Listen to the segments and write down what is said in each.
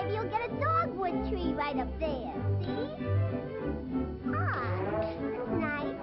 maybe you'll get a dogwood tree right up there. See? Ah, that's nice.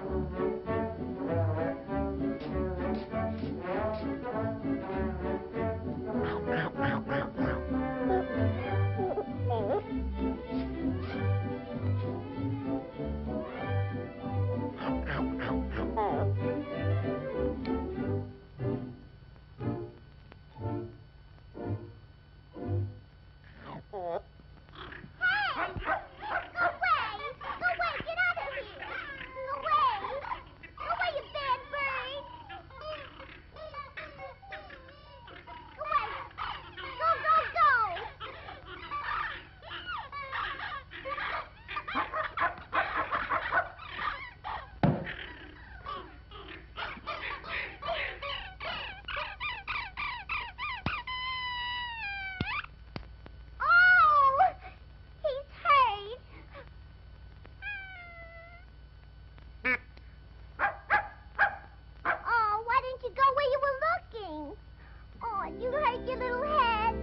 You hurt your little head.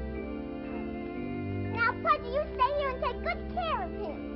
Now, Pudgy, you stay here and take good care of him.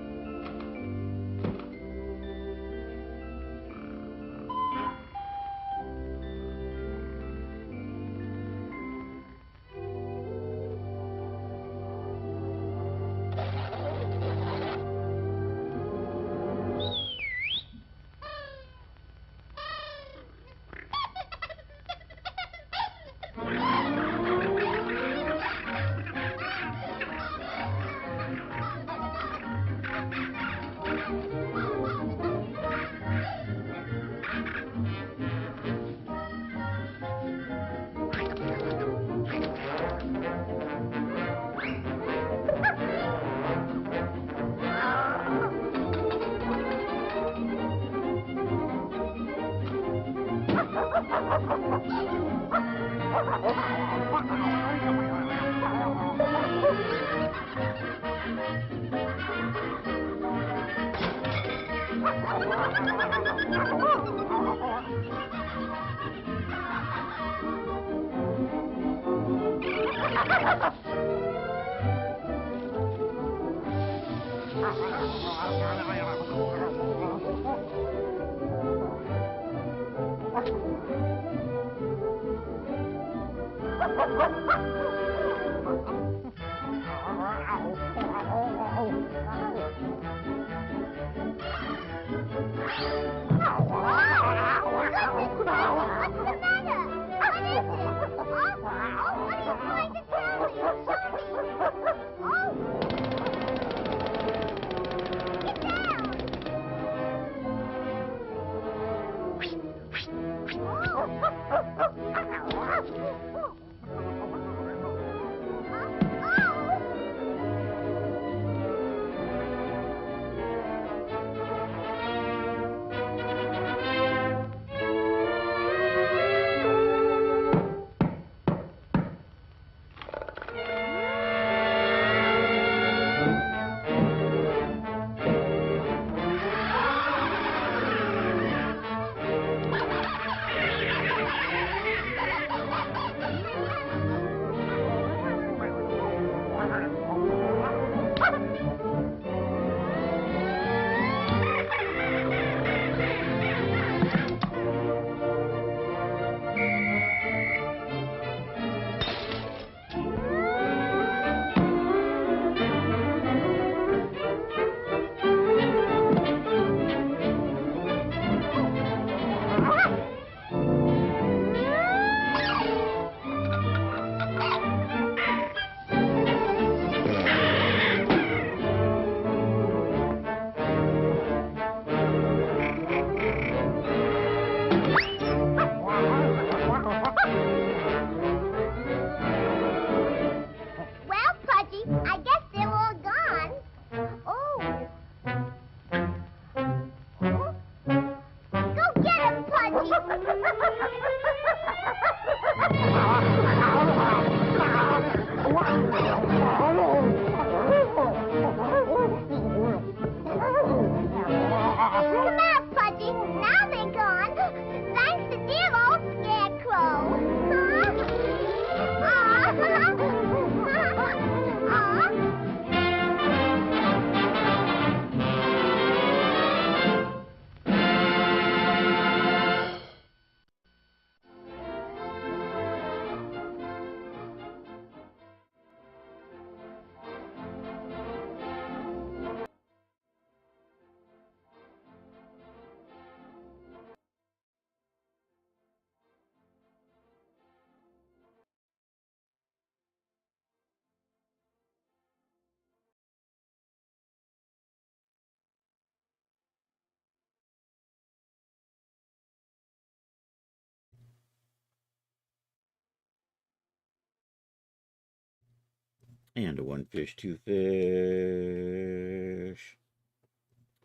And a one fish, two fish.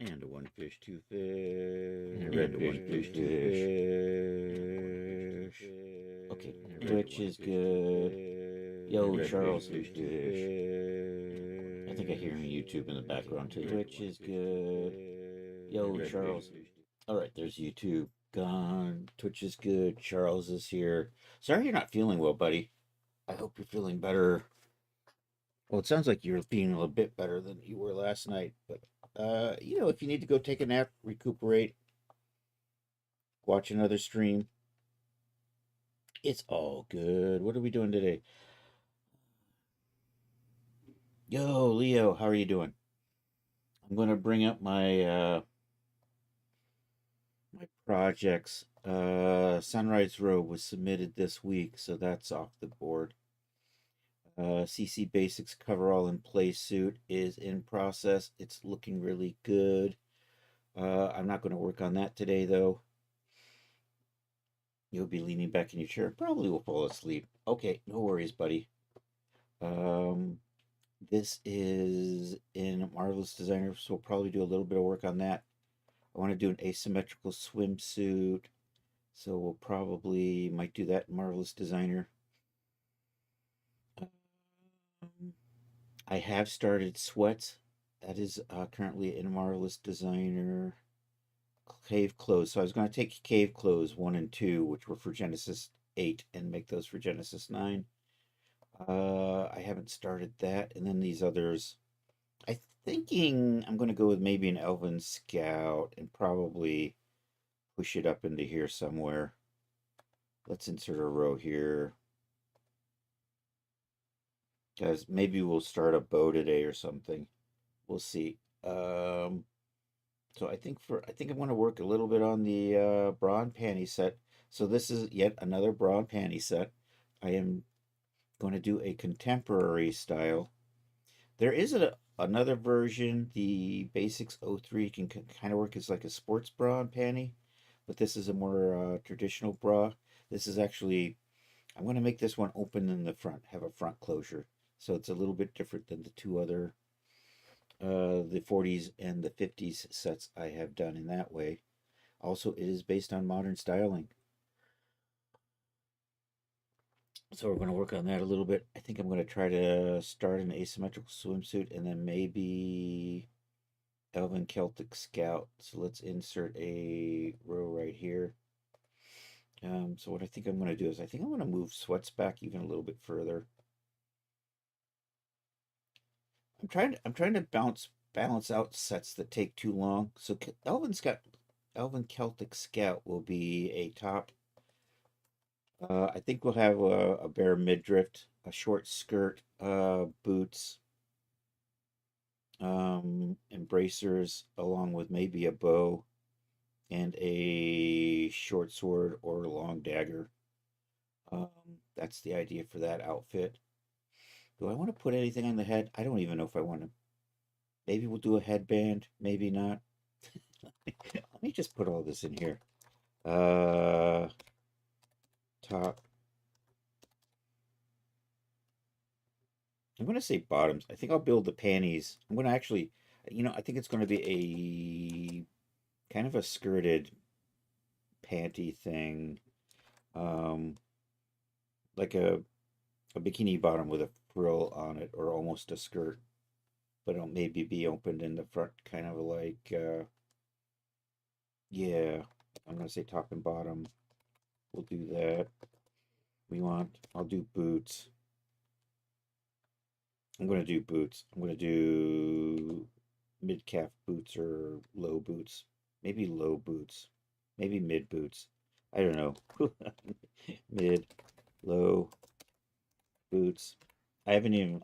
And a one fish, two fish. And a red fish, blue fish. Okay, Twitch is good. Yo, Charles is good. I think I hear YouTube in the background too. Twitch is good. Yo, Charles. Alright, there's YouTube gone. Twitch is good. Charles is here. Sorry you're not feeling well, buddy. I hope you're feeling better. Well, it sounds like you're feeling a little bit better than you were last night. But, you know, if you need to go take a nap, recuperate, watch another stream, it's all good. What are we doing today? Yo, Leo, how are you doing? I'm going to bring up my my projects. Sunrise Row was submitted this week, so that's off the board. CC Basics Coverall and Play Suit is in process. It's looking really good. I'm not going to work on that today, though. You'll be leaning back in your chair. Probably will fall asleep. Okay, no worries, buddy. This is in Marvelous Designer, so we'll probably do a little bit of work on that. I want to do an asymmetrical swimsuit, so we'll probably might do that in Marvelous Designer. I have started Sweats. That is currently in Marvelous Designer. Cave Clothes. So I was going to take Cave Clothes 1 and 2, which were for Genesis 8, and make those for Genesis 9. I haven't started that. And then these others. I'm thinking I'm going to go with maybe an Elven Scout and probably push it up into here somewhere. Let's insert a row here. Guys, maybe we'll start a bow today or something. We'll see. So I think I'm going to work a little bit on the bra and panty set. So this is yet another bra and panty set. I am going to do a contemporary style. There is another version, the Basics 03 can kind of work as like a sports bra and panty, but this is a more traditional bra. This is actually, I'm going to make this one open in the front, have a front closure. So it's a little bit different than the two other, the 40s and the 50s sets I have done in that way. Also, it is based on modern styling. So we're going to work on that a little bit. I think I'm going to try to start an asymmetrical swimsuit and then maybe Elven Celtic Scout. So let's insert a row right here. So what I think I'm going to do is I think I'm going to move Sweats back even a little bit further. I'm trying to balance out sets that take too long. So Elven Celtic Scout will be a top. I think we'll have a bare midriff, a short skirt, boots, embracers, along with maybe a bow and a short sword or a long dagger. That's the idea for that outfit. Do I want to put anything on the head? I don't even know if I want to. Maybe we'll do a headband, maybe not. Let me just put all this in here. Top. I'm going to say bottoms. I think I'll build the panties. I'm going to actually, I think it's going to be a kind of a skirted panty thing. Like a bikini bottom with a frill on it, or almost a skirt, but it'll maybe be opened in the front, kind of like, yeah, I'm going to say top and bottom. We'll do that. I'll do boots. I'm going to do boots. I'm going to do mid-calf boots or low boots. Maybe low boots. Maybe mid boots. I don't know. Mid, low boots. I haven't even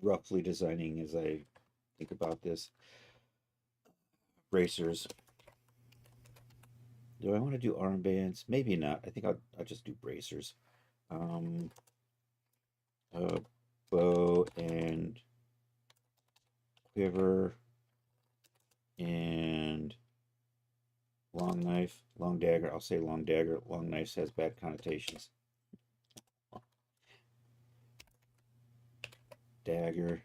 roughly designing as I think about this. Bracers. Do I want to do armbands? Maybe not. I think I'll just do bracers. Bow and quiver and long knife, long dagger. I'll say long dagger. Long knife has bad connotations. dagger.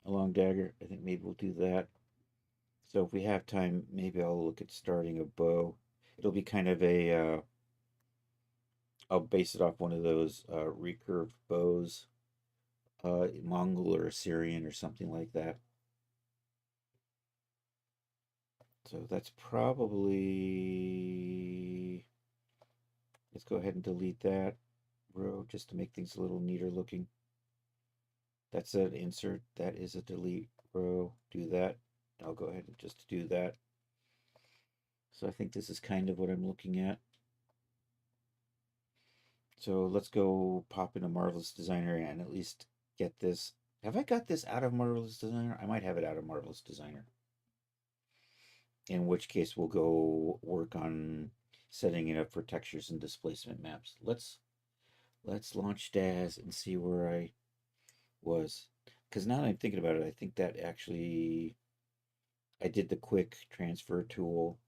A long dagger. I think maybe we'll do that. So if we have time, maybe I'll look at starting a bow. It'll be kind of a, I'll base it off one of those recurve bows, Mongol or Assyrian or something like that. So that's probably, let's go ahead and delete that row just to make things a little neater looking. That's an insert, that is a delete row, do that. I'll go ahead and just do that. So I think this is kind of what I'm looking at. So let's go pop into Marvelous Designer and at least get this. Have I got this out of Marvelous Designer? I might have it out of Marvelous Designer. In which case we'll go work on setting it up for textures and displacement maps. Let's launch Daz and see where I was. Because now that I'm thinking about it, I think that actually I did the quick transfer tool.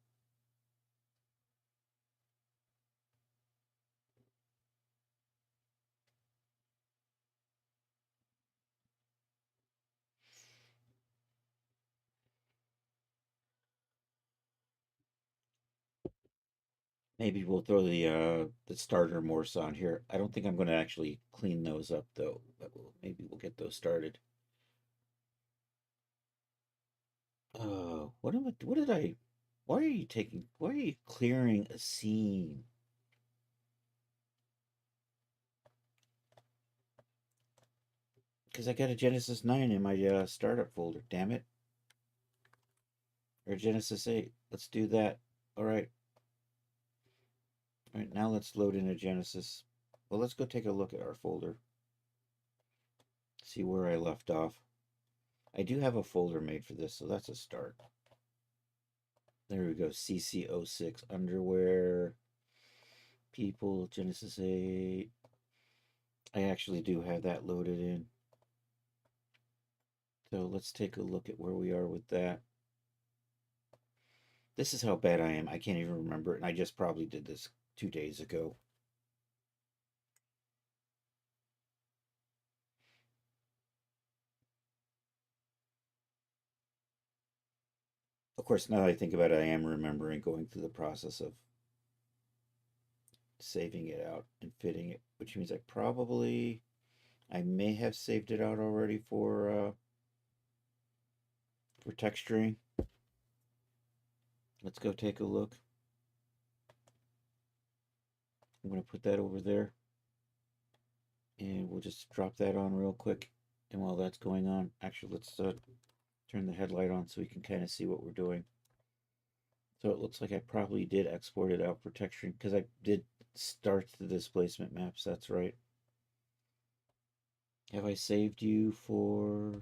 Maybe we'll throw the starter morse on here. I don't think I'm going to actually clean those up though, but maybe we'll get those started. What did I, why are you clearing a scene? Because I got a Genesis 9 in my startup folder, damn it. Or Genesis 8, let's do that. All right. All right, now let's load in a Genesis. Well, let's go take a look at our folder. See where I left off. I do have a folder made for this, so that's a start. There we go, CC06, underwear, people, Genesis 8. I actually do have that loaded in. So let's take a look at where we are with that. This is how bad I am. I can't even remember it, and I just probably did this 2 days ago. Of course, now that I think about it, I am remembering going through the process of saving it out and fitting it, which means I may have saved it out already for texturing. Let's go take a look. I'm going to put that over there. And we'll just drop that on real quick. And while that's going on, actually, let's turn the headlight on so we can kind of see what we're doing. So it looks like I probably did export it out for texturing because I did start the displacement maps. That's right. Have I saved you for...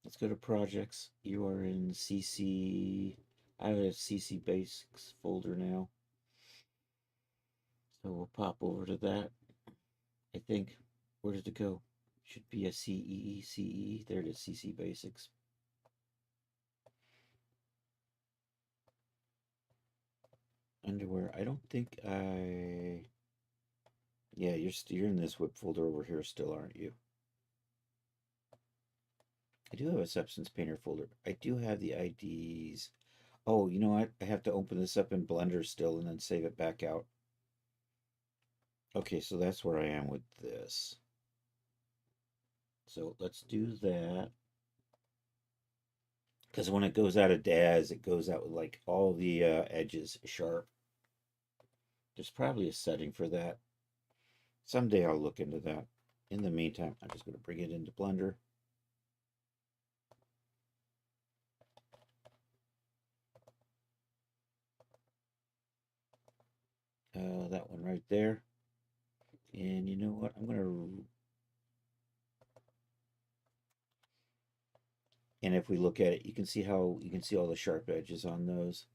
Let's go to projects. You are in CC. I have a CC Basics folder now. So we'll pop over to that. I think, where did it go? Should be a CE. There it is, CC Basics. Underwear. I don't think I... Yeah, you're in this whip folder over here still, aren't you? I do have a Substance Painter folder. I do have the IDs. Oh, you know what? I have to open this up in Blender still and then save it back out. Okay, so that's where I am with this. So let's do that. Because when it goes out of Daz, it goes out with like all the edges sharp. There's probably a setting for that. Someday I'll look into that. In the meantime, I'm just going to bring it into Blender. That one right there. And you know what? I'm going to... And if we look at it, you can see all the sharp edges on those.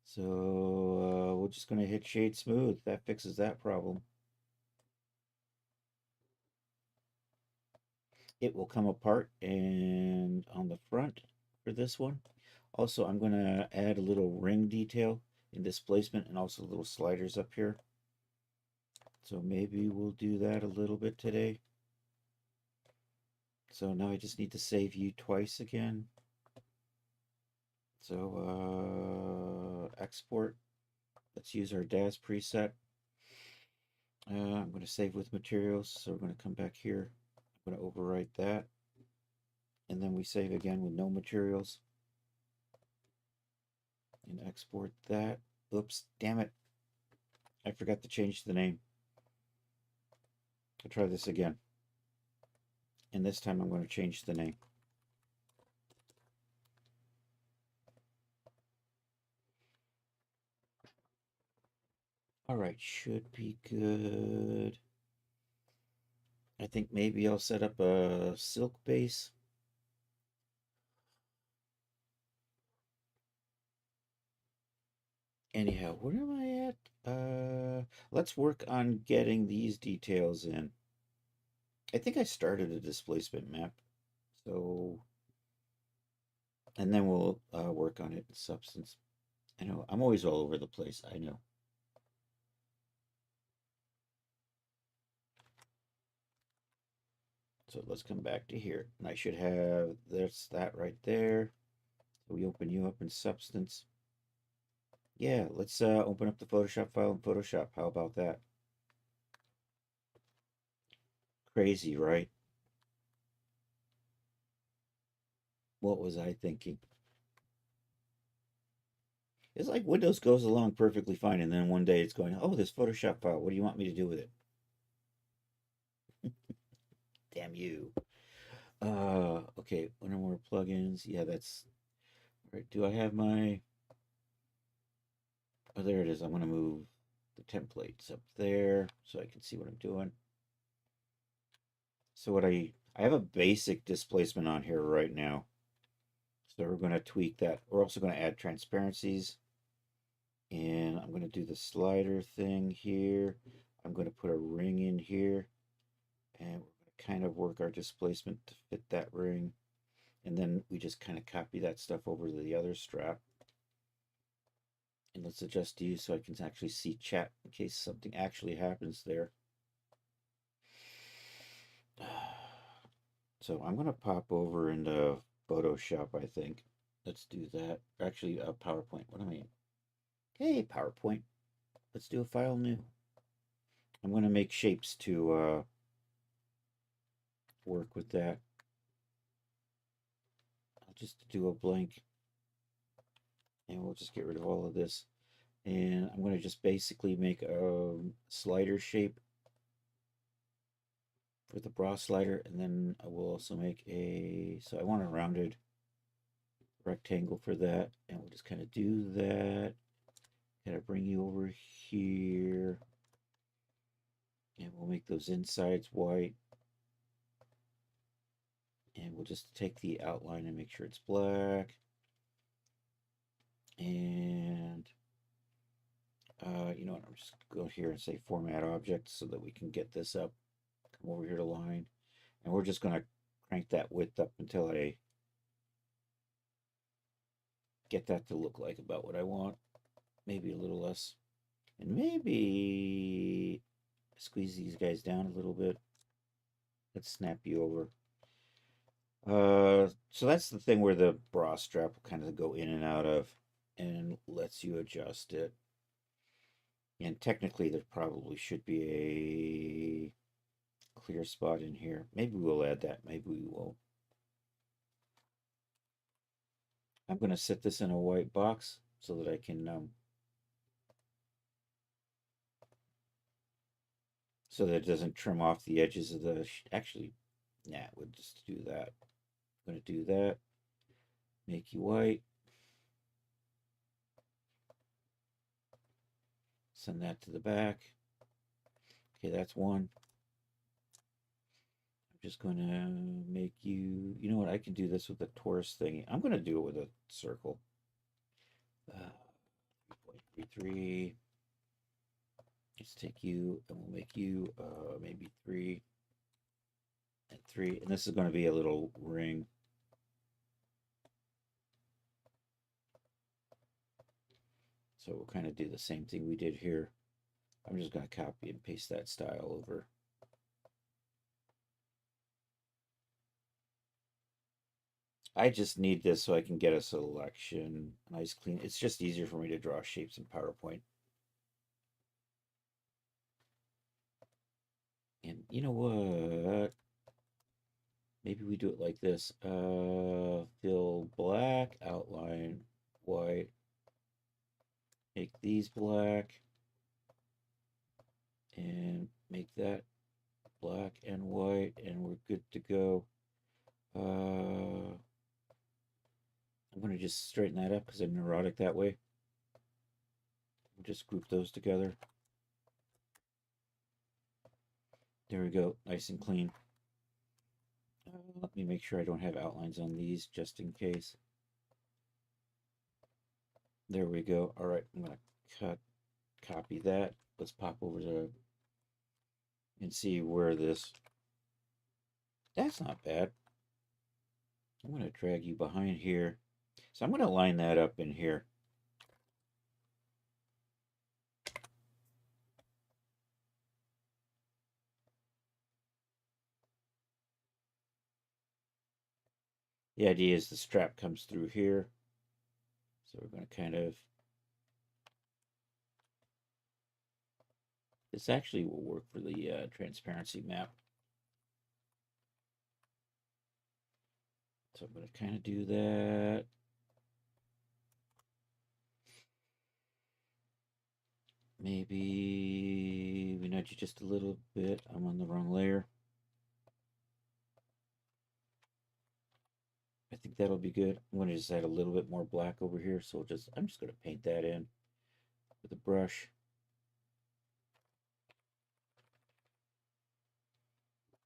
So we're just going to hit Shade Smooth. That fixes that problem. It will come apart and on the front for this one. Also, I'm going to add a little ring detail in displacement and also little sliders up here. So maybe we'll do that a little bit today. So now I just need to save you twice again. So export. Let's use our DAS preset. I'm going to save with materials. So we're going to come back here. I'm going to overwrite that. And then we save again with no materials. And export that. Oops, damn it. I forgot to change the name. I'll try this again. And this time I'm going to change the name. All right, should be good. I think maybe I'll set up a silk base. Anyhow, where am I at? Let's work on getting these details in. I think I started a displacement map. So, and then we'll work on it in Substance. I know, I'm always all over the place, I know. So let's come back to here. And I should have, there's that right there. So we open you up in Substance. Yeah, let's open up the Photoshop file in Photoshop. How about that? Crazy, right? What was I thinking? It's like Windows goes along perfectly fine, and then one day it's going, oh, this Photoshop file, what do you want me to do with it? Damn you. Okay, one or more plugins. Yeah, that's right. Do I have my, oh, there it is. I'm going to move the templates up there so I can see what I'm doing. So what I have a basic displacement on here right now. So we're going to tweak that. We're also going to add transparencies. And I'm going to do the slider thing here. I'm going to put a ring in here. And we're going to kind of work our displacement to fit that ring. And then we just kind of copy that stuff over to the other strap. And let's adjust you so I can actually see chat in case something actually happens there. So I'm going to pop over into Photoshop, I think. Let's do that. Actually, PowerPoint. What do I mean? Hey, PowerPoint. Let's do a file new. I'm going to make shapes to work with that. I'll just do a blank. And we'll just get rid of all of this. And I'm going to just basically make a slider shape for the bra slider. And then I will also make a, so I want a rounded rectangle for that. And we'll just kind of do that. Kind of bring you over here. And we'll make those insides white. And we'll just take the outline and make sure it's black. And you know what, I'm just going to go here and say format object so that we can get this up. Come over here to line. And we're just going to crank that width up until I get that to look like about what I want. Maybe a little less. And maybe squeeze these guys down a little bit. Let's snap you over. So that's the thing where the bra strap will kind of go in and out of and lets you adjust it. And technically there probably should be a clear spot in here. Maybe we'll add that, maybe we won't. I'm going to set this in a white box so that I can so that it doesn't trim off the edges of the actually, nah, we'll just do that. I'm going to do that. Make you white. Send that to the back. Okay, that's one. I'm just going to make you, you know what, I can do this with a torus thing. I'm going to do it with a circle. 3.33. Let's take you and we'll make you maybe 3 and 3. And this is going to be a little ring. So we'll kind of do the same thing we did here. I'm just going to copy and paste that style over. I just need this so I can get a selection. Nice, clean. It's just easier for me to draw shapes in PowerPoint. And you know what? Maybe we do it like this. Fill black, outline white. Make these black. And make that black and white. And we're good to go. I'm going to just straighten that up because I'm neurotic that way. Just group those together. There we go, nice and clean. Let me make sure I don't have outlines on these just in case. There we go. All right, I'm going to copy that. Let's pop over to and see where this. That's not bad. I'm going to drag you behind here. So I'm going to line that up in here. The idea is the strap comes through here. So we're going to kind of. This actually will work for the transparency map. So I'm going to kind of do that. Maybe we nudge it just a little bit. I'm on the wrong layer. I think that'll be good. I'm going to just add a little bit more black over here. So I'm just going to paint that in with a brush.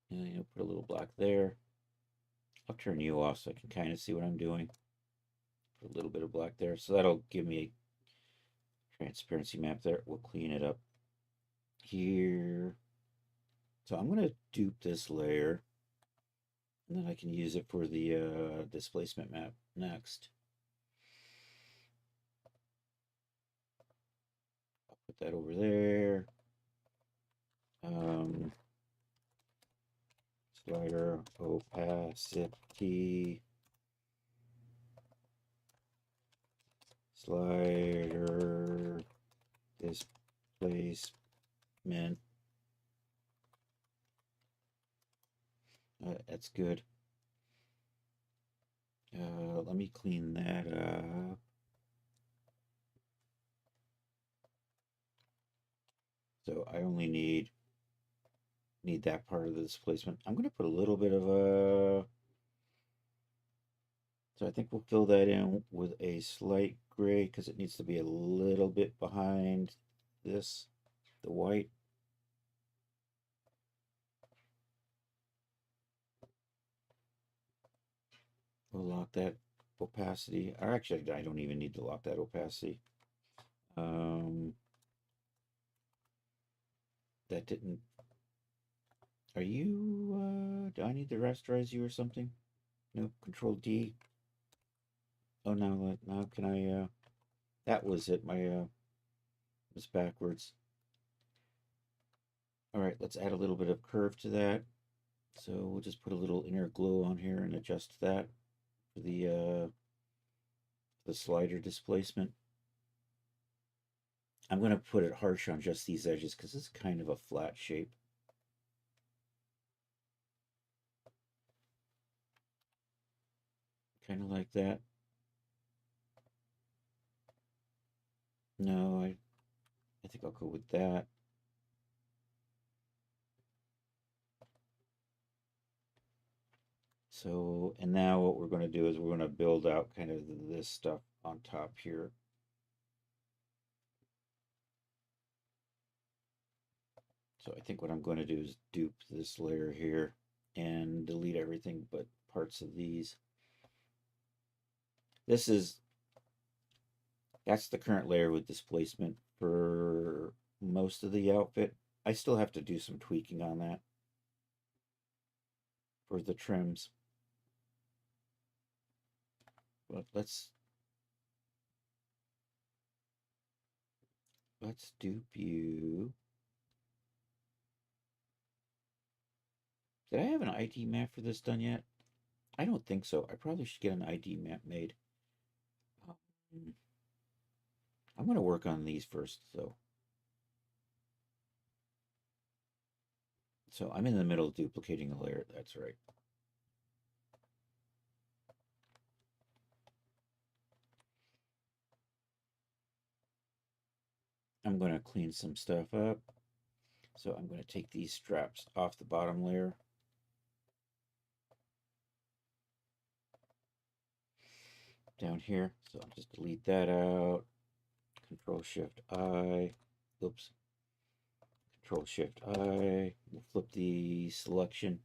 And put a little black there. I'll turn you off so I can kind of see what I'm doing. Put a little bit of black there. So that'll give me a transparency map there. We'll clean it up here. So I'm going to dupe this layer. And then I can use it for the displacement map next. I'll put that over there. Slider opacity. Slider displacement. That's good. Let me clean that up. So I only need that part of the displacement. I'm going to put a little bit of a. So I think we'll fill that in with a slight gray because it needs to be a little bit behind this, the white. We'll lock that opacity. Or actually, I don't even need to lock that opacity. That didn't. Are you? Do I need to rasterize you or something? No. Control D. Oh, now can I? That was it. My was backwards. All right, let's add a little bit of curve to that. So we'll just put a little inner glow on here and adjust that for the slider displacement. I'm going to put it harsh on just these edges because it's kind of a flat shape. Kind of like that. No, I think I'll go with that. So, and now what we're going to do is we're going to build out kind of this stuff on top here. So I think what I'm going to do is dupe this layer here and delete everything but parts of these. That's the current layer with displacement for most of the outfit. I still have to do some tweaking on that for the trims. But let's dupe you. Did I have an ID map for this done yet? I don't think so. I probably should get an ID map made. Um, I'm going to work on these first, though. So I'm in the middle of duplicating a layer. That's right. I'm going to clean some stuff up. So I'm going to take these straps off the bottom layer. Down here. So I'll just delete that out. Control Shift I. Oops. Control Shift I. We'll flip the selection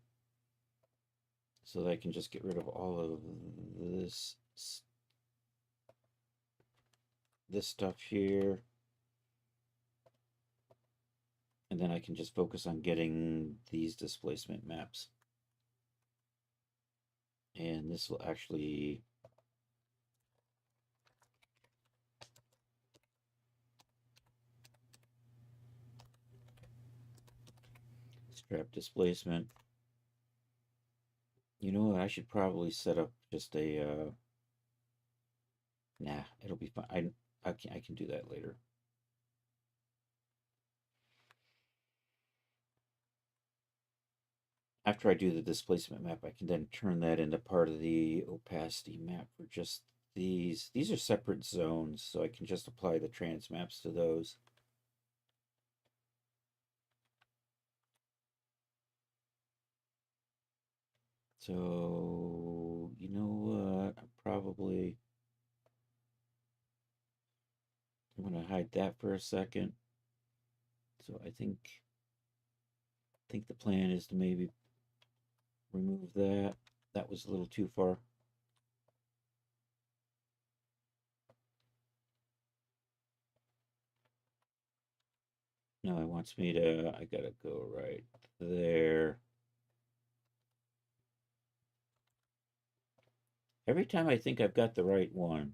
so that I can just get rid of all of this stuff here. And then I can just focus on getting these displacement maps. And this will actually strap displacement. You know what? I should probably set up just a nah, it'll be fine. I can do that later. After I do the displacement map, I can then turn that into part of the opacity map for just these. These are separate zones, so I can just apply the trans maps to those. So, you know what? I'm going to hide that for a second. So I think the plan is to maybe remove that. That was a little too far. No, it wants me to, I gotta go right there. Every time I think I've got the right one,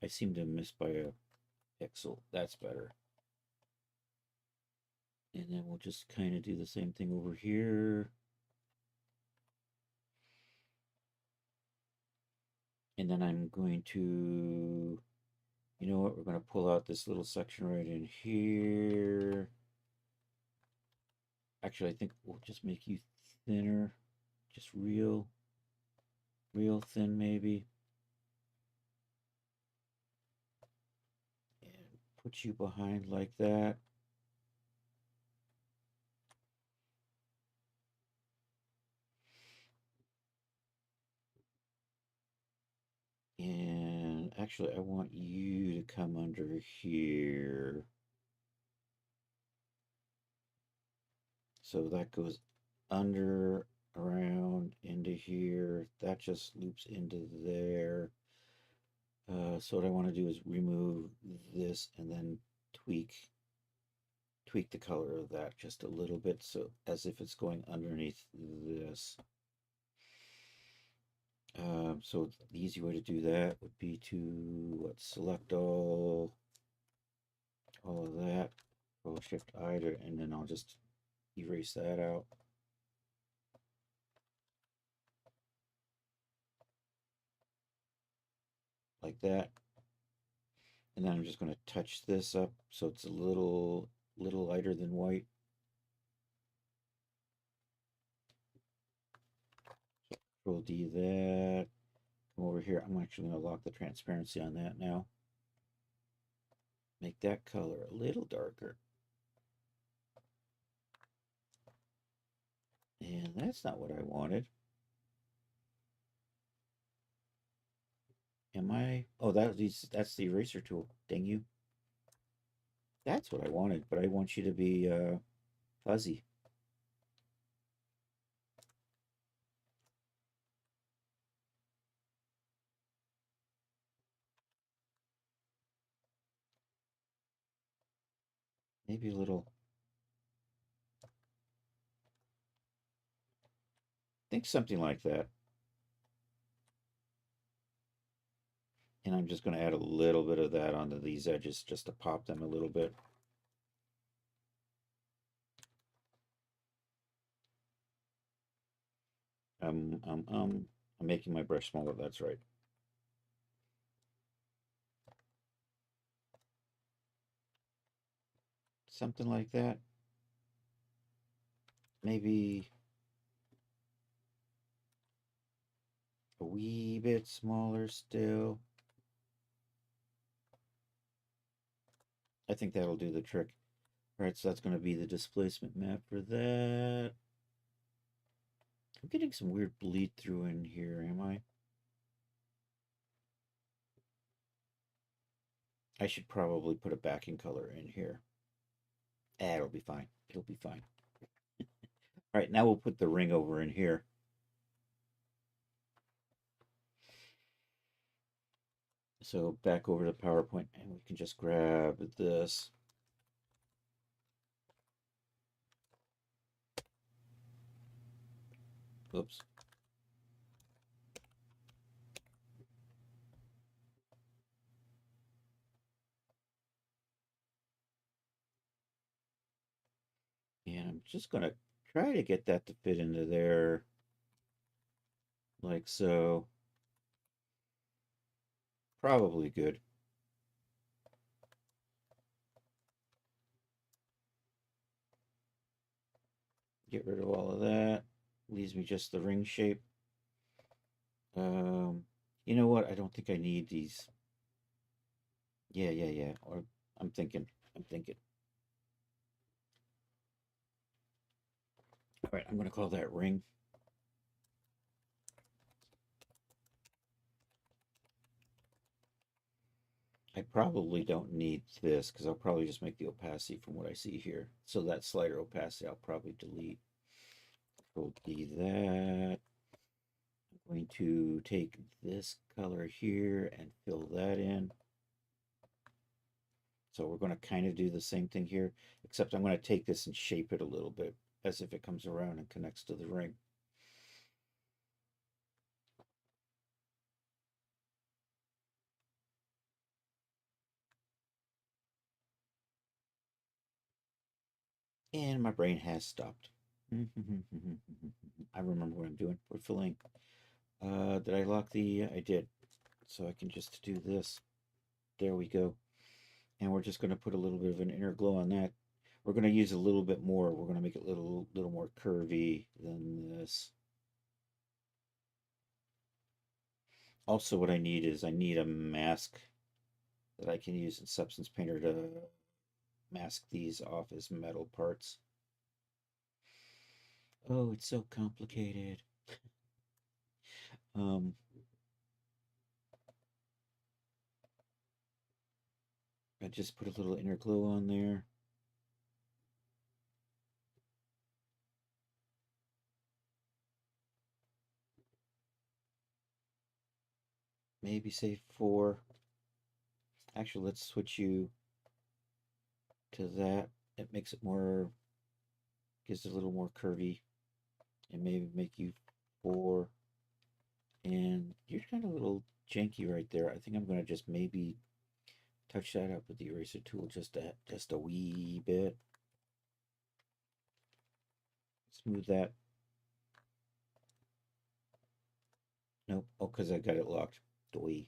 I seem to miss by a pixel. That's better. And then we'll just kind of do the same thing over here. And then I'm going to, you know what, we're going to pull out this little section right in here. Actually, I think we'll just make you thinner, just real thin maybe. And put you behind like that. And actually, I want you to come under here. So that goes under, around, into here. That just loops into there. So what I want to do is remove this and then tweak the color of that just a little bit, so as if it's going underneath this. So the easy way to do that would be to select all of that, Control Shift I, and then I'll just erase that out. Like that. And then I'm just going to touch this up so it's a little lighter than white. So Control D that. Come over here. I'm actually going to lock the transparency on that now. Make that color a little darker. And that's not what I wanted. Am I? Oh, that's the eraser tool. Dang you. That's what I wanted, but I want you to be fuzzy. Maybe a little. Think something like that. And I'm just going to add a little bit of that onto these edges just to pop them a little bit. I'm making my brush smaller. That's right. Something like that. Maybe a wee bit smaller still. I think that'll do the trick. All right, so that's going to be the displacement map for that. I'm getting some weird bleed through in here, am I? I should probably put a backing color in here. It'll be fine. It'll be fine. All right, now we'll put the ring over in here. So back over to PowerPoint, and we can just grab this. Oops. And I'm just going to try to get that to fit into there like so. Probably good. Get rid of all of that. Leaves me just the ring shape. You know what? I don't think I need these. Yeah. Or I'm thinking. All right, I'm going to call that ring. I probably don't need this because I'll probably just make the opacity from what I see here. So that slider opacity I'll probably delete. Control D that. I'm going to take this color here and fill that in. So we're going to kind of do the same thing here, except I'm going to take this and shape it a little bit as if it comes around and connects to the ring. And my brain has stopped. I remember what I'm doing. We're filling. Did I lock the? I did. So I can just do this. There we go. And we're just going to put a little bit of an inner glow on that. We're going to use a little bit more. We're going to make it a little more curvy than this. Also, what I need is I need a mask that I can use in Substance Painter to mask these off as metal parts. Oh, it's so complicated. I just put a little inner glow on there. Maybe say 4. Actually, let's switch you to that. It makes it more, gives it a little more curvy. And maybe make you 4. And you're kind of a little janky right there. I think I'm going to just maybe touch that up with the eraser tool just a wee bit. Smooth that. Nope. Oh, because I got it locked. Doi.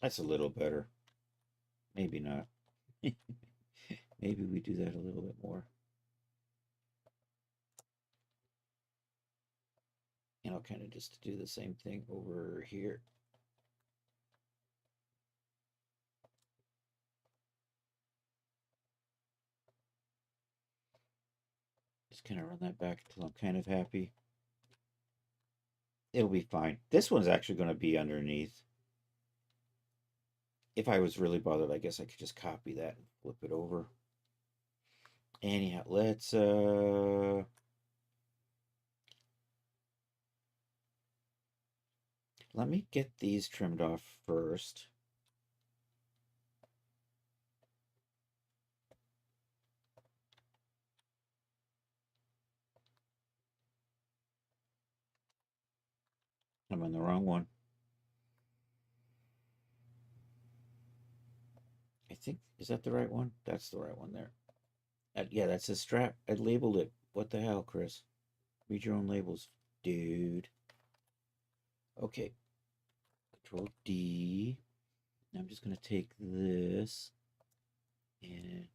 That's a little better. Maybe not. Maybe we do that a little bit more. And I'll kind of just do the same thing over here. Just kind of run that back until I'm kind of happy. It'll be fine. This one's actually going to be underneath. If I was really bothered, I guess I could just copy that and flip it over. Anyhow, let's let me get these trimmed off first. I'm on the wrong one. I think, is that the right one? That's the right one there. Yeah, that's a strap. I labeled it. What the hell, Chris? Read your own labels, dude. Okay. Control D. Now I'm just going to take this and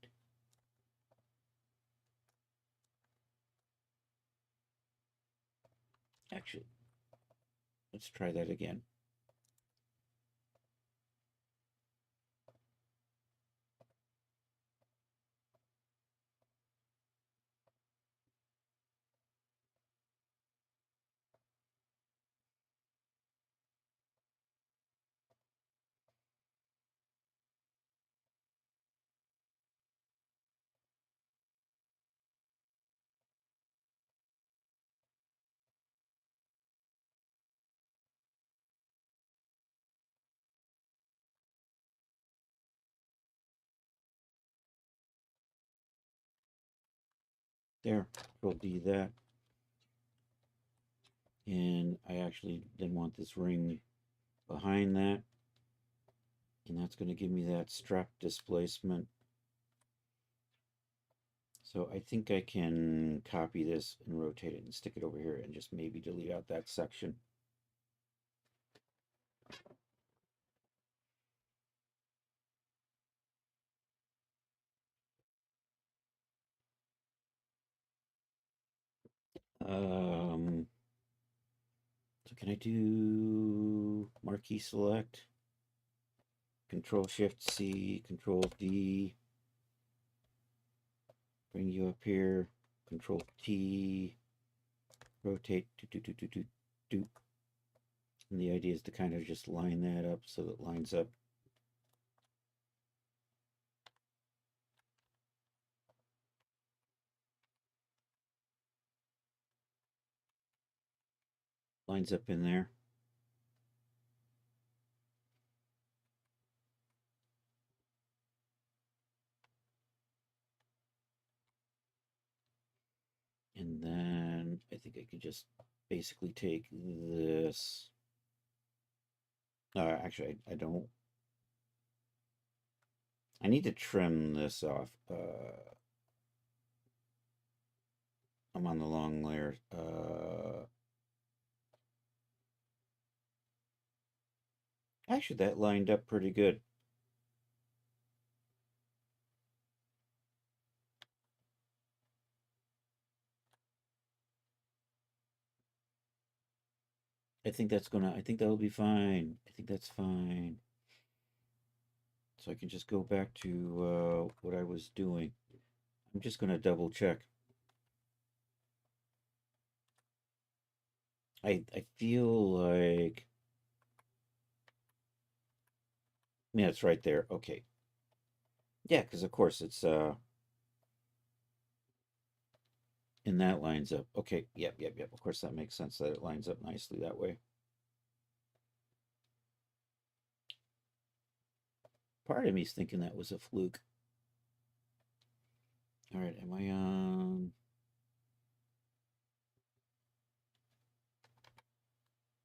actually, let's try that again. There, Control D that. And I actually then want this ring behind that. And that's going to give me that strap displacement. So I think I can copy this and rotate it and stick it over here and just maybe delete out that section. So can I do marquee select? Control Shift C, Control D. Bring you up here. Control T. Rotate. Do. And the idea is to kind of just line that up so that it lines up. Lines up in there. And then I think I could just basically take this. Actually, I don't. I need to trim this off. I'm on the long layer. Actually, that lined up pretty good. I think that'll be fine. I think that's fine. So I can just go back to what I was doing. I'm just going to double check. I feel like, yeah, it's right there. Okay. Yeah, because of course it's and that lines up. Okay, yep. Of course that makes sense that it lines up nicely that way. Part of me's thinking that was a fluke. All right, am I on?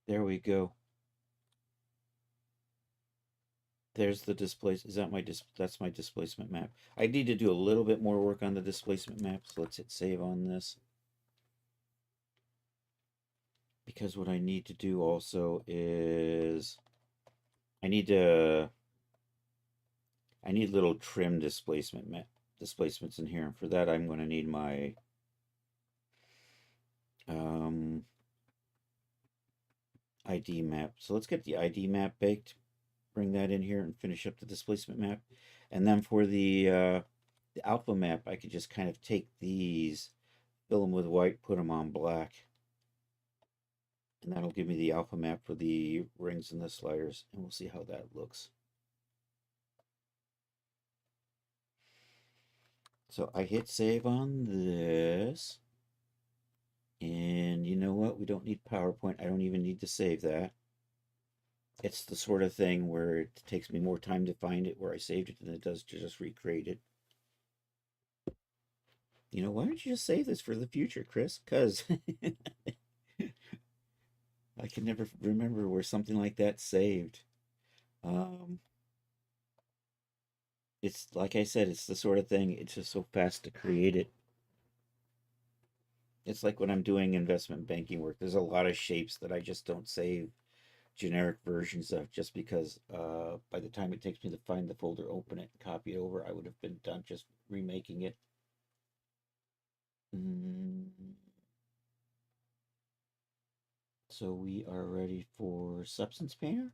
There we go. There's the displace. Is that my that's my displacement map. I need to do a little bit more work on the displacement map, so let's hit save on this. Because what I need to do also is I need little trim displacements in here. And for that I'm going to need my ID map. So let's get the ID map baked. Bring that in here and finish up the displacement map. And then for the alpha map, I could just kind of take these, fill them with white, put them on black. And that'll give me the alpha map for the rings and the sliders. And we'll see how that looks. So I hit save on this. And you know what? We don't need PowerPoint. I don't even need to save that. It's the sort of thing where it takes me more time to find it where I saved it than it does to just recreate it. You know, why don't you just save this for the future, Chris? Because I can never remember where something like that saved. it's like I said, it's the sort of thing, it's just so fast to create it. It's like when I'm doing investment banking work, there's a lot of shapes that I just don't save generic versions of just because by the time it takes me to find the folder, open it, and copy it over, I would have been done just remaking it. So we are ready for Substance Painter.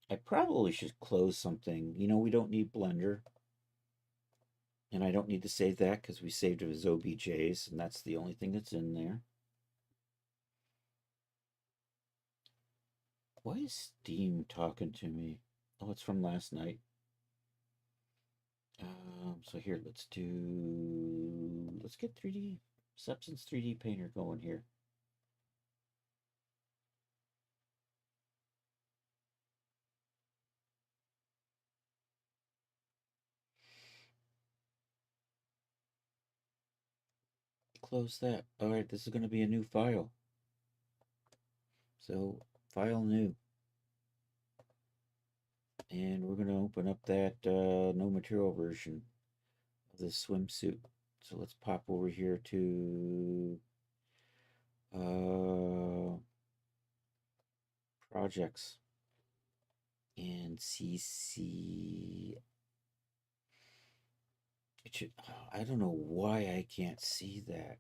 I probably should close something. You know, we don't need Blender. And I don't need to save that because we saved it as OBJs, and that's the only thing that's in there. Why is Steam talking to me? Oh, it's from last night. So here, let's get 3D, Substance 3D Painter going here. Close that. All right, this is going to be a new file. So, file new. And we're going to open up that no material version of the swimsuit. So let's pop over here to projects and CC. It should, I don't know why I can't see that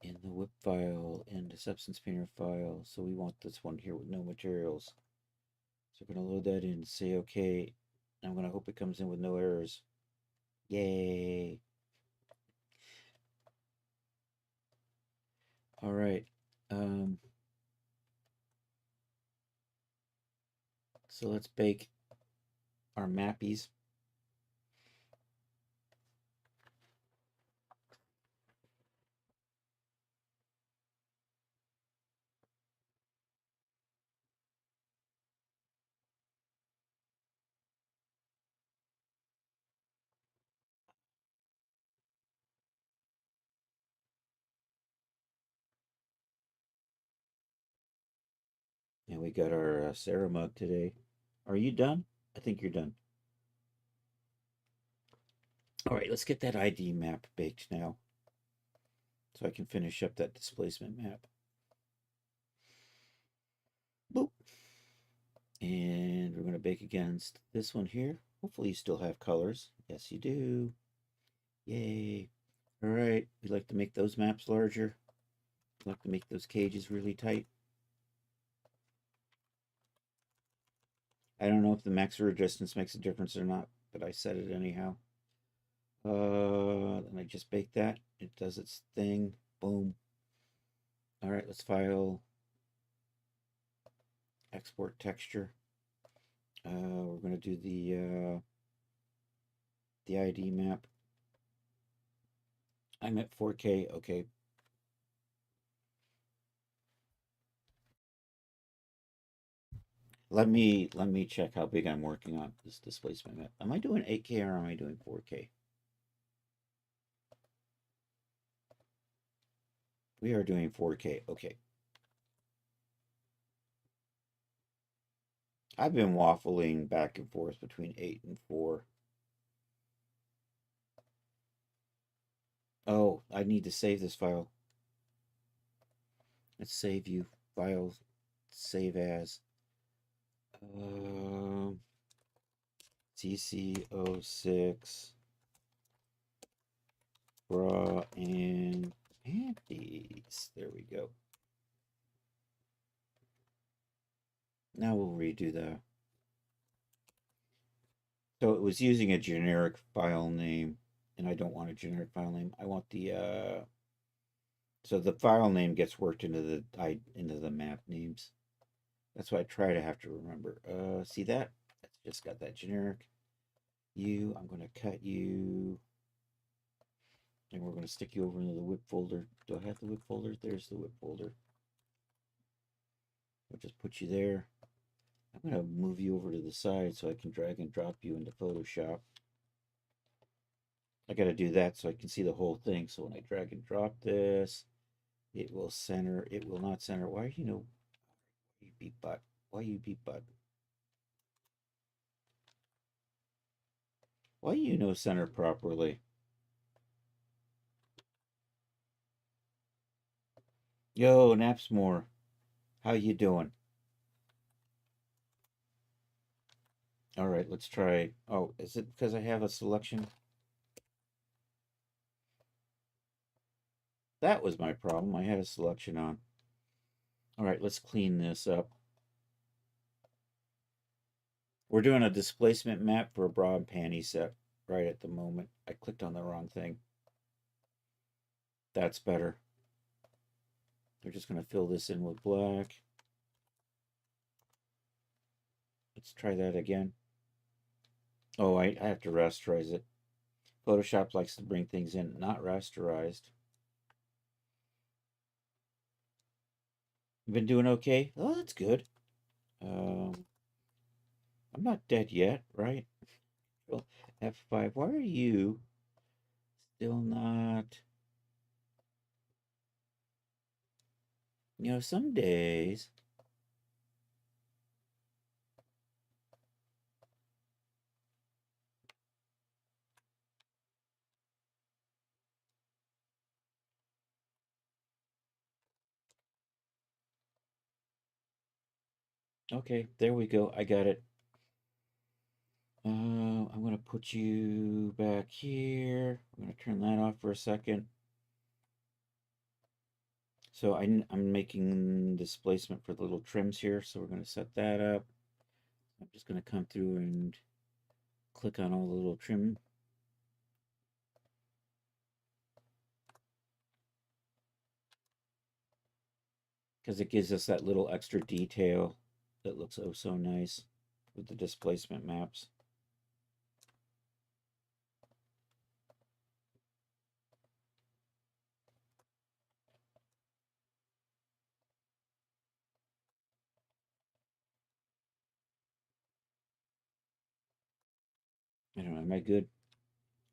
in the whip file and the Substance Painter file. So we want this one here with no materials. So we're going to load that in, say okay. I'm going to hope it comes in with no errors. Yay. All right. So let's bake our mappies. And we got our Sarah mug today. Are you done? I think you're done. All right, let's get that ID map baked now. So I can finish up that displacement map. Boop. And we're going to bake against this one here. Hopefully you still have colors. Yes, you do. Yay. All right, we like to make those maps larger. We like to make those cages really tight. I don't know if the maximum distance makes a difference or not, but I set it anyhow. And I just baked that. It does its thing. Boom. All right, let's file export texture. We're going to do the ID map. I'm at 4K. Okay. Let me check how big I'm working on this displacement map. Am I doing 8K or am I doing 4K? We are doing 4K. Okay. I've been waffling back and forth between 8 and 4. Oh, I need to save this file. Let's save you. File. Save as. CC06. Bra and panties. There we go. Now we'll redo that. So it was using a generic file name, and I don't want a generic file name. I want the so the file name gets worked into the map names. That's why I try to have to remember. See that? That's just got that generic. I'm going to cut you. And we're going to stick you over into the whip folder. Do I have the whip folder? There's the whip folder. I'll just put you there. I'm going to move you over to the side so I can drag and drop you into Photoshop. I got to do that so I can see the whole thing. So when I drag and drop this, it will center. It will not center. Why, you beep butt? Why you beep butt? Why you know center properly? Yo, Napsmore. How you doing? All right, let's try. Oh, is it because I have a selection? That was my problem. I had a selection on. All right, let's clean this up. We're doing a displacement map for a bra and panty set right at the moment. I clicked on the wrong thing. That's better. They're just going to fill this in with black. Let's try that again. Oh, I have to rasterize it. Photoshop likes to bring things in not rasterized. You've been doing okay? Oh, that's good. I'm not dead yet, right? Well, F5. Why are you still not? You know, some days. Okay, there we go. I got it. I'm going to put you back here. I'm going to turn that off for a second. So I'm making displacement for the little trims here. So we're going to set that up. I'm just going to come through and click on all the little trim. Because it gives us that little extra detail that looks oh so nice with the displacement maps. I don't know, am I good?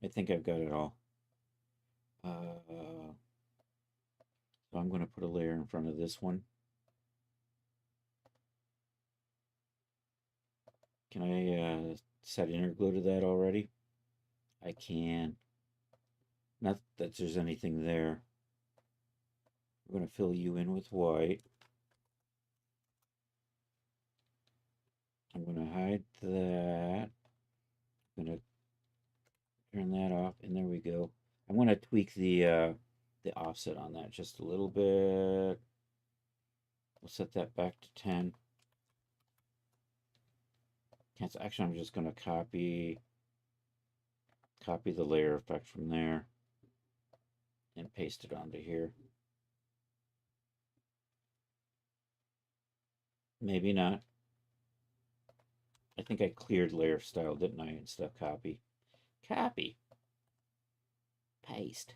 I think I've got it all. So I'm going to put a layer in front of this one. Can I set inner glue to that already? I can. Not that there's anything there. I'm going to fill you in with white. I'm going to hide that. I'm going to turn that off, and there we go. I'm going to tweak the offset on that just a little bit. We'll set that back to 10. Actually, I'm just going to copy the layer effect from there and paste it onto here. Maybe not. I think I cleared layer style, didn't I, instead of copy? Copy. Paste.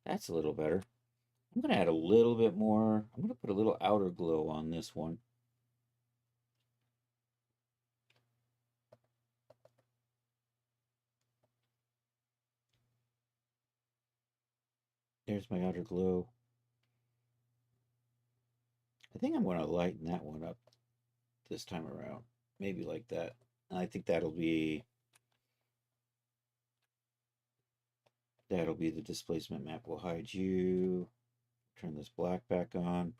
That's a little better. I'm going to add a little bit more. I'm going to put a little outer glow on this one. There's my outer glow. I think I'm going to lighten that one up this time around. Maybe like that. And I think that'll be the displacement map. We'll hide you. Turn this black back on.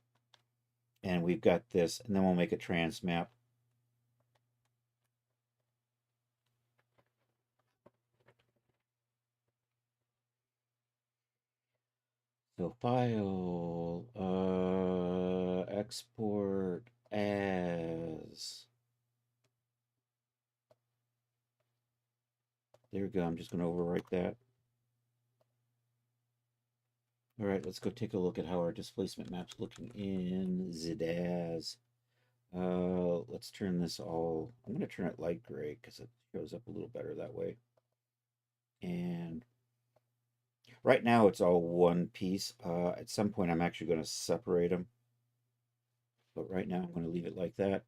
And we've got this, and then we'll make a trans map. So file, export as. There we go. I'm just going to overwrite that. All right, let's go take a look at how our displacement map's looking in ZDAS. Let's turn this all. I'm going to turn it light gray because it shows up a little better that way. And right now it's all one piece. At some point I'm actually going to separate them. But right now I'm going to leave it like that.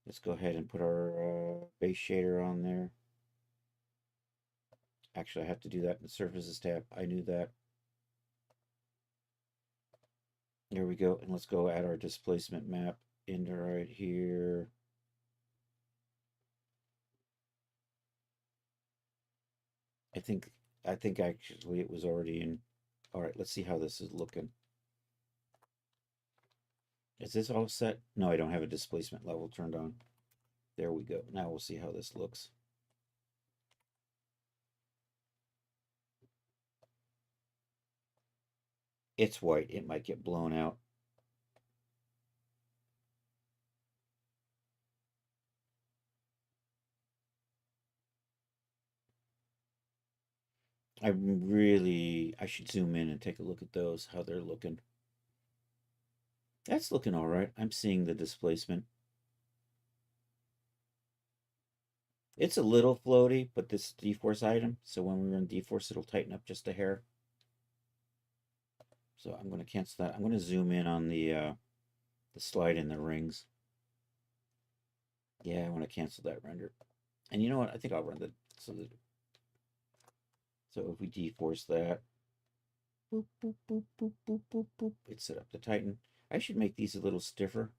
Let's go ahead and put our base shader on there. Actually, I have to do that in the Surfaces tab. I knew that. There we go. And let's go add our displacement map into right here. I think actually it was already in. All right, let's see how this is looking. Is this all set? No, I don't have a displacement level turned on. There we go. Now we'll see how this looks. It's white. It might get blown out. I should zoom in and take a look at those, how they're looking. That's looking all right. I'm seeing the displacement. It's a little floaty, but this D-force item, so when we run D-force, it'll tighten up just a hair. So I'm going to cancel that. I'm going to zoom in on the slide in the rings. Yeah, I want to cancel that render. And you know what? I think I'll run the so if we D-force that, boop, boop, boop, boop, boop, boop, boop, it's set up to tighten. I should make these a little stiffer.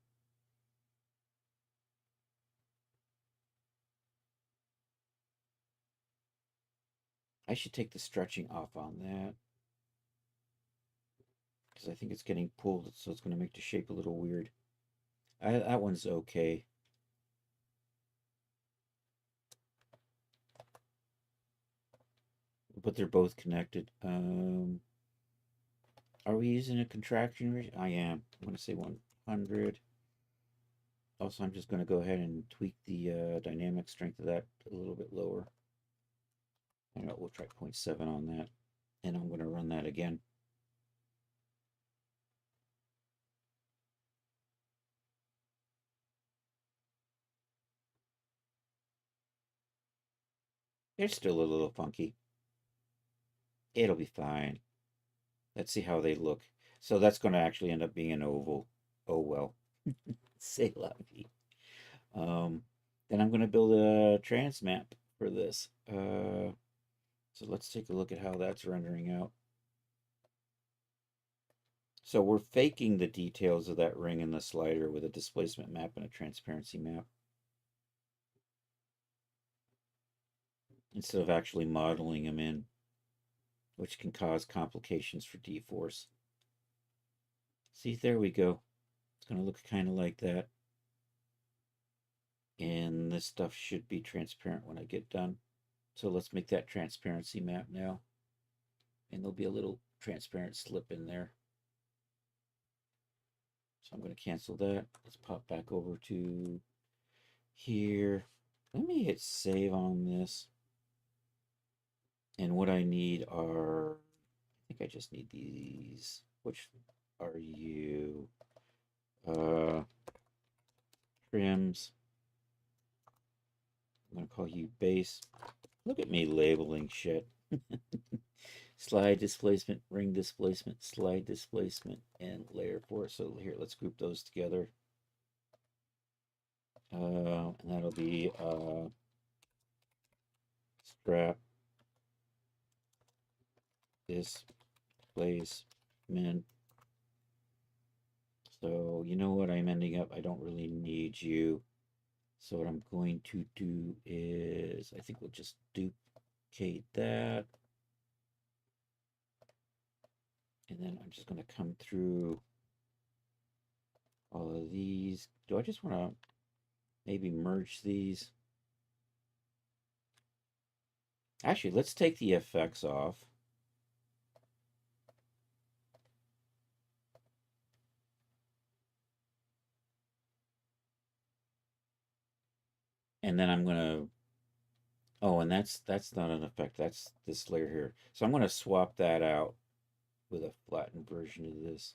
I should take the stretching off on that, because I think it's getting pulled, so it's going to make the shape a little weird. That one's okay. But they're both connected. Are we using a contraction? I am. I'm going to say 100. Also, I'm just going to go ahead and tweak the dynamic strength of that a little bit lower. I know we'll try 0.7 on that, and I'm going to run that again. They're still a little funky. It'll be fine. Let's see how they look. So that's going to actually end up being an oval. Oh well. C'est la vie. Then I'm going to build a trans map for this. So let's take a look at how that's rendering out. So we're faking the details of that ring and the slider with a displacement map and a transparency map, instead of actually modeling them in, which can cause complications for D-force. See, there we go. It's going to look kind of like that. And this stuff should be transparent when I get done. So let's make that transparency map now. And there'll be a little transparent slip in there. So I'm going to cancel that. Let's pop back over to here. Let me hit save on this. And what I need are, I think I just need these. Which are you? Trims. I'm going to call you base. Look at me labeling shit. Slide displacement, ring displacement, slide displacement, and layer force. So here, let's group those together. And that'll be strap displacement. So you know what I'm ending up? I don't really need you. So what I'm going to do is, I think we'll just duplicate that. And then I'm just going to come through all of these. Do I just want to maybe merge these? Actually, let's take the effects off. And then I'm going to, oh, and that's not an effect. That's this layer here. So I'm going to swap that out with a flattened version of this.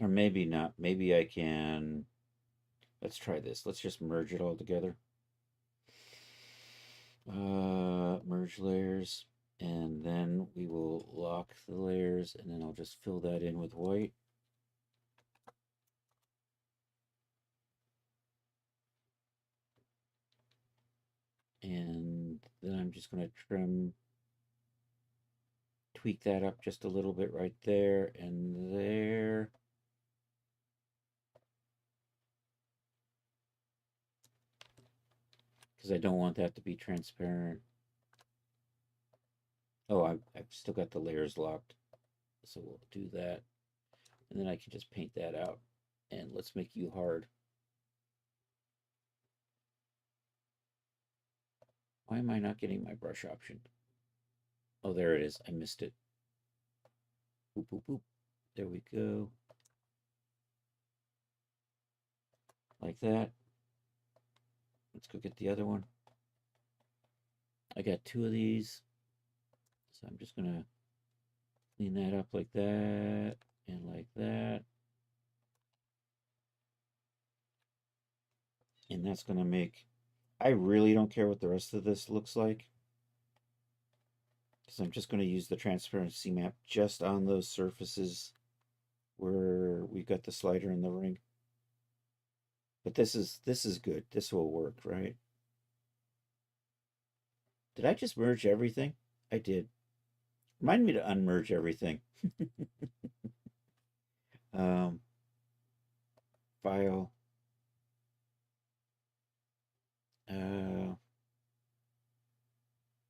Or maybe not. Maybe I can, let's try this. Let's just merge it all together. Merge layers. And then we will lock the layers, and then I'll just fill that in with white. And then I'm just going to tweak that up just a little bit right there and there. because I don't want that to be transparent. Oh, I've still got the layers locked. So we'll do that. And then I can just paint that out. And let's make you hard. Why am I not getting my brush option? Oh, there it is. I missed it. Boop, boop, boop. There we go. Like that. Let's go get the other one. I got 2 of these. So I'm just going to clean that up like that and like that. And that's going to make... I really don't care what the rest of this looks like, because I'm just going to use the transparency map just on those surfaces where we've got the slider in the ring. But this is good. This will work, right? Did I just merge everything? I did. Remind me to unmerge everything. File.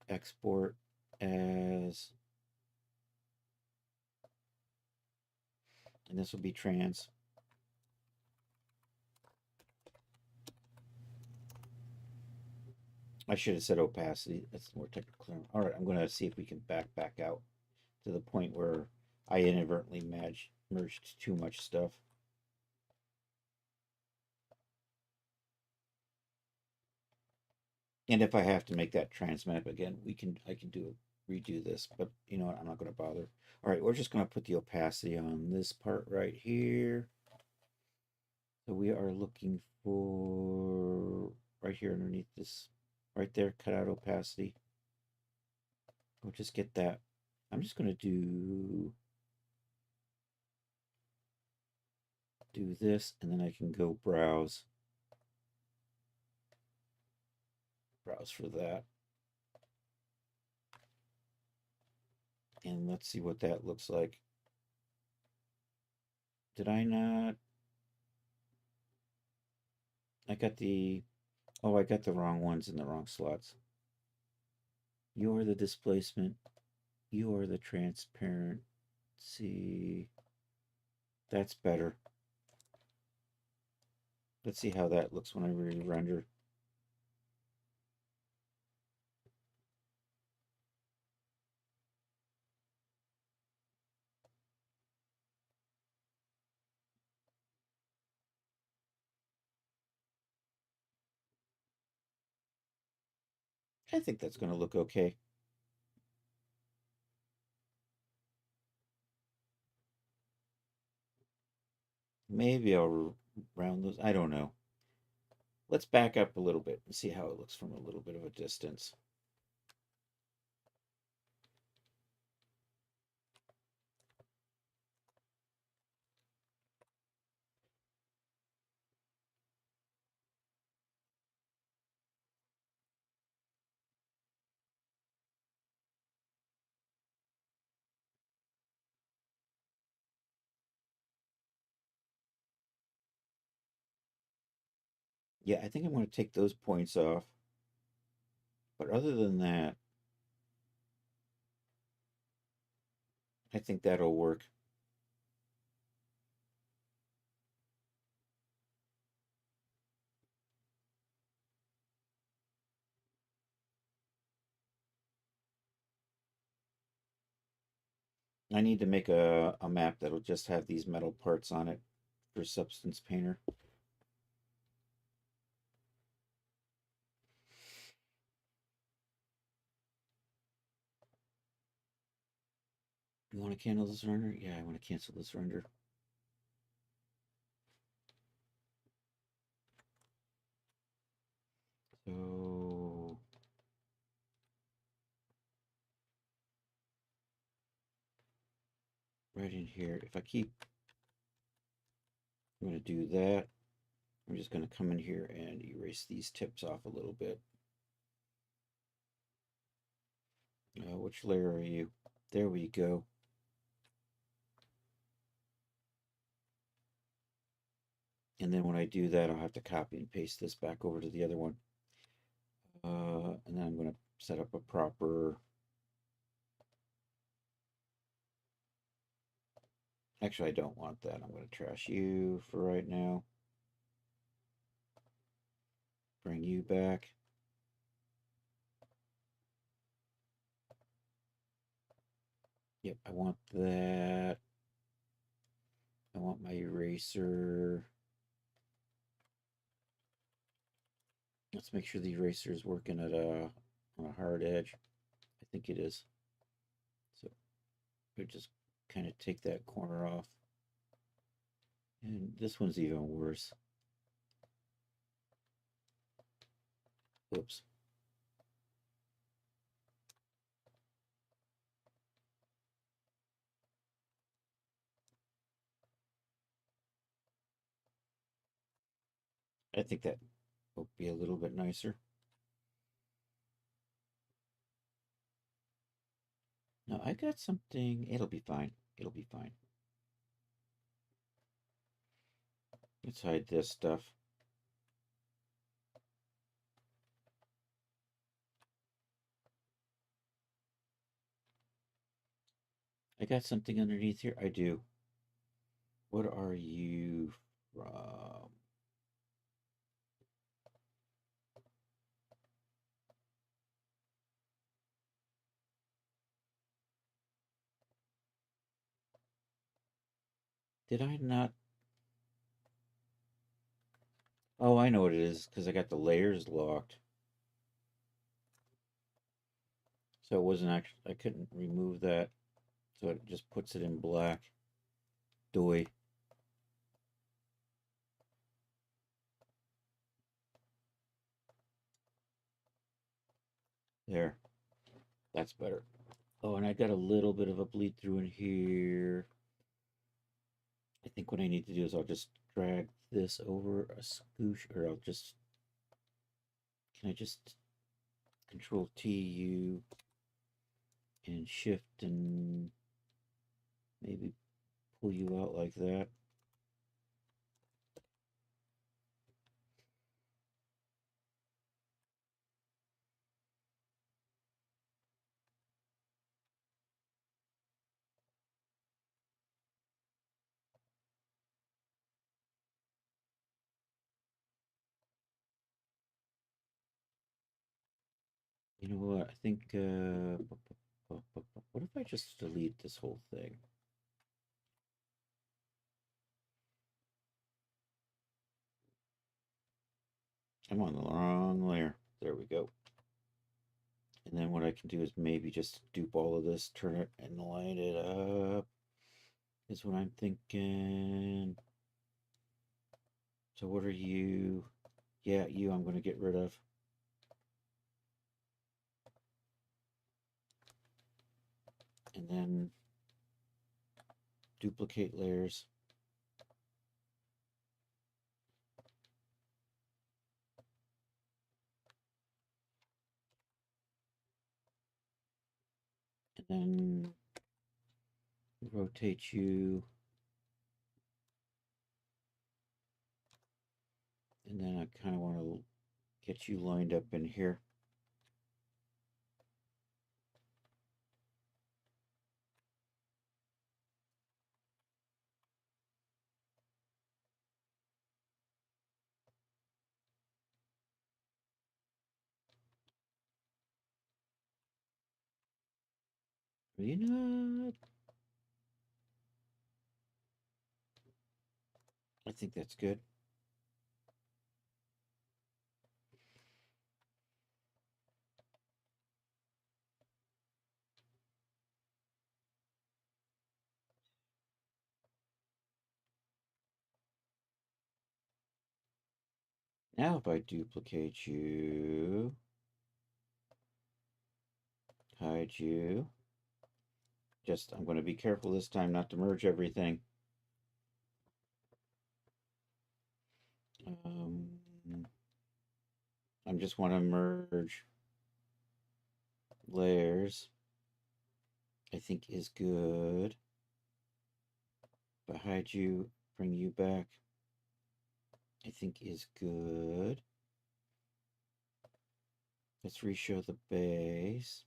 Export as, and this will be trans. I should have said opacity. That's more technical. All right, I'm going to see if we can back out to the point where I inadvertently merged too much stuff. And if I have to make that trans map again, I can redo this, but you know what, I'm not going to bother. All right, we're just going to put the opacity on this part right here. So we are looking for right here underneath this, right there, cut out opacity. We'll just get that. I'm just going to do this, and then I can go browse for that. And let's see what that looks like. Did I not? I got the wrong ones in the wrong slots. You are the displacement. You are the transparency. That's better. Let's see how that looks when I re-render. I think that's going to look okay. Maybe I'll round those. I don't know. Let's back up a little bit and see how it looks from a little bit of a distance. Yeah, I think I'm going to take those points off. But other than that, I think that'll work. I need to make a map that'll just have these metal parts on it for Substance Painter. You want to cancel this render? Yeah, I want to cancel this render. So right in here, if I keep, I'm going to do that. I'm just going to come in here and erase these tips off a little bit. Which layer are you? There we go. And then when I do that, I'll have to copy and paste this back over to the other one. And then I'm going to set up a proper... Actually, I don't want that. I'm going to trash you for right now. Bring you back. Yep, I want that. I want my eraser. Let's make sure the eraser is working at on a hard edge. I think it is. So we just kind of take that corner off. And this one's even worse. Oops. I think that will be a little bit nicer. No, I got something. It'll be fine. It'll be fine. Let's hide this stuff. I got something underneath here. I do. What are you from? Did I not? Oh, I know what it is, because I got the layers locked. So it wasn't actually, I couldn't remove that. So it just puts it in black. Doy. There. That's better. Oh, and I got a little bit of a bleed through in here. I think what I need to do is I'll just drag this over a scoosh, or I'll just, can I just Control T U and shift and maybe pull you out like that. You know what? I think, what if I just delete this whole thing? I'm on the wrong layer. There we go. And then what I can do is maybe just dupe all of this, turn it and line it up, is what I'm thinking. So what are you? Yeah, you I'm going to get rid of. And then duplicate layers. And then rotate you. And then I kind of want to get you lined up in here. You know, I think that's good. Now if I duplicate you, hide you, just I'm going to be careful this time not to merge everything. I just want to merge layers. I think is good. But hide you, bring you back, I think is good. Let's reshow the base.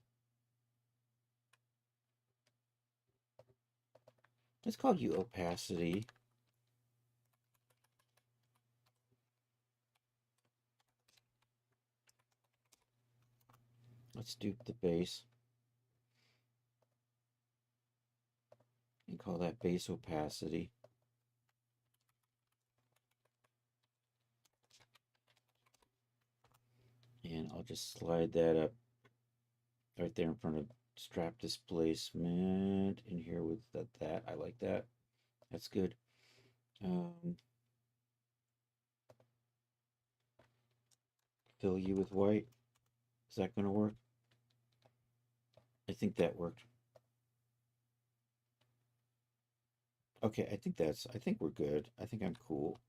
Let's call you opacity. Let's dupe the base. And call that base opacity. And I'll just slide that up right there in front of strap displacement in here with that. I like that. That's good. Fill you with white. Is that going to work? I think that worked. Okay, I think we're good. I think I'm cool.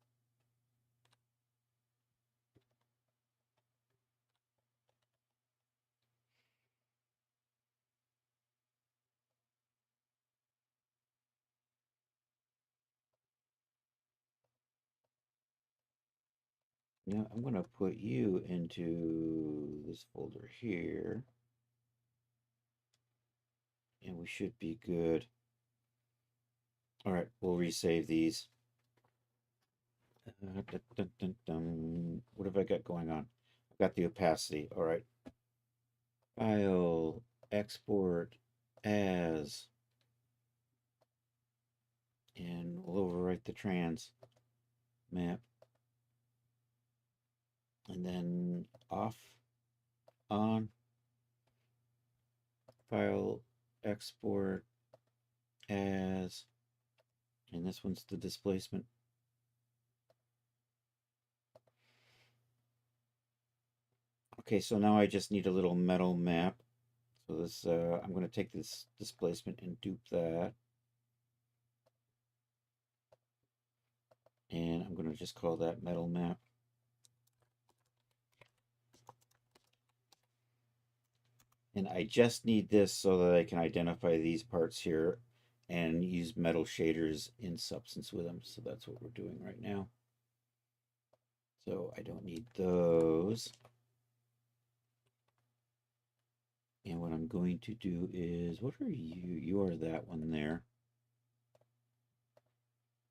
Now I'm going to put you into this folder here. And we should be good. All right, we'll resave these. What have I got going on? I've got the opacity. All right. File, export as, and we'll overwrite the trans map. And then off, on, file, export as, and this one's the displacement. Okay, so now I just need a little metal map. So this, I'm going to take this displacement and dupe that. And I'm going to just call that metal map. And I just need this so that I can identify these parts here and use metal shaders in Substance with them. So that's what we're doing right now. So I don't need those. And what I'm going to do is, what are you? You are that one there.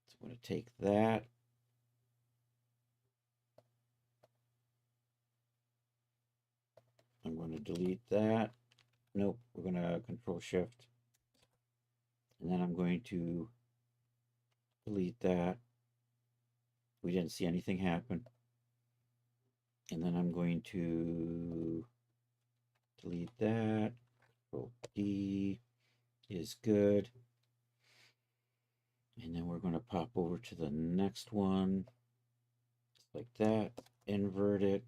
So I'm going to take that. I'm going to delete that. Nope, we're going to Control Shift. And then I'm going to delete that. We didn't see anything happen. And then I'm going to delete that. Control D is good. And then we're going to pop over to the next one. Just like that. Invert it.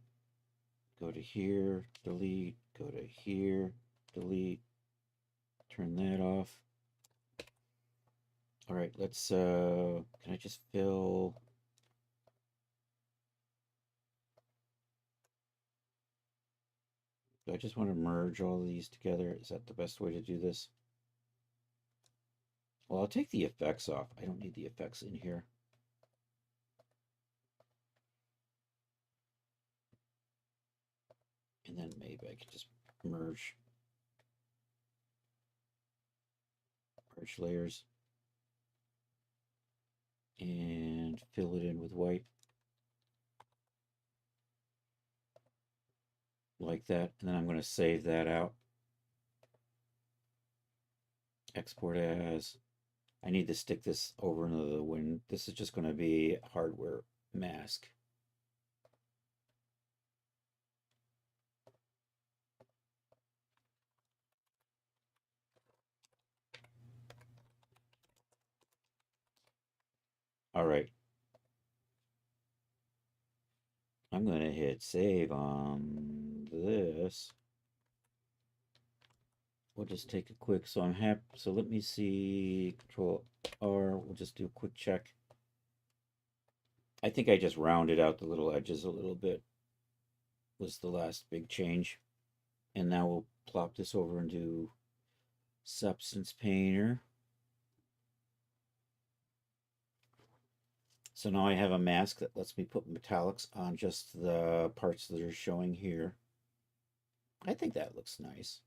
Go to here, delete, go to here, delete, turn that off. All right, let's, can I just fill? Do I just want to merge all of these together? Is that the best way to do this? Well, I'll take the effects off. I don't need the effects in here. And then maybe I could just merge layers and fill it in with white like that. And then I'm going to save that out. Export as. I need to stick this over into the wind. This is just going to be hardware mask. All right. I'm going to hit save on this. We'll just take a quick, so I'm happy. So let me see, Control R, we'll just do a quick check. I think I just rounded out the little edges a little bit, was the last big change. And now we'll plop this over into Substance Painter. So now I have a mask that lets me put metallics on just the parts that are showing here. I think that looks nice.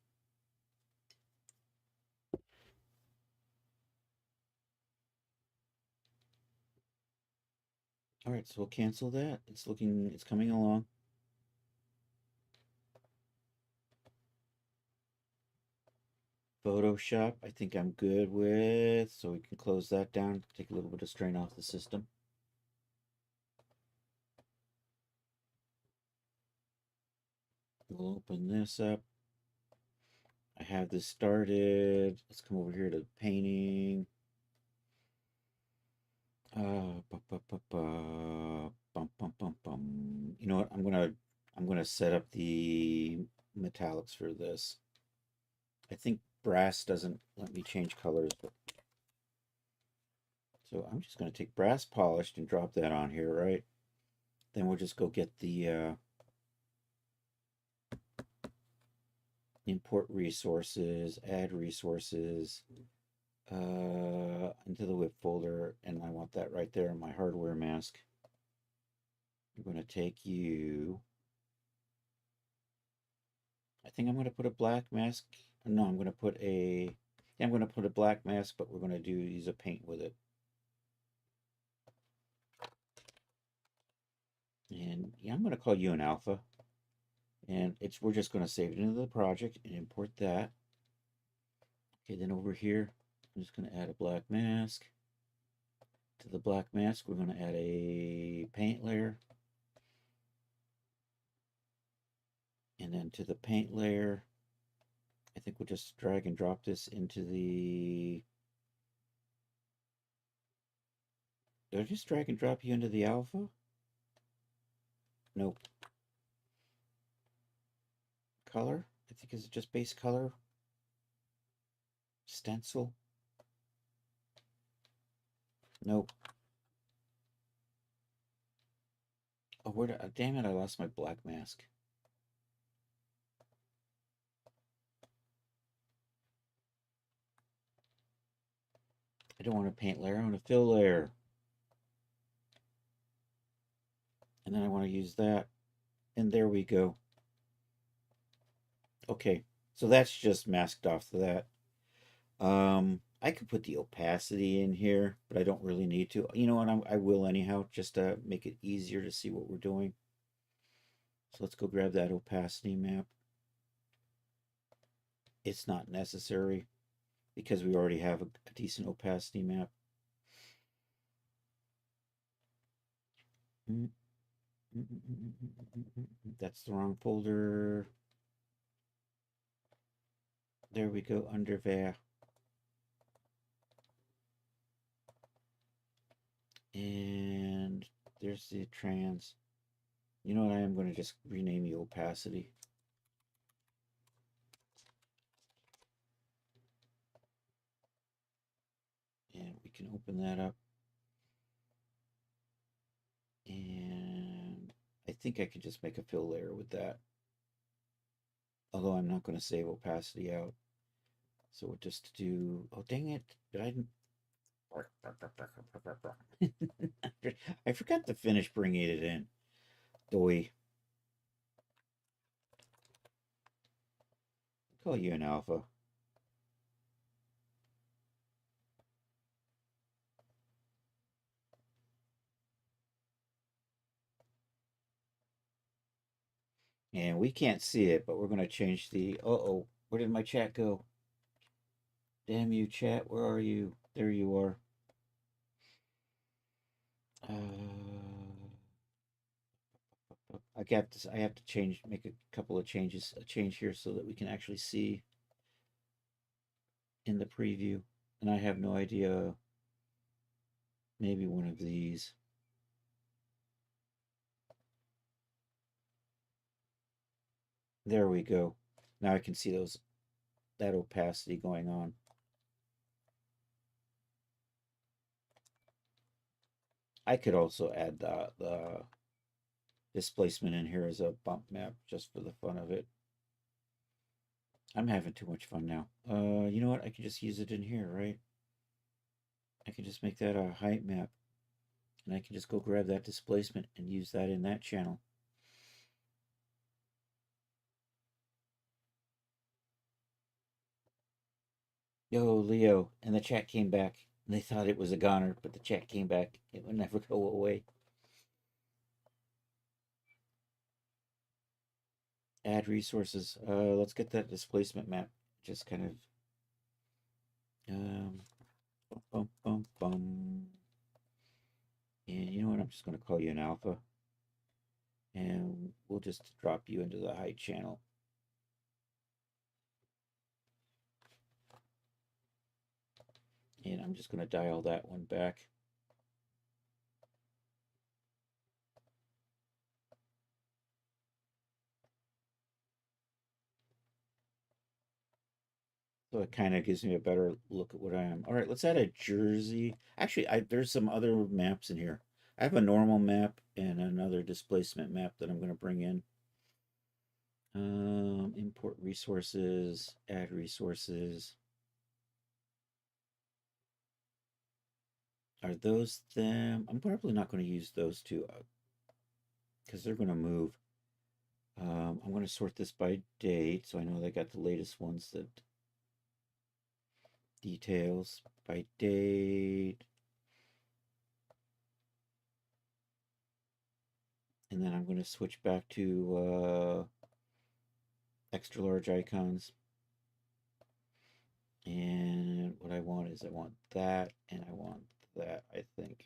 All right, so we'll cancel that. It's coming along. Photoshop, I think I'm good with, so we can close that down, take a little bit of strain off the system. We'll open this up. I have this started. Let's come over here to painting. Bum, bum, bum, bum. You know what? I'm gonna set up the metallics for this. I think brass doesn't let me change colors, but so I'm just gonna take brass polished and drop that on here, right? Then we'll just go get the import resources, add resources into the WIP folder, and I want that right there in my hardware mask. I'm going to take you. I think I'm going to put a black mask. No, I'm going to put a. Yeah, I'm going to put a black mask, but we're going to use a paint with it. And yeah, I'm going to call you an alpha. And we're just going to save it into the project and import that. Okay, then over here, I'm just going to add a black mask. To the black mask, we're going to add a paint layer. And then to the paint layer, I think we'll just drag and drop this into the... Did I just drag and drop you into the alpha? Nope. Color? I think is it just base color? Stencil? Nope. Oh, damn it, I lost my black mask. I don't want a paint layer, I want a fill layer. And then I want to use that. And there we go. Okay, so that's just masked off to that. I could put the opacity in here, but I don't really need to. You know what, I will anyhow, just to make it easier to see what we're doing. So let's go grab that opacity map. It's not necessary because we already have a decent opacity map. That's the wrong folder. There we go, underwear. And there's the trans. You know what, I am going to just rename the opacity. And we can open that up. And I think I could just make a fill layer with that. Although I'm not going to save opacity out. So we'll just do, oh dang it, did I... I forgot to finish bringing it in. Doy. Call you an alpha. And we can't see it, but we're going to change the... Uh-oh, where did my chat go? Damn you, chat, where are you? There you are. I have to change, make a couple of changes, a change here so that we can actually see in the preview. And I have no idea, maybe one of these. There we go. Now I can see that opacity going on. I could also add the displacement in here as a bump map just for the fun of it. I'm having too much fun now. You know what? I can just use it in here, right? I can just make that a height map. And I can just go grab that displacement and use that in that channel. Yo, Leo. And the chat came back. And they thought it was a goner, but the chat came back. It would never go away. Add resources. Let's get that displacement map. Just kind of bum, bum, bum. And you know what? I'm just going to call you an alpha. And we'll just drop you into the height channel. And I'm just going to dial that one back. So it kind of gives me a better look at what I am. All right, let's add a Jersey. Actually, there's some other maps in here. I have a normal map and another displacement map that I'm going to bring in. Import resources, add resources. Are those them? I'm probably not going to use those two because they're going to move. I'm going to sort this by date, so I know they got the latest ones that details by date. And then I'm going to switch back to extra large icons. And what I want is I want that and I want that, I think.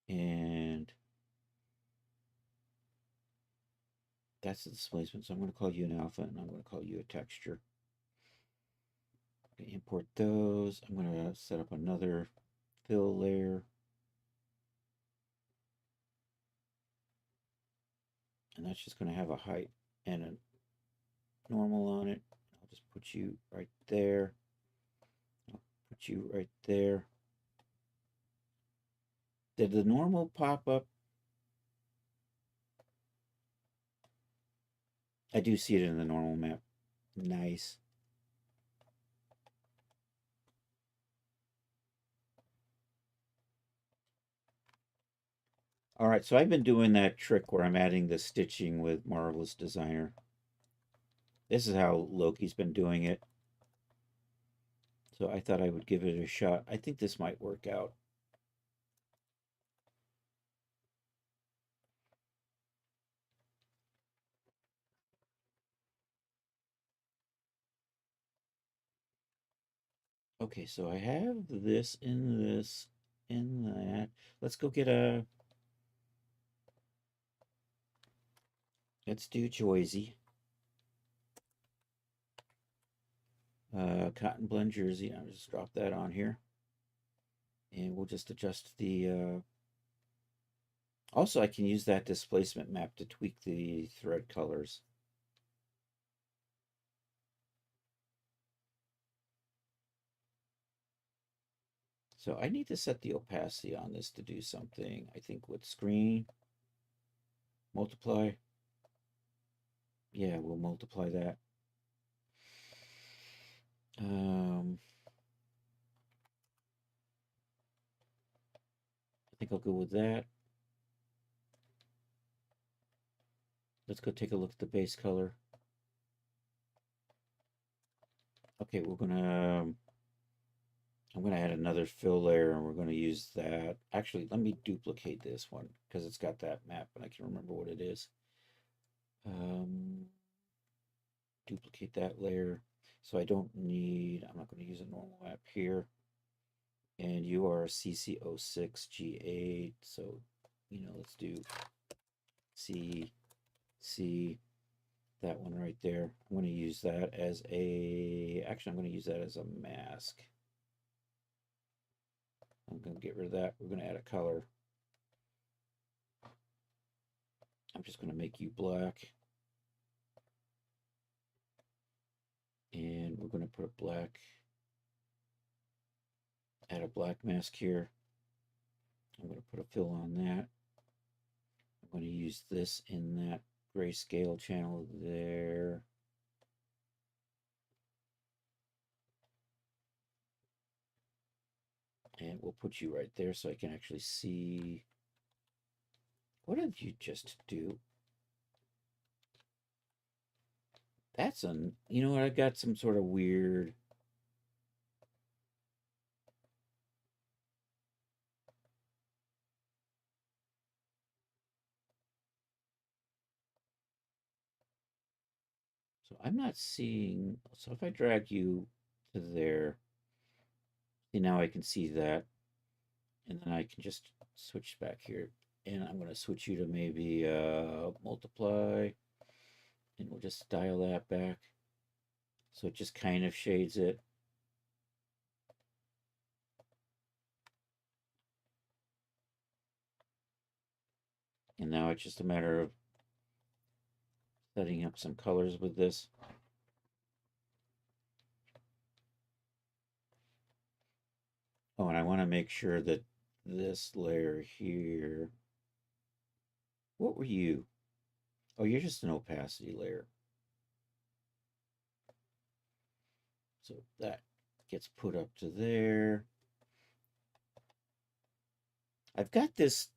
And that's the displacement. So I'm going to call you an alpha and I'm going to call you a texture. Okay, import those. I'm going to set up another fill layer. And that's just going to have a height and a normal on it. I'll just put you right there. I'll put you right there. Did the normal pop up? I do see it in the normal map. Nice. All right, so I've been doing that trick where I'm adding the stitching with Marvelous Designer. This is how Loki's been doing it. So I thought I would give it a shot. I think this might work out. Okay, so I have this in that. Let's go get a... Let's do Joyzy. Cotton blend jersey. I'll just drop that on here. And we'll just adjust the... Also, I can use that displacement map to tweak the thread colors. So I need to set the opacity on this to do something. I think with screen, multiply. Yeah, we'll multiply that. I think I'll go with that. Let's go take a look at the base color. Okay, I'm gonna add another fill layer and we're gonna use that. Actually, let me duplicate this one because it's got that map and I can remember what it is. Duplicate that layer. So I'm not gonna use a normal map here. And you are CC06G8, so, let's do C, that one right there. I'm going to use that as actually, I'm going to use that as a mask. I'm going to get rid of that. We're going to add a color. I'm just going to make you black. And we're going to put a black, add a black mask here. I'm going to put a fill on that. I'm going to use this in that grayscale channel there. And we'll put you right there so I can actually see. What did you just do? That's you know what? I got some sort of weird. So I'm not seeing. So if I drag you to there, see now I can see that. And then I can just switch back here. And I'm going to switch you to maybe multiply. And we'll just dial that back. So it just kind of shades it. And now it's just a matter of setting up some colors with this. Oh, and I want to make sure that this layer here. What were you? Oh, you're just an opacity layer. So that gets put up to there. I've got this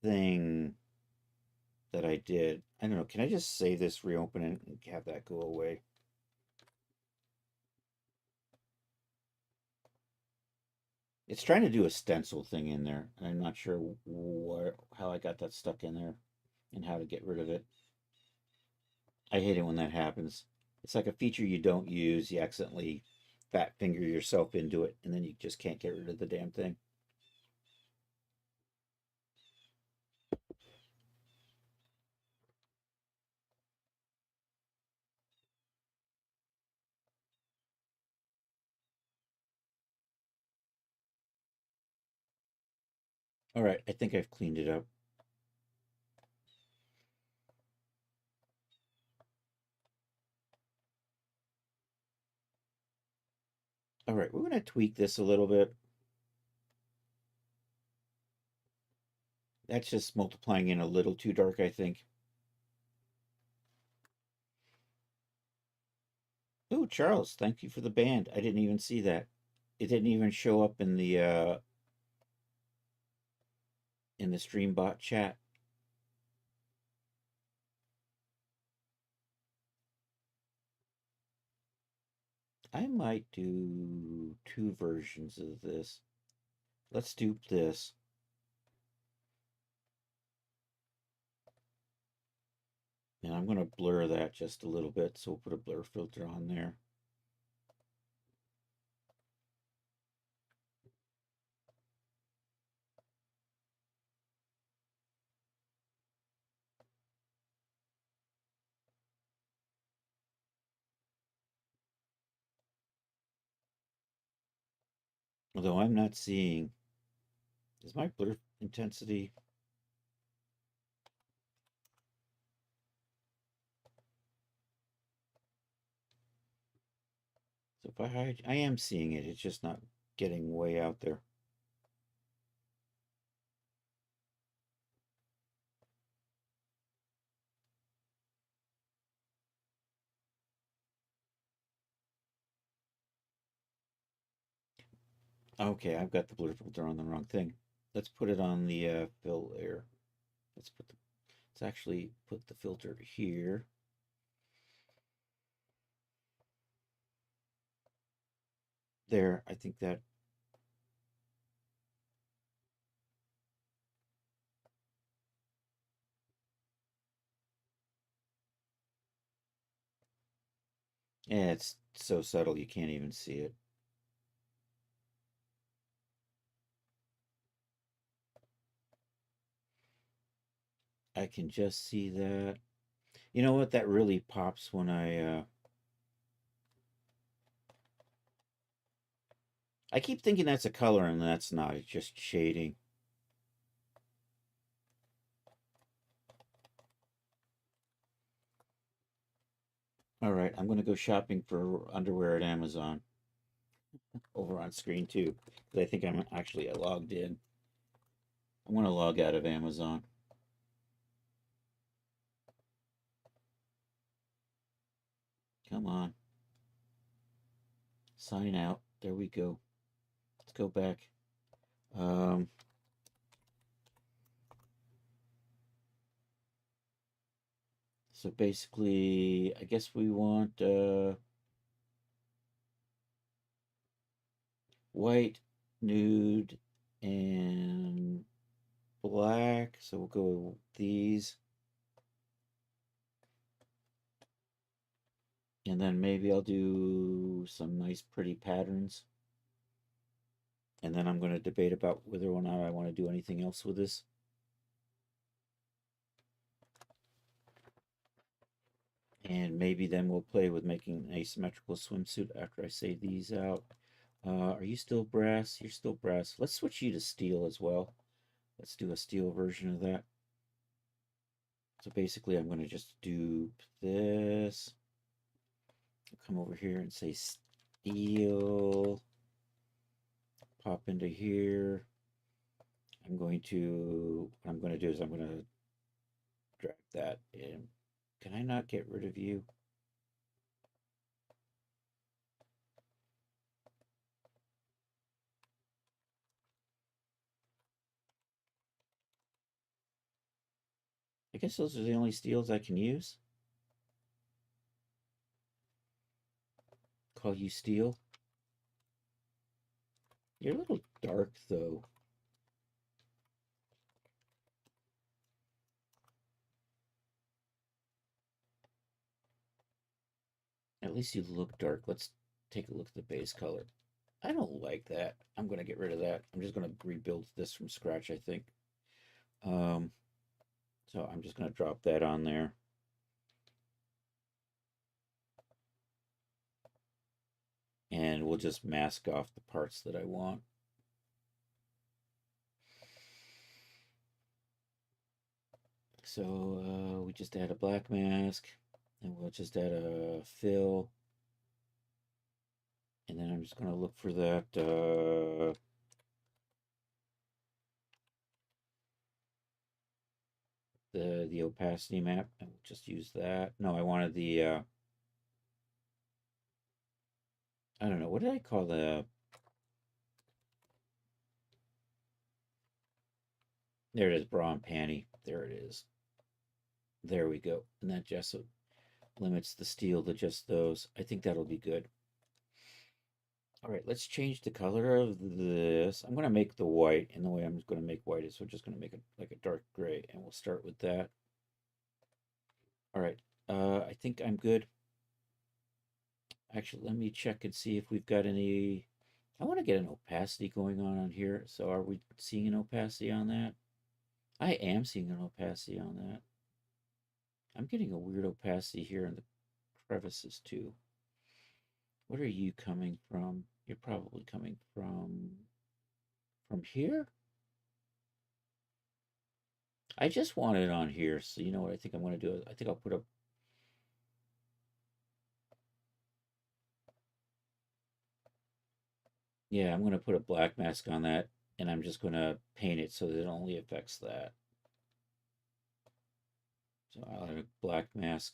thing that I did. I don't know. Can I just save this, reopen it, and have that go away? It's trying to do a stencil thing in there. And I'm not sure how I got that stuck in there and how to get rid of it. I hate it when that happens. It's like a feature you don't use. You accidentally fat finger yourself into it, and then you just can't get rid of the damn thing. All right, I think I've cleaned it up. All right, we're going to tweak this a little bit. That's just multiplying in a little too dark, I think. Oh, Charles, thank you for the band. I didn't even see that. It didn't even show up in the Streambot chat. I might do 2 versions of this. Let's do this. And I'm going to blur that just a little bit, so we'll put a blur filter on there. Although I'm not seeing, is my blur intensity? So if I hide, I am seeing it. It's just not getting way out there. Okay, I've got the blur filter on the wrong thing. Let's put it on the fill layer. Let's actually put the filter here. There, I think that. Yeah, it's so subtle you can't even see it. I can just see that. You know what? That really pops when I keep thinking that's a color, and that's not. It's just shading. All right, I'm going to go shopping for underwear at Amazon over on screen too, because I think I'm actually logged in. I want to log out of Amazon. Come on. Sign out. There we go. Let's go back. Um, so basically, I guess we want white, nude, and black. So we'll go with these. And then maybe I'll do some nice pretty patterns. And then I'm going to debate about whether or not I want to do anything else with this. And maybe then we'll play with making an asymmetrical swimsuit after I say these out. Are you still brass? You're still brass. Let's switch you to steel as well. Let's do a steel version of that. So basically I'm going to just do this. Come over here and say steel. Pop into here. What I'm going to do is I'm going to drag that in. Can I not get rid of you? I guess those are the only steels I can use. Call you steel. You're a little dark though. At least you look dark. Let's take a look at the base color. I don't like that. I'm going to get rid of that. I'm just going to rebuild this from scratch, I think. So I'm just going to drop that on there. And we'll just mask off the parts that I want. So we just add a black mask, and we'll just add a fill. And then I'm just going to look for that the opacity map, and we'll just use that. No, I wanted the I don't know, what did I call the, there it is, bra and panty. There it is. There we go. And that just limits the steel to just those. I think that'll be good. All right, let's change the color of this. I'm going to make the white, and the way I'm going to make white is we're just going to make it like a dark gray, and we'll start with that. All right, I think I'm good. Actually, let me check and see if we've got any. I want to get an opacity going on here. So are we seeing an opacity on that? I am seeing an opacity on that. I'm getting a weird opacity here in the crevices too. What are you coming from? You're probably coming from here? I just want it on here, so you know what I think I'm going to do? I think I'll put a... Yeah, I'm going to put a black mask on that, and I'm just going to paint it so that it only affects that. So I'll add a black mask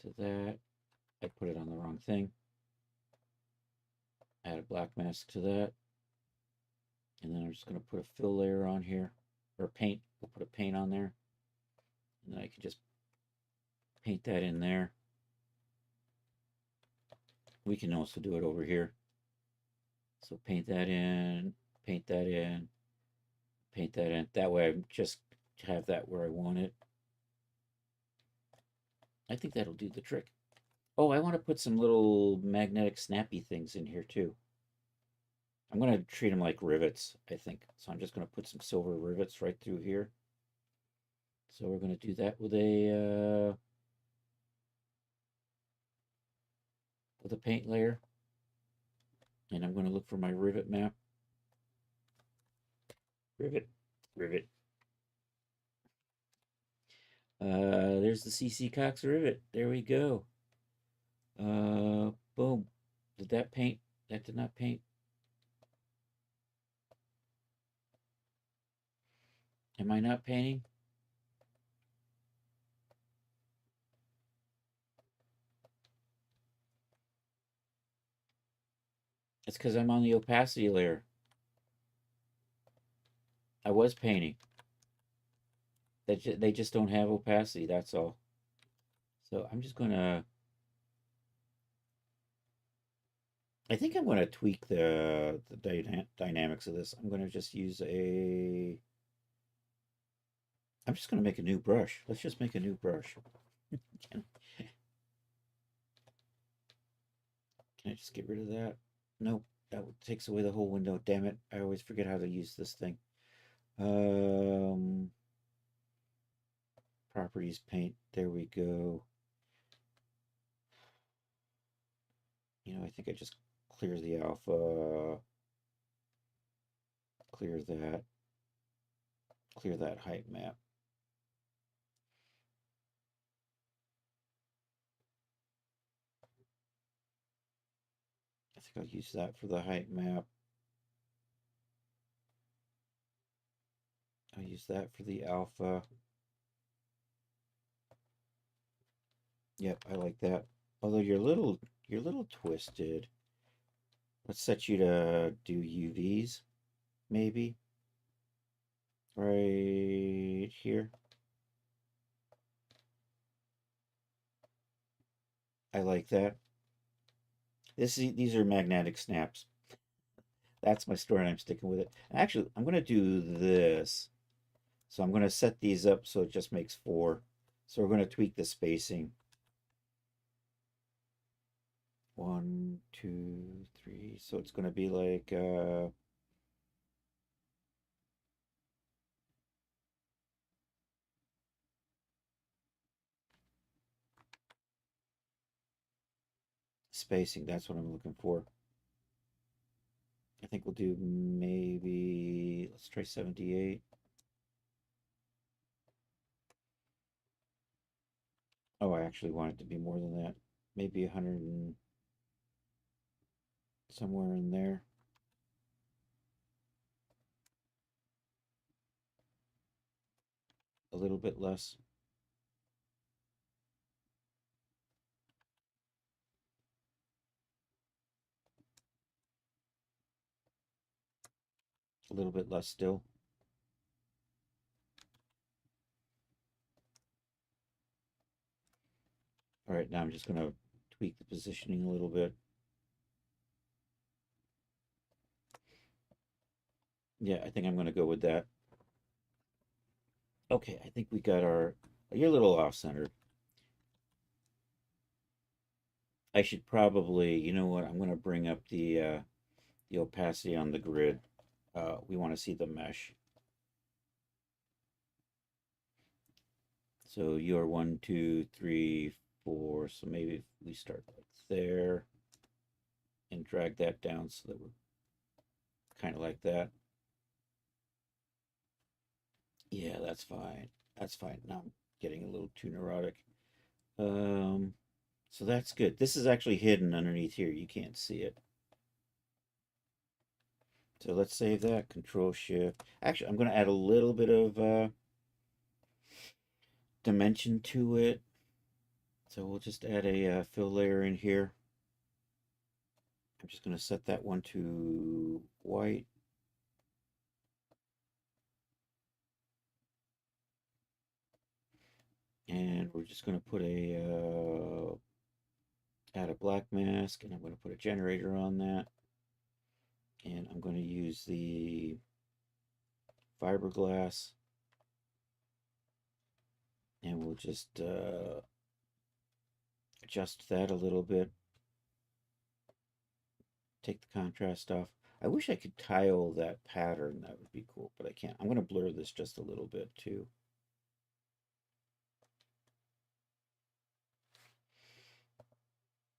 to that. I put it on the wrong thing. Add a black mask to that. And then I'm just going to put a fill layer on here, or paint. We'll put a paint on there. And then I can just paint that in there. We can also do it over here. So paint that in, paint that in, paint that in. That way I just have that where I want it. I think that'll do the trick. Oh, I want to put some little magnetic snappy things in here too. I'm going to treat them like rivets, I think. So I'm just going to put some silver rivets right through here. So we're going to do that with a paint layer. And I'm going to look for my rivet map. Rivet, rivet. There's the CC Cox rivet. There we go. Boom. Did that paint? That did not paint. Am I not painting? It's because I'm on the opacity layer. I was painting. They just don't have opacity, that's all. So I'm just gonna, I think I'm gonna tweak the dynamics of this. I'm gonna just use I'm just gonna make a new brush. Let's just make a new brush. Can I just get rid of that? Nope, that takes away the whole window. Damn it, I always forget how to use this thing. Um, Properties, paint, there we go. You know, I think I just clear the alpha, clear that height map. I think I'll use that for the height map. I'll use that for the alpha. Yep, I like that. Although you're a little twisted. Let's set you to do UVs, maybe. Right here. I like that. These are magnetic snaps. That's my story and I'm sticking with it. Actually, I'm gonna do this. So I'm gonna set these up so it just makes 4. So we're gonna tweak the spacing. 1, 2, 3. So it's gonna be like spacing, that's what I'm looking for. I think we'll do maybe, let's try 78. Oh, I actually want it to be more than that. Maybe 100 and somewhere in there. A little bit less. A little bit less still. All right, now I'm just going to tweak the positioning a little bit. Yeah, I think I'm going to go with that. Okay, I think we got you're a little off-centered. I should probably, you know what, I'm going to bring up the opacity on the grid. We want to see the mesh. So you're 1, 2, 3, 4. So maybe we start like there and drag that down so that we're kind of like that. Yeah, that's fine. That's fine. Now I'm getting a little too neurotic. So that's good. This is actually hidden underneath here. You can't see it. So let's save that. Control Shift. Actually, I'm going to add a little bit of dimension to it. So we'll just add a fill layer in here. I'm just going to set that one to white. And we're just going to put add a black mask, and I'm going to put a generator on that. And I'm going to use the fiberglass. And we'll just adjust that a little bit. Take the contrast off. I wish I could tile that pattern. That would be cool, but I can't. I'm going to blur this just a little bit too.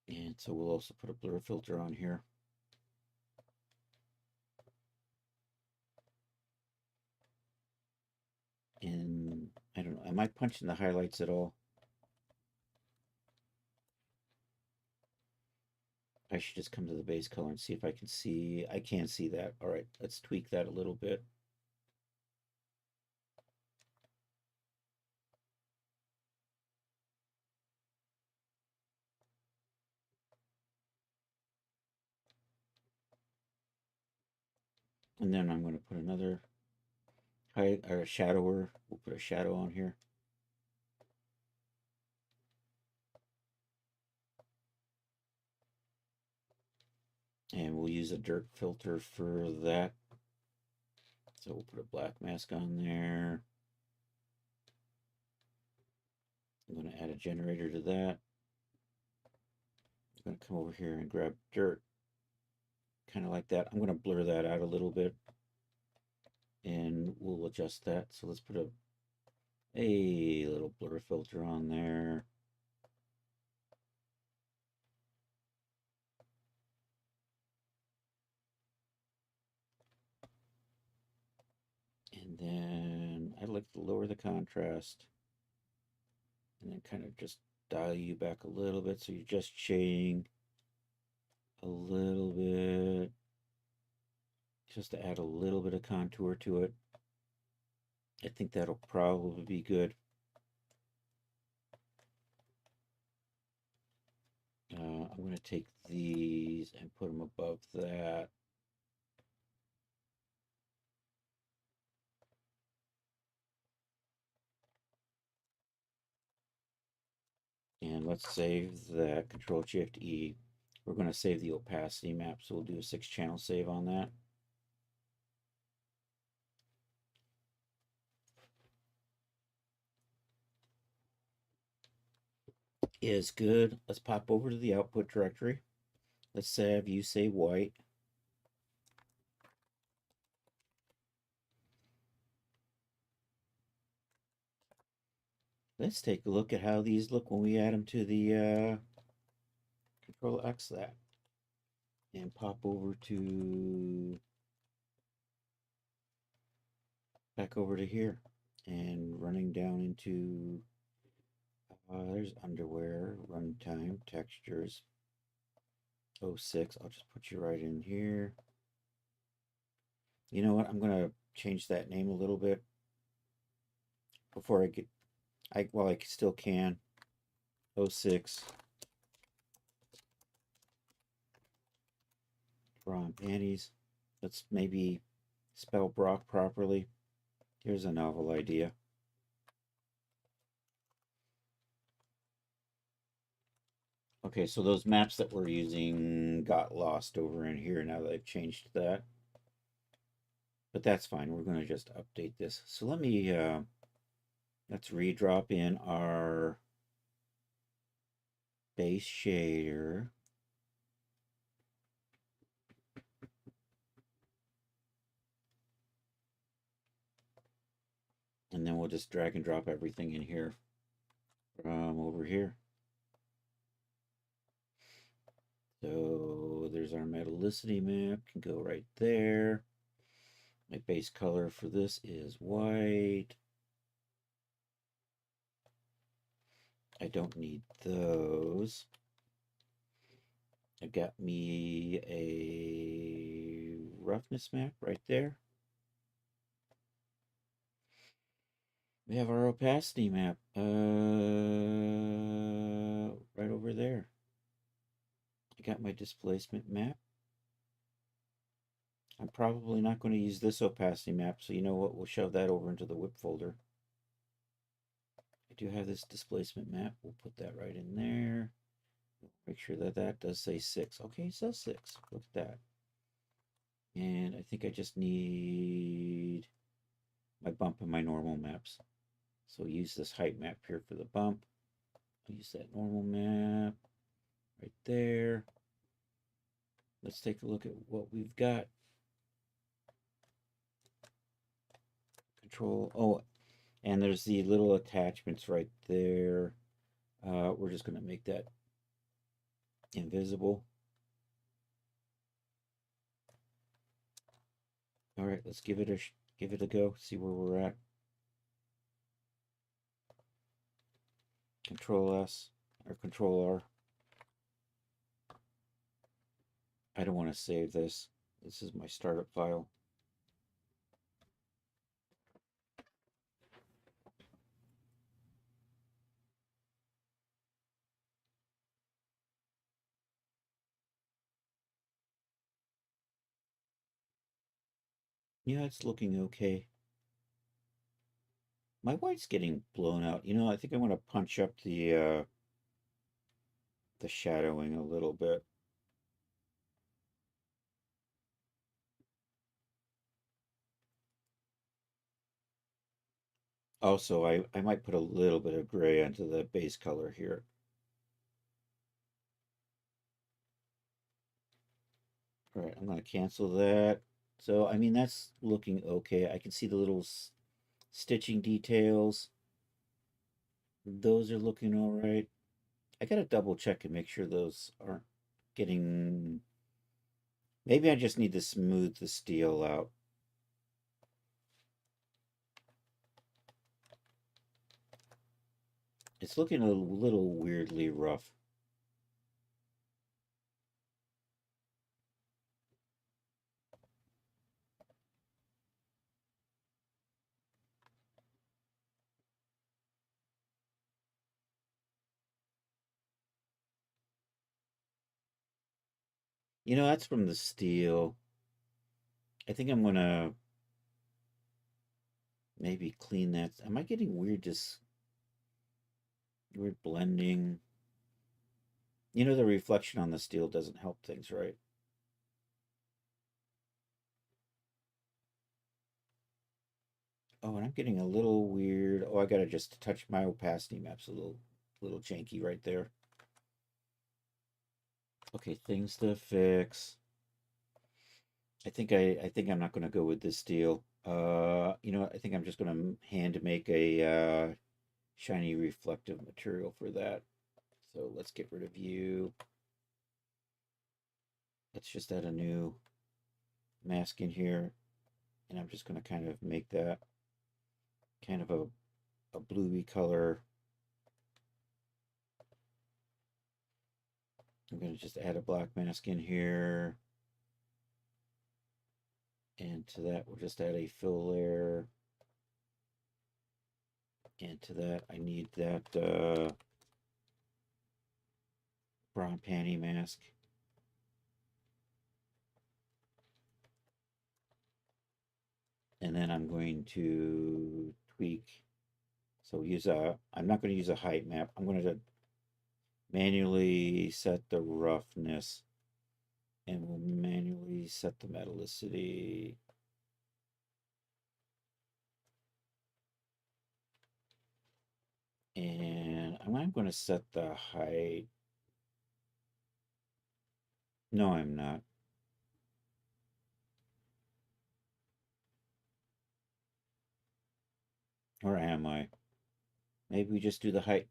And so we'll also put a blur filter on here. And I don't know, am I punching the highlights at all? I should just come to the base color and see if I can see. I can't see that. All right, let's tweak that a little bit. And then I'm going to put another high or shadower. We'll put a shadow on here. And we'll use a dirt filter for that. So we'll put a black mask on there. I'm going to add a generator to that. I'm going to come over here and grab dirt. Kind of like that. I'm going to blur that out a little bit. And we'll adjust that. So let's put a little blur filter on there. And then I like to lower the contrast. And then kind of just dial you back a little bit so you're just shading a little bit. Just to add a little bit of contour to it. I think that'll probably be good. I'm going to take these and put them above that. And let's save that. Control-Shift-E. We're going to save the opacity map, so we'll do a 6-channel save on that. Is good. Let's pop over to the output directory. Let's have you say white. Let's take a look at how these look when we add them to the Control-X that. And pop over to back over to here and running down into there's underwear, runtime, textures, 06. I'll just put you right in here. You know what? I'm gonna change that name a little bit before I get while I still can. 06 bra and panties. Let's maybe spell Brock properly. Here's a novel idea. Okay, so those maps that we're using got lost over in here now that I've changed that. But that's fine. We're going to just update this. So let me, let's redrop in our base shader. And then we'll just drag and drop everything in here from over here. So there's our metallicity map, can go right there. My base color for this is white. I don't need those. I got me a roughness map right there. We have our opacity map right over there. I got my displacement map. I'm probably not going to use this opacity map, so you know what? We'll shove that over into the whip folder. I do have this displacement map. We'll put that right in there. Make sure that that does say 6. Okay, it says 6. Look at that. And I think I just need my bump and my normal maps. So use this height map here for the bump. I'll use that normal map right there. Let's take a look at what we've got. Control, oh, and there's the little attachments right there. We're just going to make that invisible. All right, let's give it a go. See where we're at. Control S or Control R. I don't want to save this. This is my startup file. Yeah, it's looking okay. My white's getting blown out. You know, I think I want to punch up the shadowing a little bit. Also, I might put a little bit of gray onto the base color here. All right, I'm going to cancel that. So, I mean, that's looking okay. I can see the little stitching details. Those are looking all right. I got to double check and make sure those aren't getting... Maybe I just need to smooth the steel out. It's looking a little weirdly rough. You know, that's from the steel. I think I'm gonna maybe clean that. Am I getting weird, just weird blending? You know, the reflection on the steel doesn't help things, right? Oh, and I'm getting a little weird. Oh, I gotta just touch my opacity map's a little janky right there. Okay, things to fix. I think I'm not gonna go with this steel. You know what? I think I'm just gonna hand make a shiny reflective material for that. So let's get rid of you. Let's just add a new mask in here. And I'm just going to kind of make that kind of a bluey color. I'm going to just add a black mask in here. And to that, we'll just add a fill layer. And to that, I need that brown panty mask. And then I'm going to tweak. So I'm not going to use a height map. I'm going to manually set the roughness. And we'll manually set the metallicity. And I'm going to set the height. No, I'm not. Or am I? Maybe we just do the height.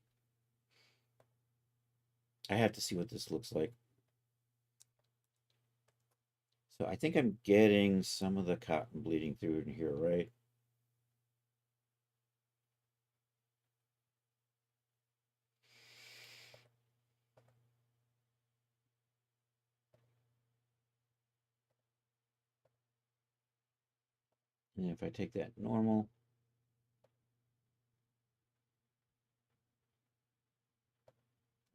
I have to see what this looks like. So I think I'm getting some of the cotton bleeding through in here, right? And if I take that normal,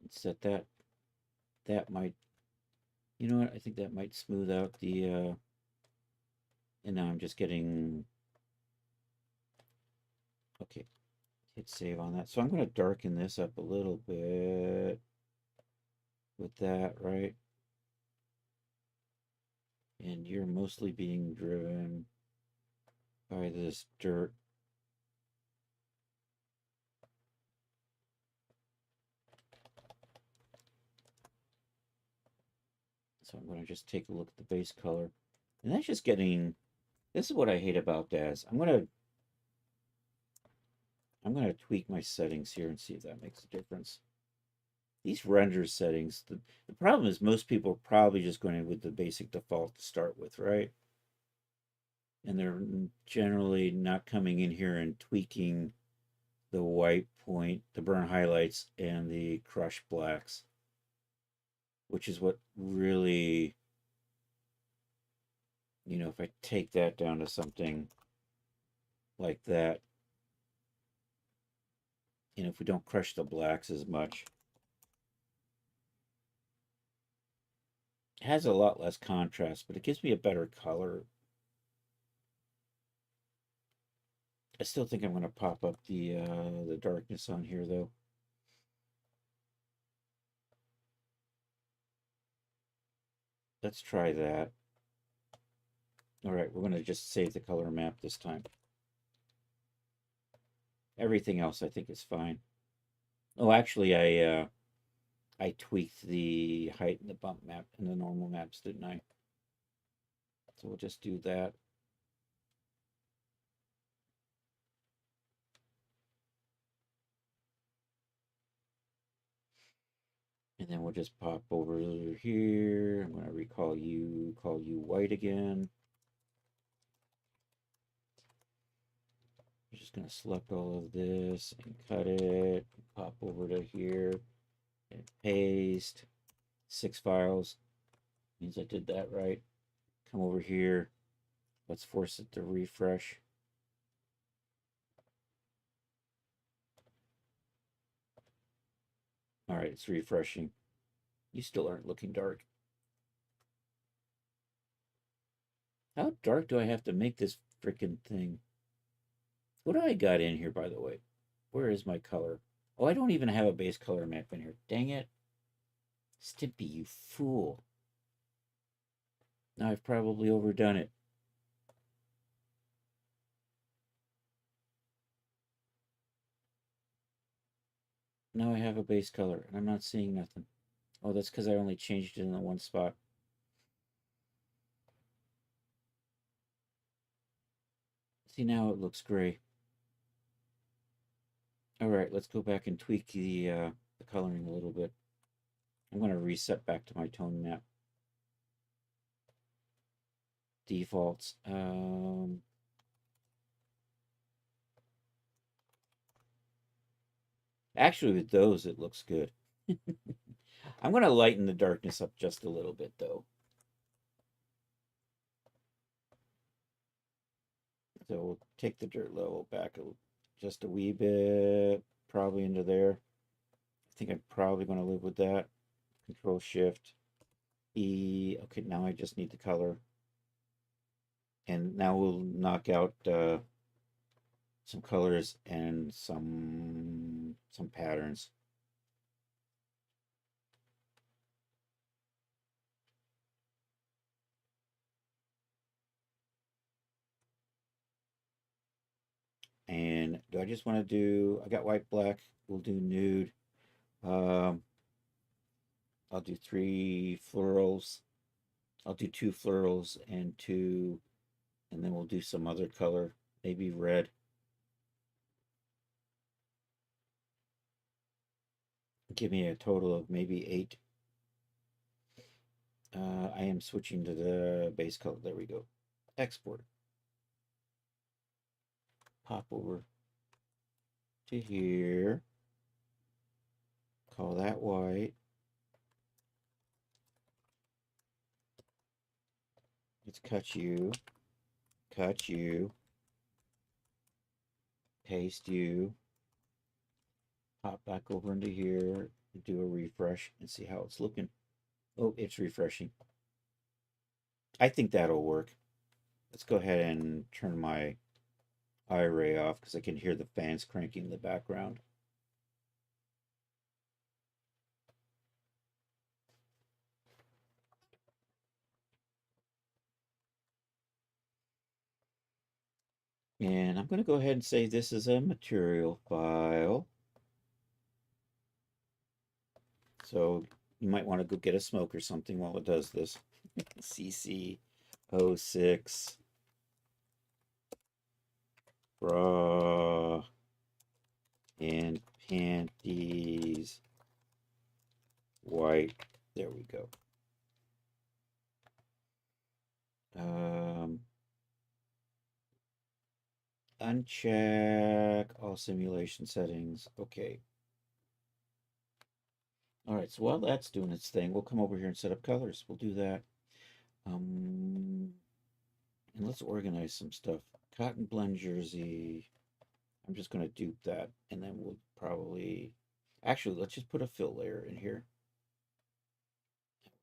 and set that, that might, you know what, I think that might smooth out the, and now I'm just getting, okay, hit save on that. So I'm going to darken this up a little bit with that, right? And you're mostly being driven by this dirt. So I'm going to just take a look at the base color. And that's just getting, this is what I hate about Daz. I'm going to tweak my settings here and see if that makes a difference. These render settings, the problem is most people are probably just going with the basic default to start with, right? And they're generally not coming in here and tweaking the white point, the burn highlights, and the crush blacks, which is what really, you know, if I take that down to something like that, you know, if we don't crush the blacks as much, it has a lot less contrast, but it gives me a better color. I still think I'm going to pop up the darkness on here, though. Let's try that. All right, we're going to just save the color map this time. Everything else I think is fine. Oh, actually, I tweaked the height and the bump map and the normal maps, didn't I? So we'll just do that. And then we'll just pop over here. I'm going to call you white again. I'm just going to select all of this and cut it. Pop over to here and paste. 6 files. Means I did that right. Come over here. Let's force it to refresh. All right, it's refreshing. You still aren't looking dark. How dark do I have to make this freaking thing? What do I got in here, by the way? Where is my color? Oh, I don't even have a base color map in here. Dang it. Stimpy, you fool. Now I've probably overdone it. Now I have a base color, and I'm not seeing nothing. Oh, that's because I only changed it in the one spot. See, now it looks gray. All right, let's go back and tweak the coloring a little bit. I'm going to reset back to my tone map. Defaults. Actually, with those, it looks good. I'm going to lighten the darkness up just a little bit, though. So we'll take the dirt level back just a wee bit, probably into there. I think I'm probably going to live with that. Control Shift E. Okay, now I just need the color. And now we'll knock out some colors and some patterns. And do I just want to do, I got white, black, we'll do nude. I'll do 3 florals. I'll do 2 florals and 2, and then we'll do some other color, maybe red. Give me a total of maybe 8. I am switching to the base color. There we go. Export. Pop over to here. Call that white. Let's cut you. Cut you. Paste you. Pop back over into here. Do a refresh and see how it's looking. Oh, it's refreshing. I think that'll work. Let's go ahead and turn my eye ray off because I can hear the fans cranking in the background. And I'm going to go ahead and say this is a material file. So you might want to go get a smoke or something while it does this. CC06 bra and panties white. There we go. Uncheck all simulation settings. Okay. All right, so while that's doing its thing, we'll come over here and set up colors. We'll do that. And let's organize some stuff. Cotton blend jersey. I'm just going to dupe that, and then we'll probably... Actually, let's just put a fill layer in here.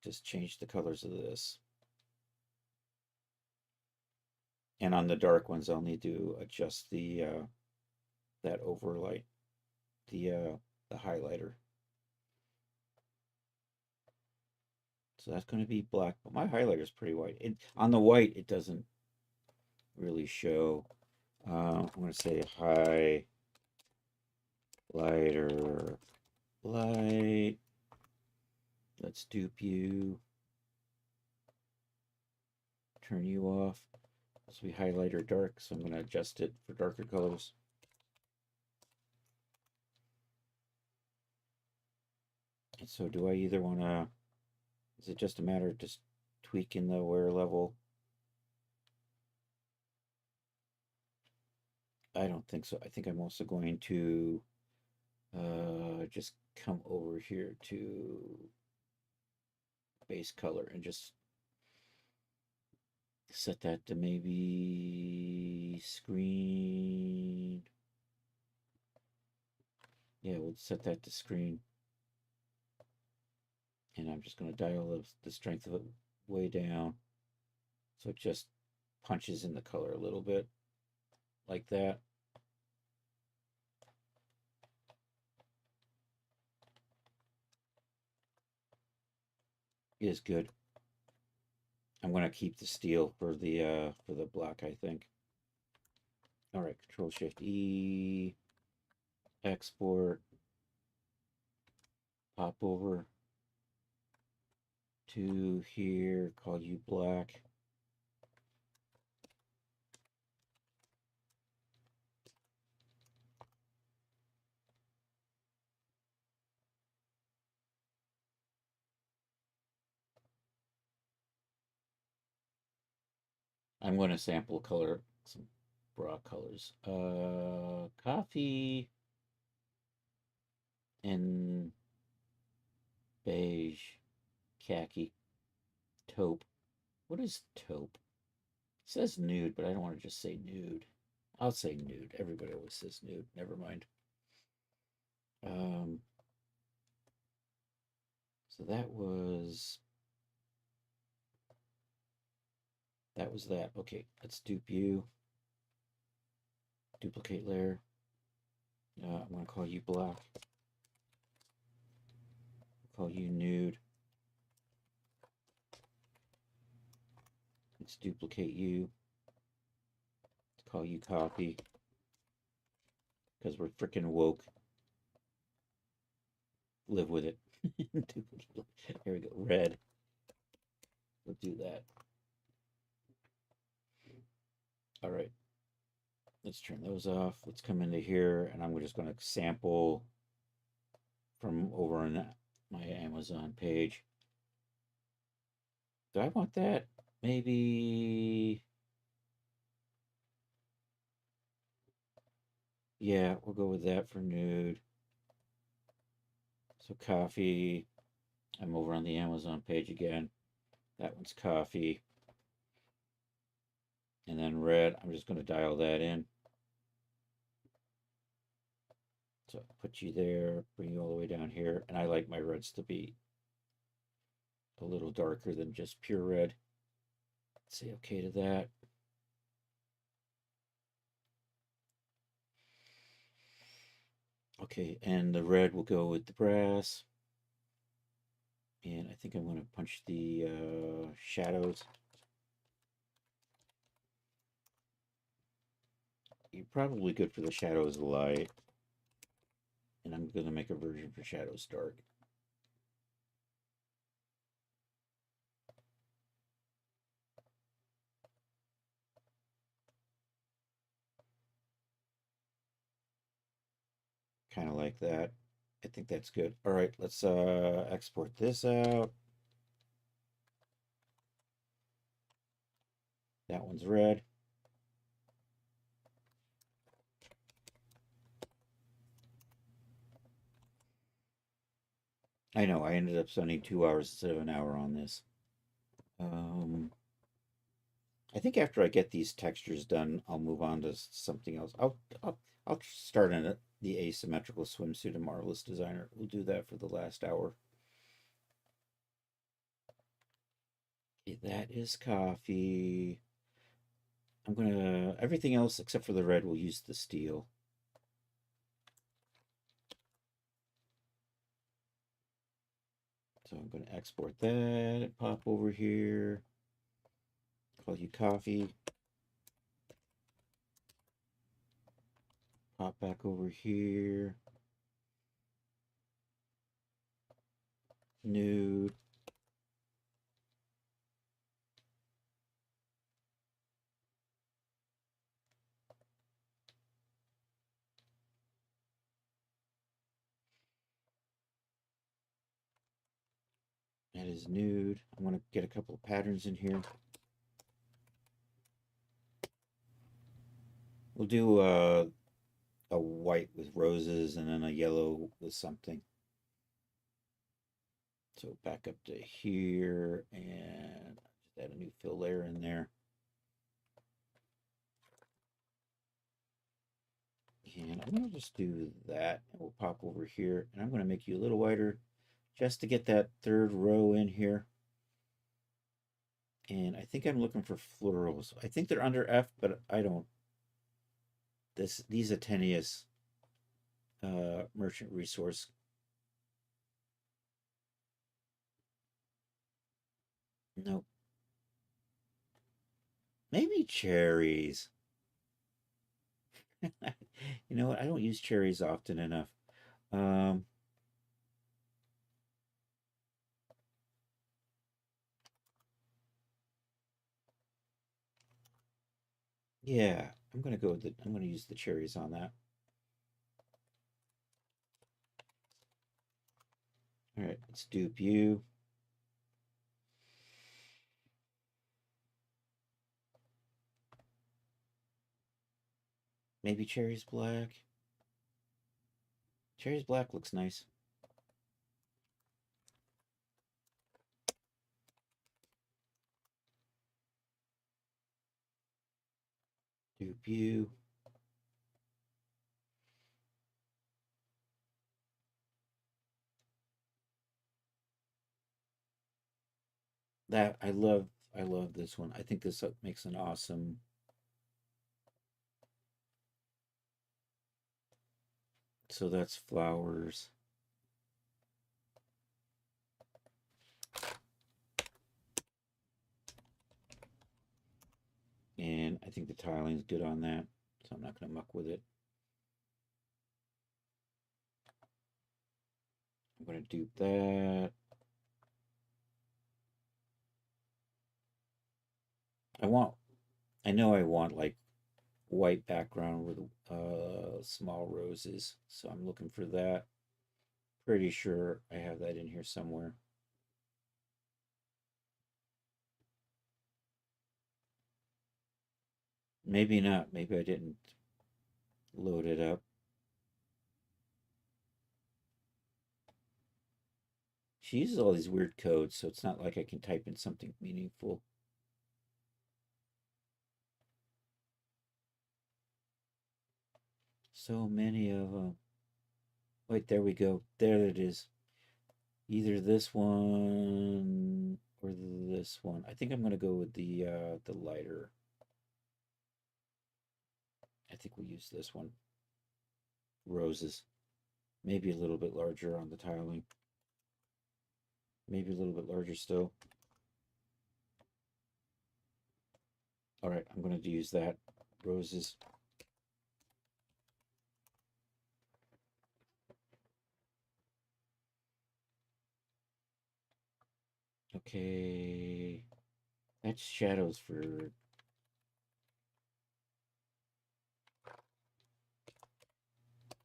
Just change the colors of this. And on the dark ones, I'll need to adjust the that overlight, the highlighter. So that's going to be black, but my highlighter is pretty white. On the white, it doesn't really show. I'm going to say highlighter light. Let's dupe you. Turn you off. This will be highlighter dark, so I'm going to adjust it for darker colors. And so do I either want to, is it just a matter of just tweaking the wear level? I don't think so. I think I'm also going to just come over here to base color and just set that to maybe screen. Yeah, we'll set that to screen. And I'm just going to dial the strength of it way down. So it just punches in the color a little bit like that. Is good. I'm going to keep the steel for the black, I think. All right, Control Shift E, export, pop over to here, call you black. I'm going to sample color some raw colors. Coffee and beige, khaki, taupe. What is taupe? It says nude, but I don't want to just say nude. I'll say nude. Everybody always says nude. Never mind. So that was that. Okay, let's dupe you. Duplicate layer. I'm going to call you black. Call you nude. Let's duplicate you. Let's call you copy. Because we're freaking woke. Live with it. Here we go. Red. We'll do that. All right. Let's turn those off. Let's come into here, and I'm just going to sample from over on my Amazon page. Do I want that? Maybe. Yeah, we'll go with that for nude. So coffee. I'm over on the Amazon page again. That one's coffee. And then red, I'm just going to dial that in. So put you there, bring you all the way down here. And I like my reds to be a little darker than just pure red. Say okay to that. Okay, and the red will go with the brass. And I think I'm going to punch the shadows. You're probably good for the shadows light. And I'm going to make a version for shadows dark. Kind of like that. I think that's good. All right, let's export this out. That one's red. I know, I ended up spending 2 hours instead of an hour on this. I think after I get these textures done, I'll move on to something else. I'll start in the asymmetrical swimsuit and Marvelous Designer. We'll do that for the last hour. Okay, that is coffee. I'm gonna, everything else except for the red, we'll use the steel. So I'm going to export that, pop over here, call you coffee, pop back over here, nude, that is nude. I'm going to get a couple of patterns in here. We'll do a white with roses and then a yellow with something. So back up to here and just add a new fill layer in there. And I'm going to just do that. And we'll pop over here. And I'm going to make you a little wider just to get that third row in here. And I think I'm looking for florals. I think they're under F, but I don't. These Atenius merchant resource. Nope. Maybe cherries. You know what? I don't use cherries often enough. Yeah, I'm gonna go with the. I'm gonna use the cherries on that. All right, let's dupe you. Maybe cherries black. Cherries black looks nice. Dupe you. That I love this one. I think this makes an awesome. So that's flowers. And I think the tiling is good on that, so I'm not going to muck with it. I'm going to dupe that. I know I want like white background with small roses, so I'm looking for that. Pretty sure I have that in here somewhere. Maybe not. Maybe I didn't load it up. She uses all these weird codes, so it's not like I can type in something meaningful. So many of them. Wait, there we go. There it is. Either this one or this one. I think I'm going to go with the lighter. I think we'll use this one. Roses. Maybe a little bit larger on the tiling. Maybe a little bit larger still. All right, I'm going to use that. Roses. Okay. That's shadows for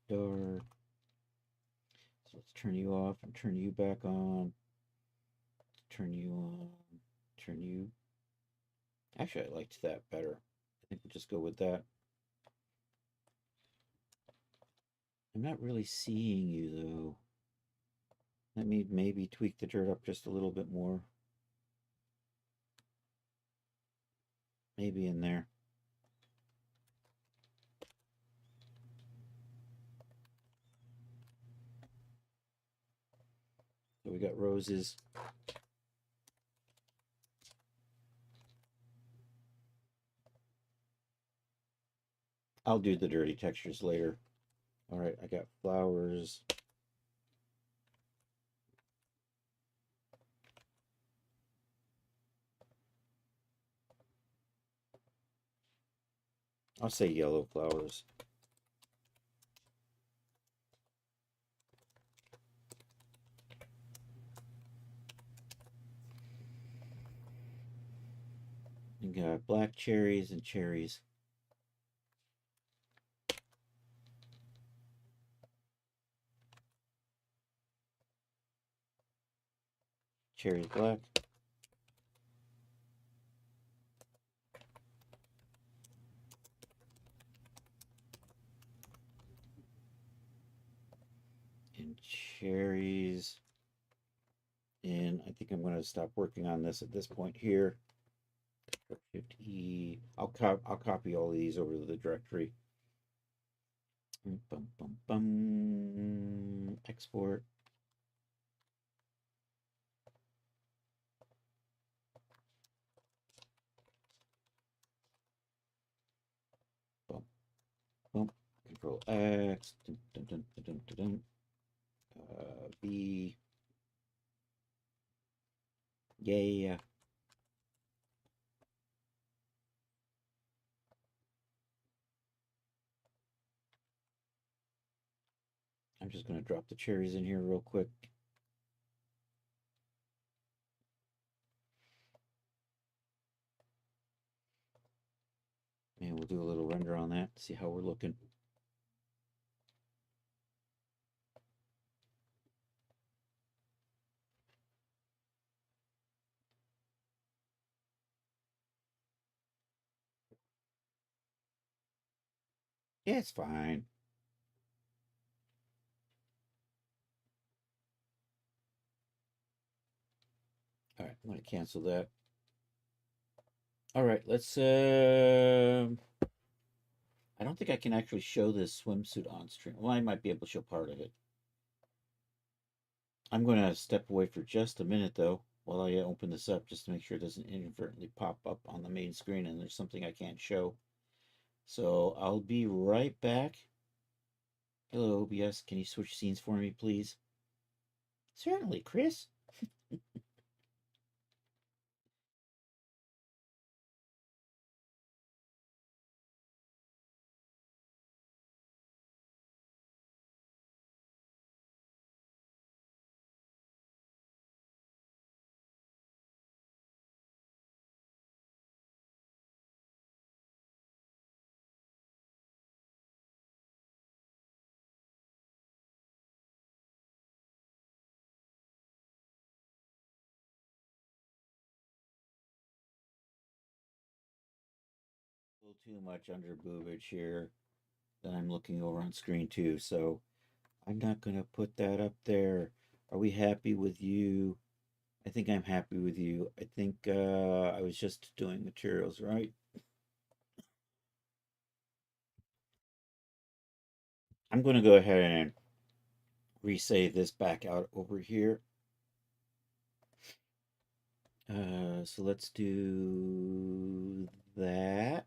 dark. So let's turn you off and turn you back on. Turn you on. Turn you. Actually, I liked that better. I think we'll just go with that. I'm not really seeing you though. Let me maybe tweak the dirt up just a little bit more. Maybe in there. So we got roses. I'll do the dirty textures later. All right, I got flowers. I'll say yellow flowers. You got black cherries and cherries. Cherries black. And cherries. And I think I'm going to stop working on this at this point here. Shift E. I'll copy all of these over to the directory. Bum, bum, bum. Export. Bum, bum. Control X. Dun, dun, dun, dun, dun, dun. B. Yeah. I'm just going to drop the cherries in here real quick. And we'll do a little render on that, see how we're looking. Yeah, it's fine. All right, I'm going to cancel that. All right, let's I don't think I can actually show this swimsuit on stream. Well, I might be able to show part of it. I'm going to step away for just a minute, though, while I open this up, just to make sure it doesn't inadvertently pop up on the main screen and there's something I can't show. So I'll be right back. Hello, OBS. Can you switch scenes for me, please? Certainly, Chris. A little too much under boobage here that I'm looking over on screen too, so I'm not going to put that up there. Are we happy with you? I think I'm happy with you. I think I was just doing materials, right? I'm going to go ahead and resave this back out over here. So let's do that.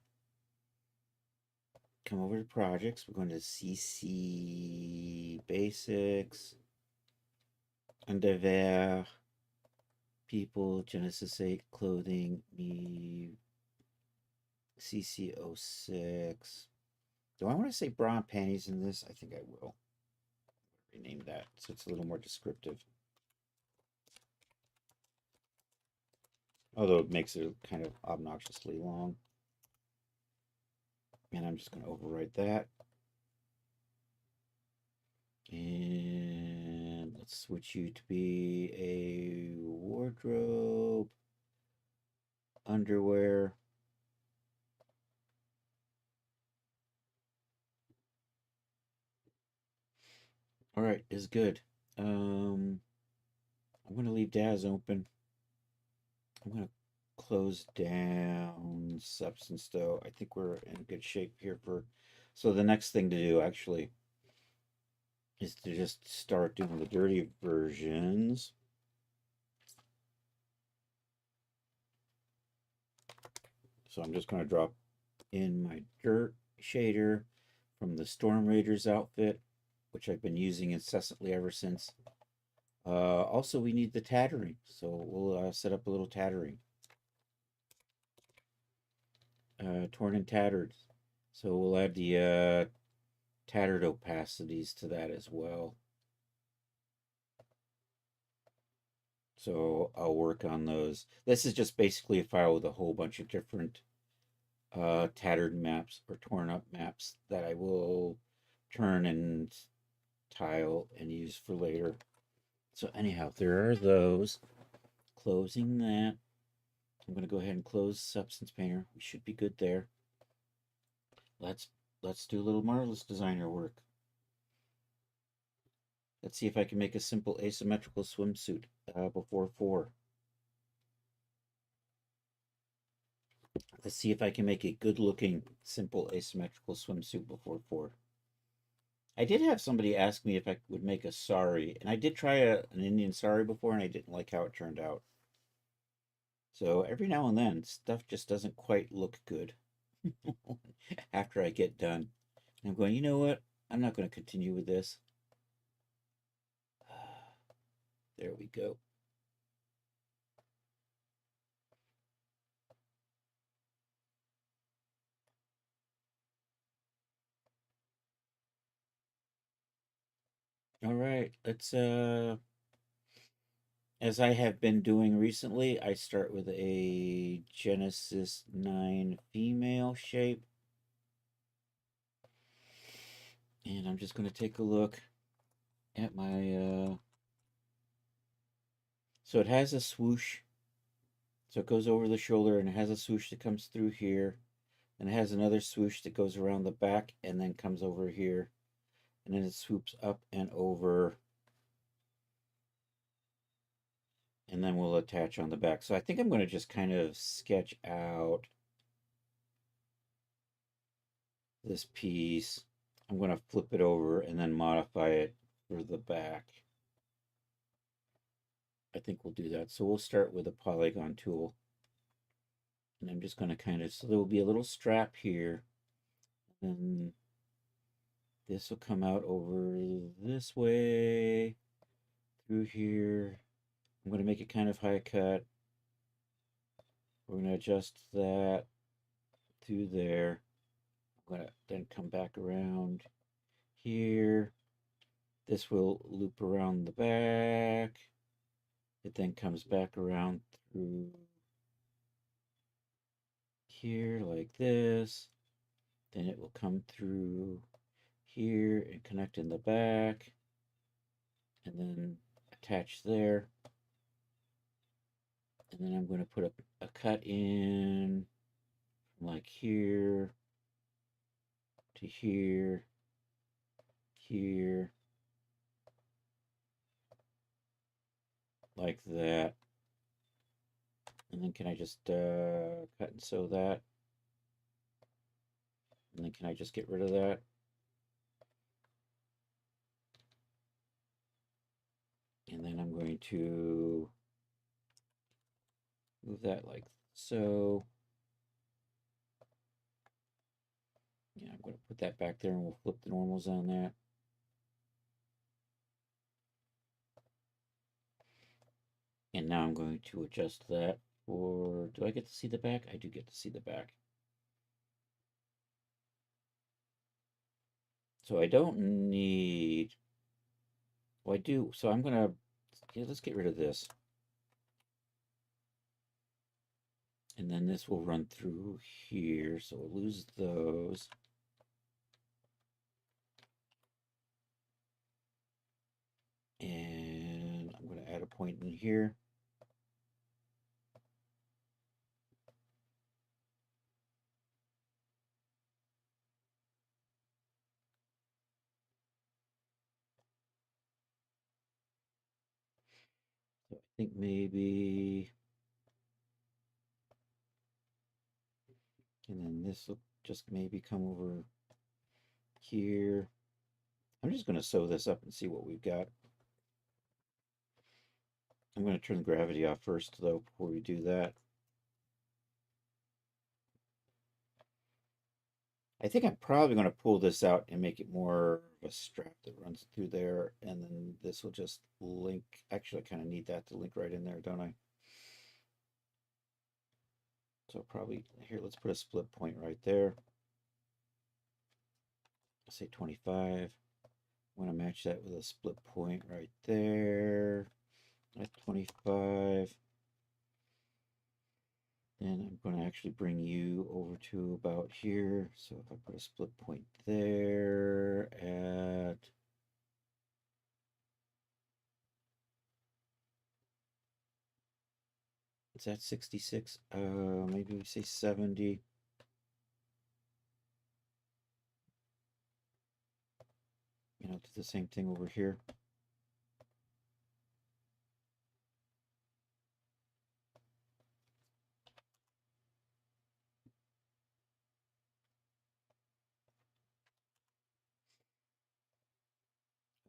Come over to projects. We're going to CC Basics, Underwear, People, Genesis 8, Clothing, Me, CC06. Do I want to say bra and panties in this? I think I will. Rename that so it's a little more descriptive. Although it makes it kind of obnoxiously long. And I'm just going to overwrite that. And let's switch you to be a wardrobe, underwear. All right, is good. I'm going to leave Daz open. I'm going to close down Substance, though. I think we're in good shape here for... So the next thing to do, actually, is to just start doing the dirty versions. So I'm just going to drop in my dirt shader. from the Storm Raiders outfit, which I've been using incessantly ever since. Also, we need the tattering, so we'll set up a little tattering. Torn and tattered. So we'll add the tattered opacities to that as well. So I'll work on those. This is just basically a file with a whole bunch of different tattered maps or torn up maps that I will turn and tile and use for later. So anyhow, there are those. Closing that. I'm going to go ahead and close Substance Painter. We should be good there. Let's do a little Marvelous Designer work. Let's see if I can make a simple asymmetrical swimsuit before 4. Let's see if I can make a good-looking, simple asymmetrical swimsuit before 4. I did have somebody ask me if I would make a sari, and I did try an Indian sari before, and I didn't like how it turned out. So every now and then, stuff just doesn't quite look good after I get done. And I'm going, you know what? I'm not going to continue with this. There we go. All right, let's as I have been doing recently, I start with a Genesis 9 female shape. And I'm just going to take a look at my so it has a swoosh. So it goes over the shoulder and it has a swoosh that comes through here. And it has another swoosh that goes around the back and then comes over here. And then it swoops up and over. And then we'll attach on the back. So I think I'm going to just kind of sketch out this piece. I'm going to flip it over and then modify it for the back. I think we'll do that. So we'll start with a polygon tool. And I'm just going to kind of, so there will be a little strap here. And this will come out over this way, through here. I'm going to make it kind of high cut. We're going to adjust that through there. I'm going to then come back around here. This will loop around the back. It then comes back around through here like this. Then it will come through here and connect in the back. And then attach there. And then I'm going to put a cut in from like here to here, here, like that. And then can I just cut and sew that? And then can I just get rid of that? And then I'm going to move that like so. Yeah, I'm going to put that back there and we'll flip the normals on that. And now I'm going to adjust that for, do I get to see the back? I do get to see the back. So I don't need, well I do, so I'm going to, yeah, let's get rid of this. And then this will run through here, so we'll lose those. And I'm going to add a point in here. So I think maybe, and then this will just maybe come over here. I'm just going to sew this up and see what we've got. I'm going to turn the gravity off first, though, before we do that. I think I'm probably going to pull this out and make it more of a strap that runs through there, and then this will just link. Actually, I kind of need that to link right in there, don't I? So probably here, let's put a split point right there. I'll say 25. I want to match that with a split point right there at 25. And I'm going to actually bring you over to about here. So if I put a split point there at, is that 66? Maybe we say 70. You know, do the same thing over here.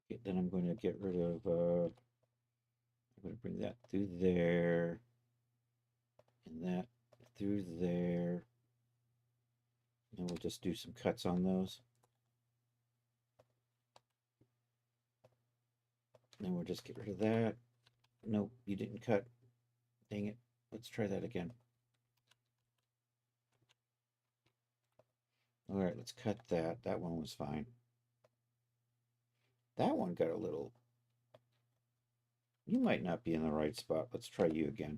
Okay, then I'm going to get rid of, I'm going to bring that through there, and that through there. And we'll just do some cuts on those. And we'll just get rid of that. Nope, you didn't cut. Dang it. Let's try that again. All right, let's cut that. That one was fine. That one got a little... You might not be in the right spot. Let's try you again.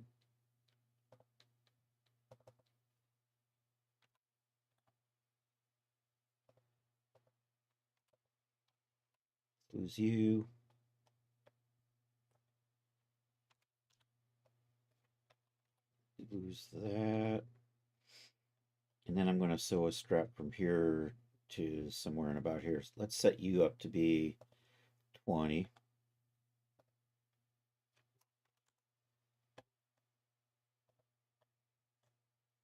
Lose you. Lose that. And then I'm going to sew a strap from here to somewhere in about here. Let's set you up to be 20.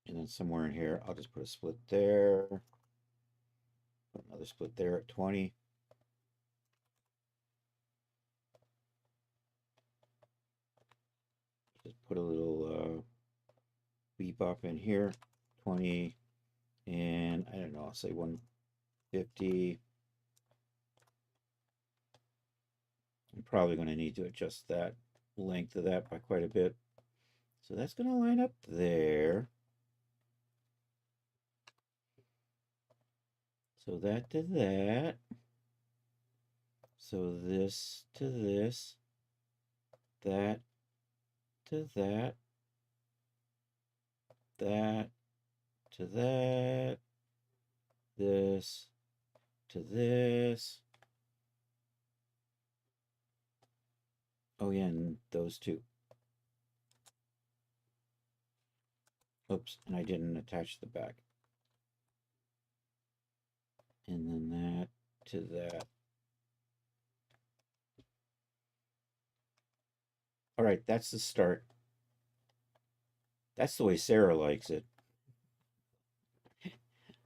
And then somewhere in here, I'll just put a split there. Put another split there at 20. Just put a little beep up in here, 20, and I don't know, I'll say 150. I'm probably going to need to adjust that length of that by quite a bit. So that's going to line up there. So that to that. So this to this. That to that. That to that. This to this. Oh yeah, and those two. Oops, and I didn't attach the back. And then that to that. All right, that's the start. That's the way Sarah likes it.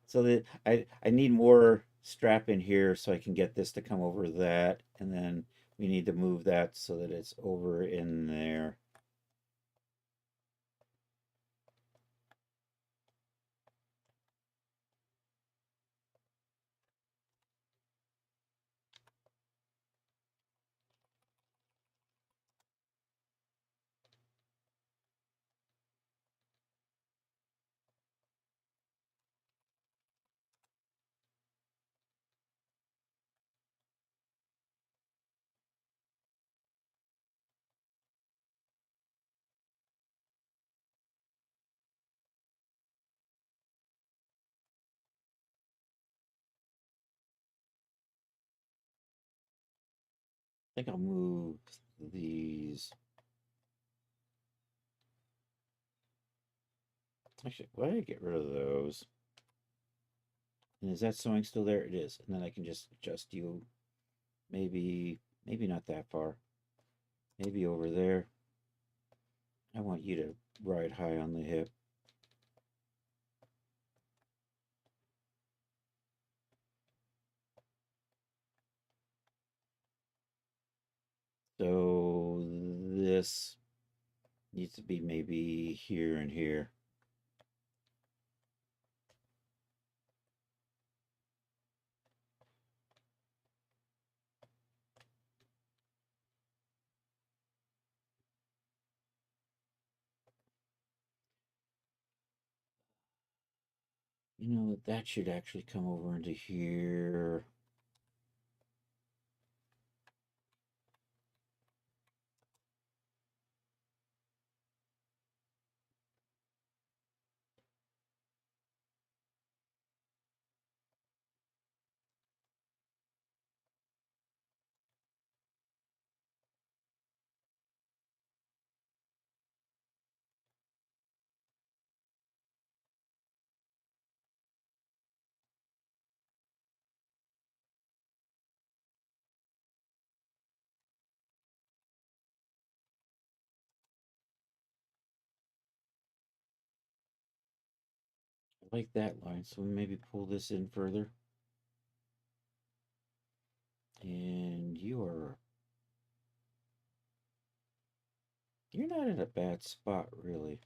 So that I need more strap in here so I can get this to come over that, and then we need to move that so that it's over in there. I think I'll move these. Actually, why did I get rid of those? And is that sewing still there? It is. And then I can just adjust you maybe not that far. Maybe over there. I want you to ride high on the hip. So this needs to be maybe here and here. You know, that should actually come over into here. I like that line, so maybe pull this in further. And you're not in a bad spot, really.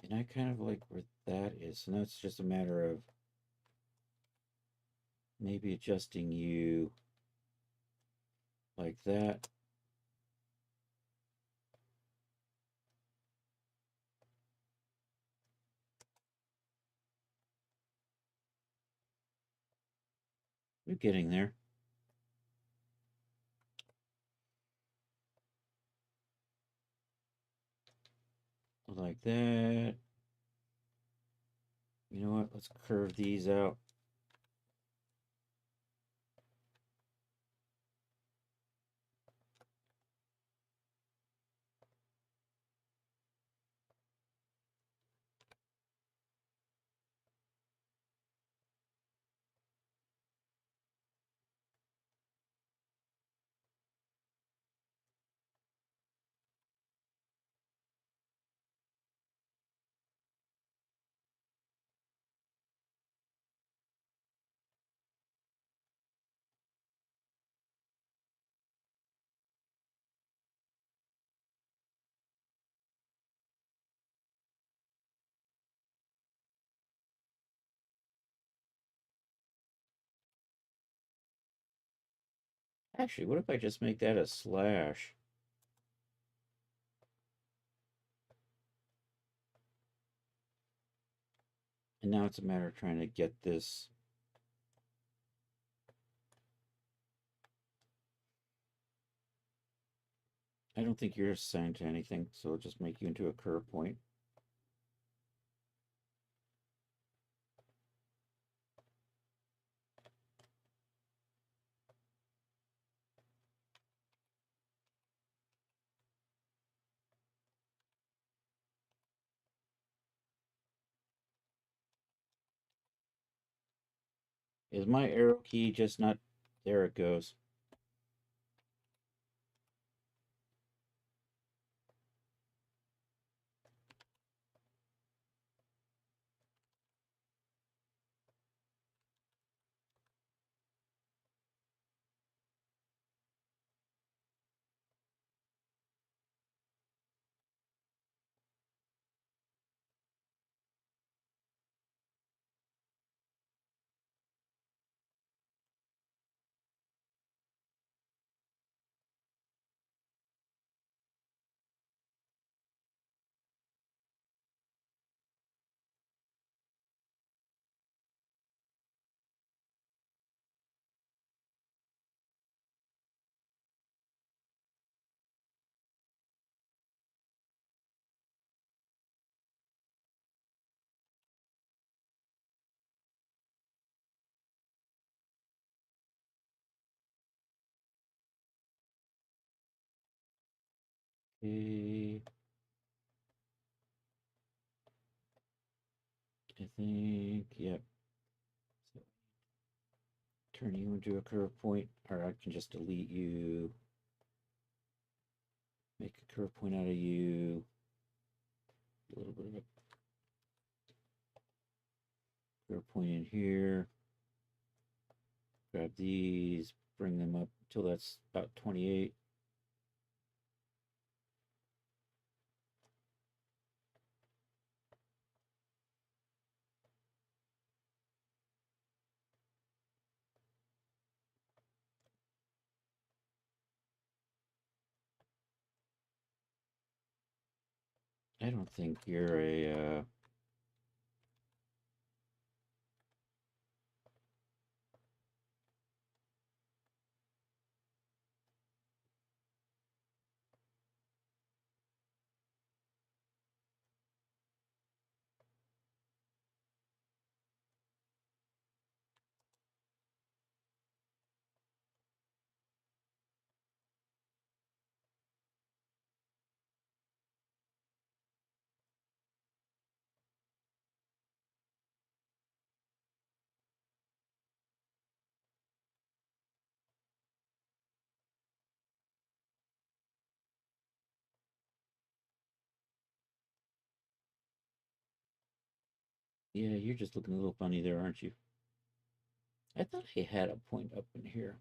And I kind of like where that is. And that's just a matter of maybe adjusting you like that. You're getting there. Like that. You know what? Let's curve these out. Actually, what if I just make that a slash? And now it's a matter of trying to get this. I don't think you're assigned to anything, so I'll just make you into a curve point. Is my arrow key just not... There it goes. Okay. I think, yep. So turn you into a curve point, or I can just delete you. Make a curve point out of you. A little bit of a curve point in here. Grab these, bring them up until that's about 28. I don't think you're a, yeah, you're just looking a little funny there, aren't you? I thought I had a point up in here.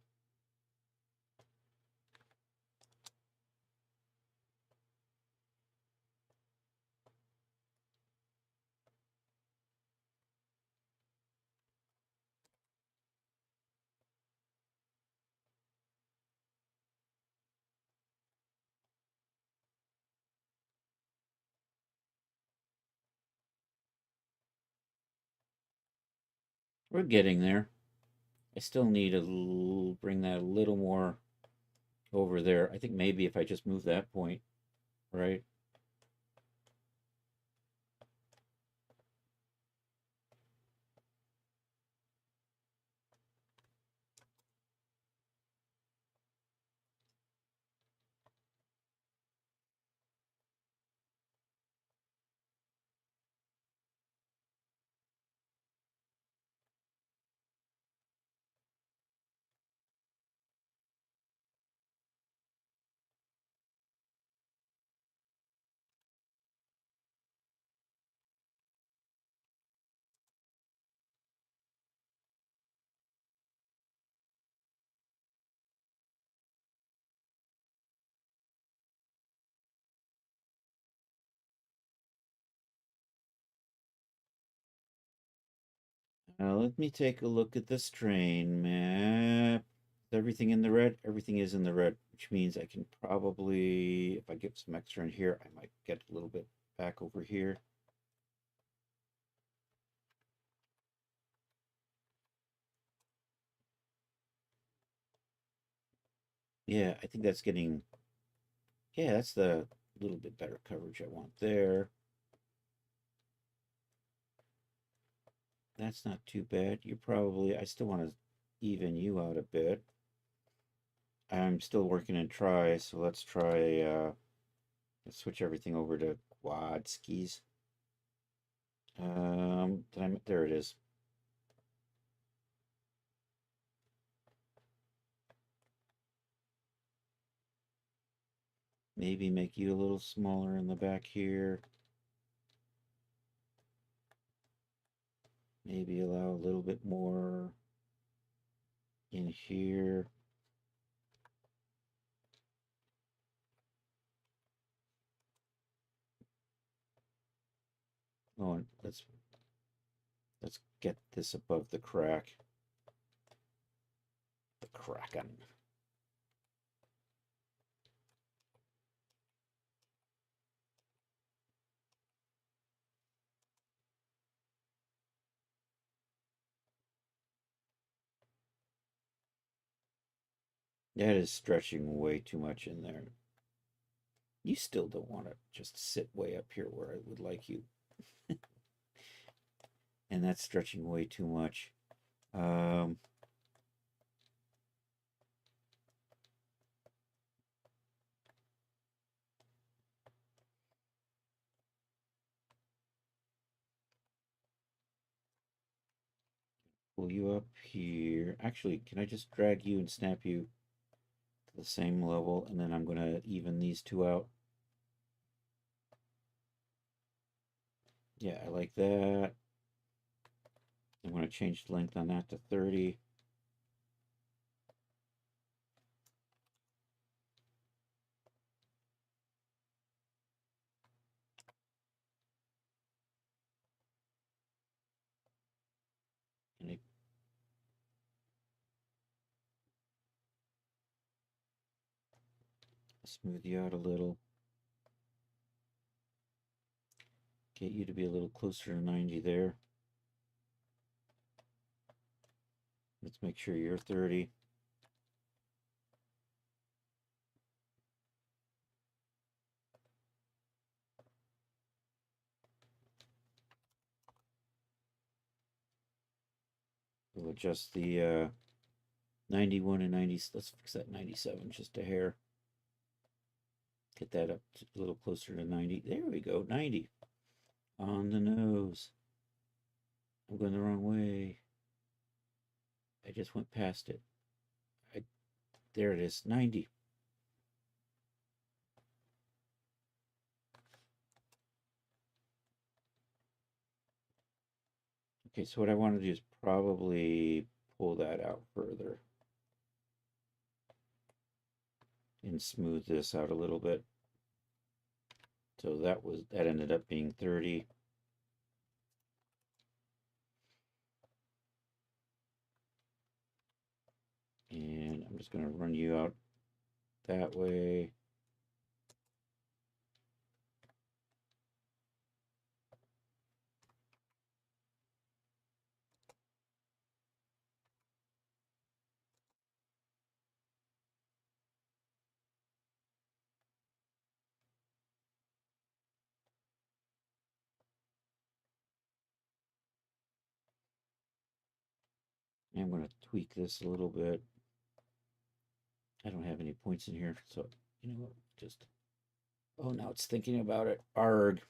We're getting there. I still need to bring that a little more over there. I think maybe if I just move that point, right? Now let me take a look at this train map. Is everything in the red? Everything is in the red, which means I can probably, if I get some extra in here, I might get a little bit back over here. Yeah, I think that's getting, yeah, that's the little bit better coverage I want there. That's not too bad. You probably, I still want to even you out a bit. I'm still working in try, so let's try, let's switch everything over to quad skis. There it is. Maybe make you a little smaller in the back here. Maybe allow a little bit more in here. Oh, and let's get this above the crack. The Kraken. That is stretching way too much in there. You still don't want to just sit way up here where I would like you. And that's stretching way too much. Pull you up here. Actually, can I just drag you and snap you to the same level, and then I'm going to even these two out. Yeah, I like that. I'm going to change the length on that to 30. And smooth you out a little. Get you to be a little closer to 90 there. Let's make sure you're 30. We'll adjust the 91 and 90. Let's fix that 97 just a hair. Get that up a little closer to 90. There we go, 90. On the nose. I'm going the wrong way. I just went past it. There it is, 90. Okay, so what I want to do is probably pull that out further and smooth this out a little bit. So that ended up being 30. And I'm just going to run you out that way. And I'm going to tweak this a little bit. I don't have any points in here, so you know what? Just, oh, now it's thinking about it. Arg.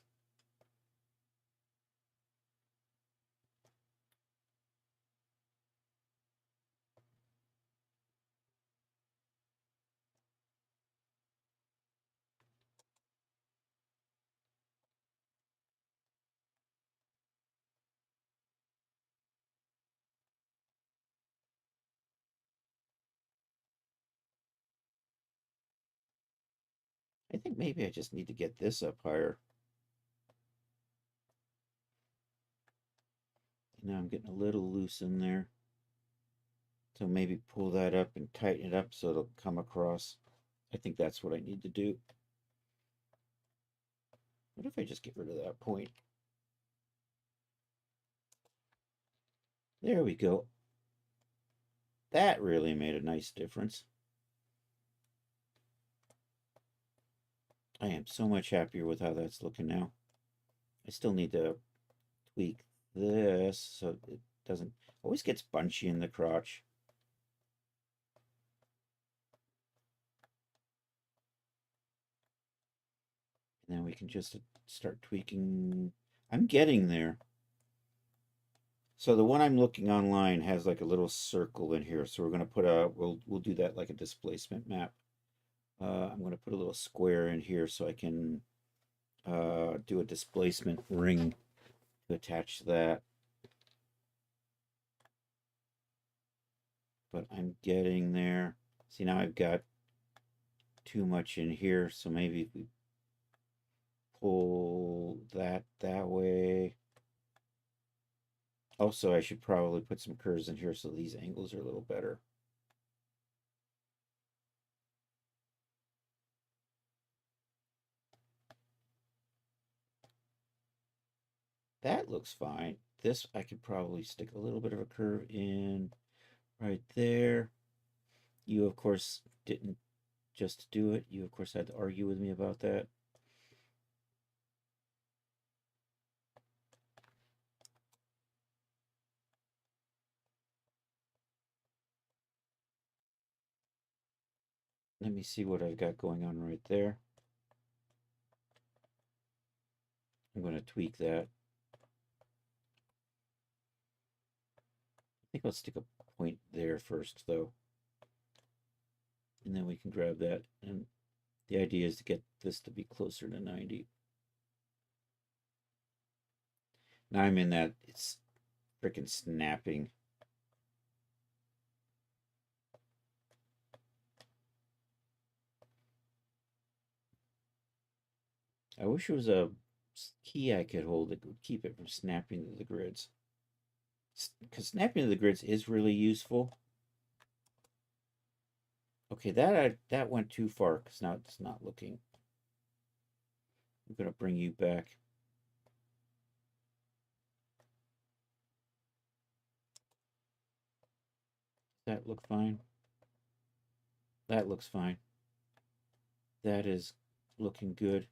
I think maybe I just need to get this up higher. Now I'm getting a little loose in there. So maybe pull that up and tighten it up so it'll come across. I think that's what I need to do. What if I just get rid of that point? There we go. That really made a nice difference. I am so much happier with how that's looking now. I still need to tweak this so it doesn't always gets bunchy in the crotch. And then we can just start tweaking. I'm getting there. So the one I'm looking online has like a little circle in here. So we're going to put we'll do that like a displacement map. I'm going to put a little square in here so I can do a displacement ring to attach to that. But I'm getting there. See, now I've got too much in here, so maybe if we pull that way. Also, I should probably put some curves in here so these angles are a little better. That looks fine. This, I could probably stick a little bit of a curve in right there. You, of course, didn't just do it. You, of course, had to argue with me about that. Let me see what I've got going on right there. I'm going to tweak that. I think I'll stick a point there first, though. And then we can grab that. And the idea is to get this to be closer to 90. Now I'm in that, it's freaking snapping. I wish there was a key I could hold that would keep it from snapping to the grids. Because snapping to the grids is really useful. Okay, that went too far because now it's not looking. I'm going to bring you back. That look fine? That looks fine. That is looking good.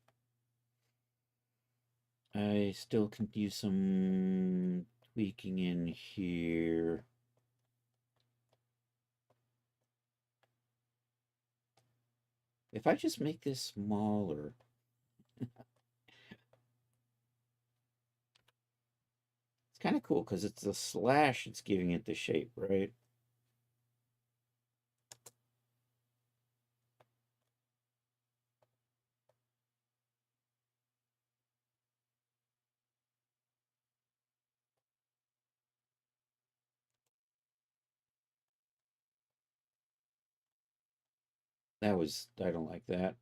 I still can use some tweaking in here. If I just make this smaller, it's kind of cool because it's the slash it's giving it the shape, right? I don't like that.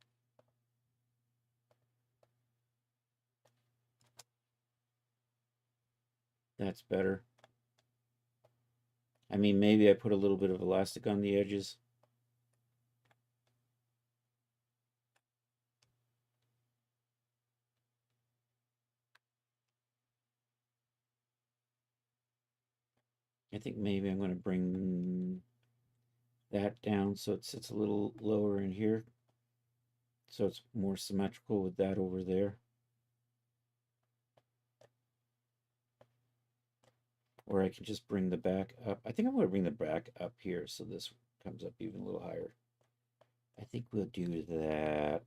That's better. I mean, maybe I put a little bit of elastic on the edges. I think maybe I'm going to bring that down so it sits a little lower in here. So it's more symmetrical with that over there. Or I can just bring the back up. I think I'm going to bring the back up here so this comes up even a little higher. I think we'll do that.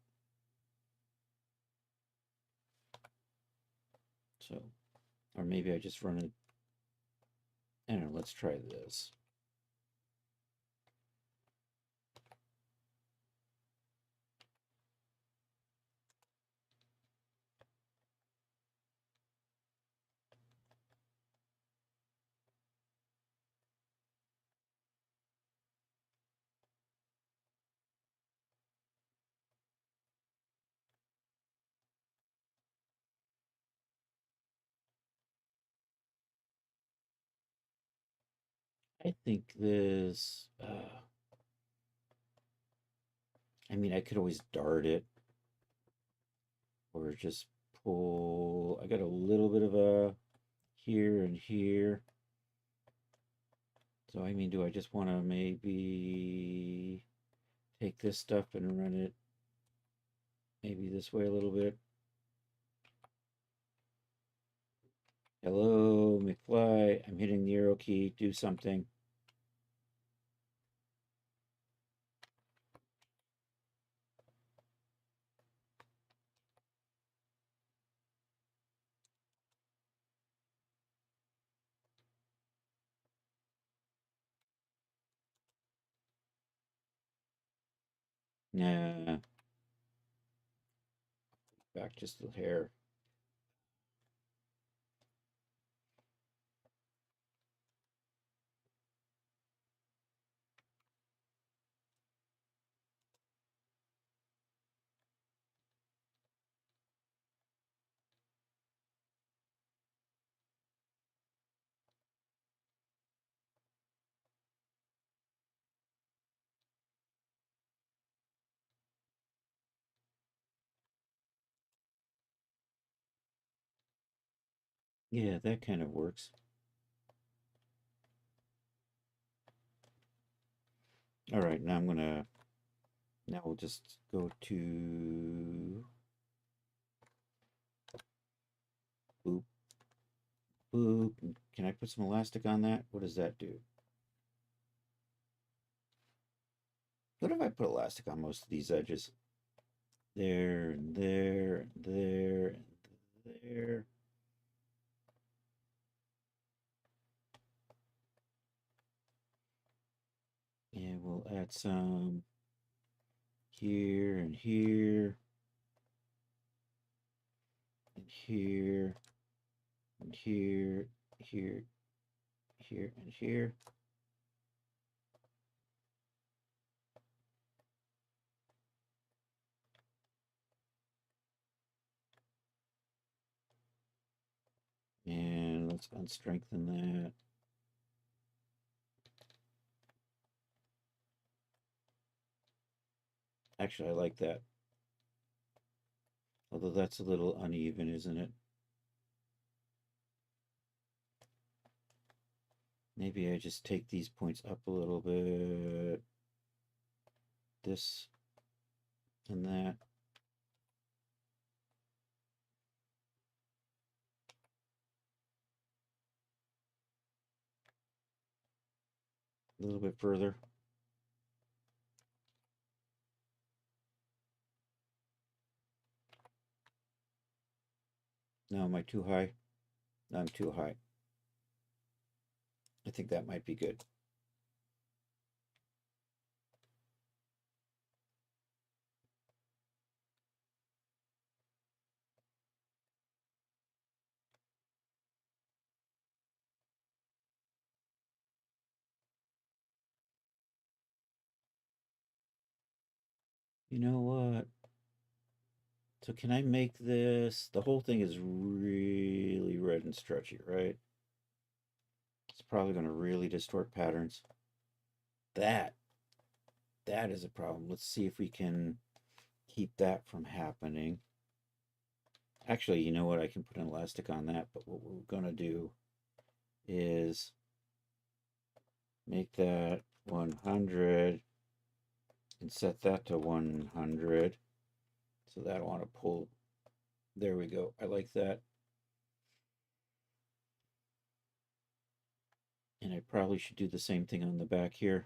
So, or maybe I just run it. I don't know, let's try this. I think this, I mean, I could always dart it or just pull. I got a little bit of a here and here. So, I mean, do I just want to maybe take this stuff and run it maybe this way a little bit? Hello, McFly. I'm hitting the arrow key. Do something. Nah. Back just a hair. Yeah, that kind of works. All right, now now we'll just go to boop, boop. Can I put some elastic on that? What does that do? What if I put elastic on most of these edges? There, and there, and there, and there. And we'll add some here and here and here and here, here, here, and here. And let's unstrengthen that. Actually, I like that. Although that's a little uneven, isn't it? Maybe I just take these points up a little bit. This and that. A little bit further. No, am I too high? No, I'm too high. I think that might be good. You know what? So can I make this? The whole thing is really red and stretchy, right? It's probably going to really distort patterns. That is a problem. Let's see if we can keep that from happening. Actually, you know what? I can put an elastic on that, but what we're going to do is make that 100 and set that to 100. So that I want to pull. There we go. I like that. And I probably should do the same thing on the back here.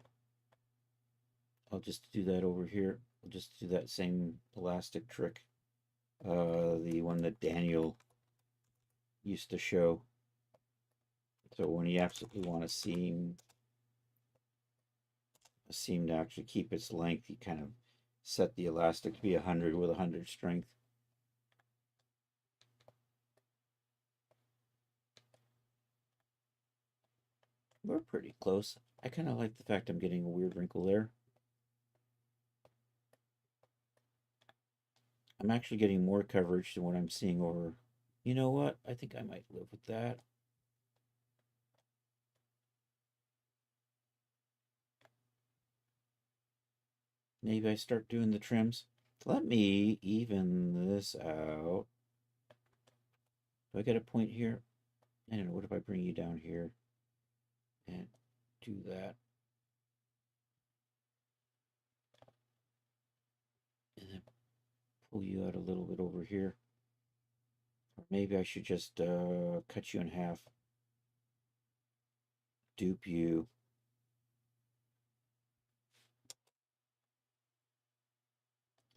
I'll just do that over here. I'll just do that same elastic trick. The one that Daniel used to show. So when you absolutely want a seam to actually keep its length, you kind of set the elastic to be 100 with 100 strength. We're pretty close. I kind of like the fact I'm getting a weird wrinkle there. I'm actually getting more coverage than what I'm seeing over. You know what? I think I might live with that. Maybe I start doing the trims. Let me even this out. Do I get a point here? I don't know. What if I bring you down here and do that? And then pull you out a little bit over here. Or maybe I should just cut you in half. Dupe you.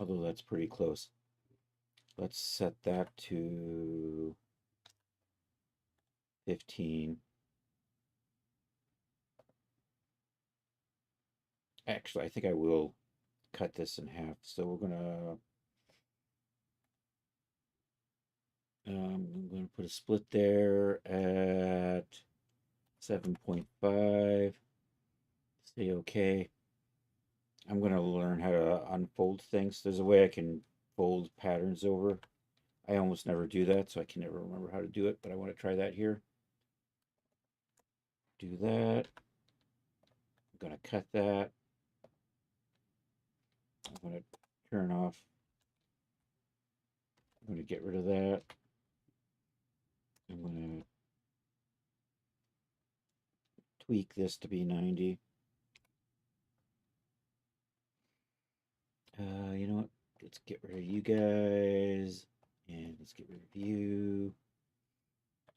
Although that's pretty close. Let's set that to 15. Actually, I think I will cut this in half. So we're gonna I'm gonna put a split there at 7.5. Say okay. I'm gonna learn how to unfold things. There's a way I can fold patterns over. I almost never do that, so I can never remember how to do it, but I want to try that here. Do that. I'm gonna cut that. I'm going to turn off. I'm going to get rid of that. I'm going to tweak this to be 90. You know what? Let's get rid of you guys. And let's get rid of you.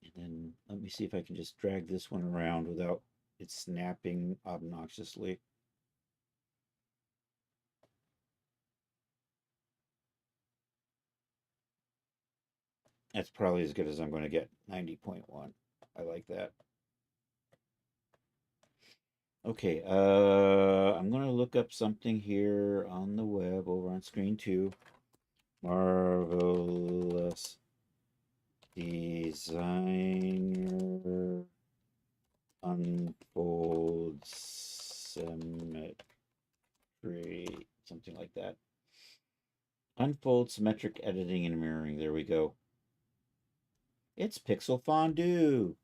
And then let me see if I can just drag this one around without it snapping obnoxiously. That's probably as good as I'm going to get. 90.1. I like that. Okay, I'm going to look up something here on the web over on screen 2. Marvelous Designer Unfold Symmetry, something like that. Unfold symmetric editing and mirroring. There we go. It's Pixel Fondue.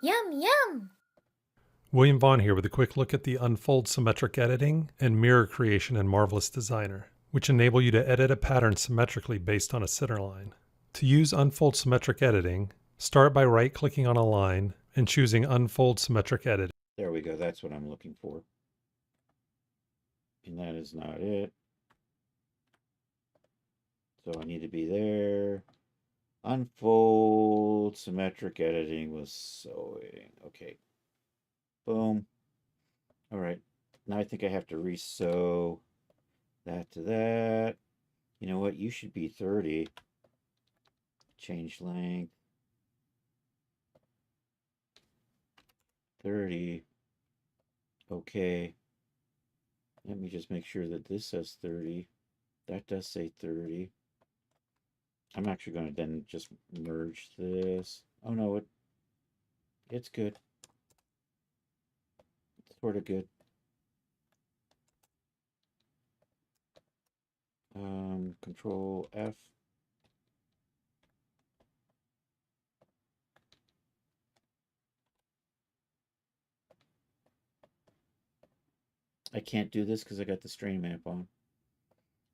Yum, yum. William Vaughn here with a quick look at the Unfold Symmetric Editing and Mirror Creation in Marvelous Designer, which enable you to edit a pattern symmetrically based on a center line. To use Unfold Symmetric Editing, start by right-clicking on a line and choosing Unfold Symmetric Editing. There we go. That's what I'm looking for. And that is not it. So I need to be there. Unfold Symmetric Editing was sewing. Okay. Boom. All right. Now I think I have to resew that to that. You know what? You should be 30. Change length. 30. Okay. Let me just make sure that this says 30. That does say 30. I'm actually going to then just merge this. Oh no, it's good. It's sort of good. Control F. I can't do this because I got the strain map on.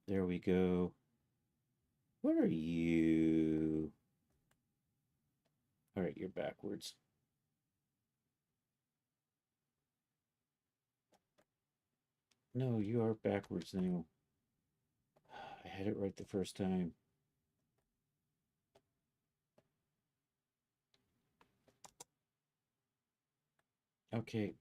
There we go. What are you? All right, you're backwards. No, you are backwards now. I had it right the first time. Okay.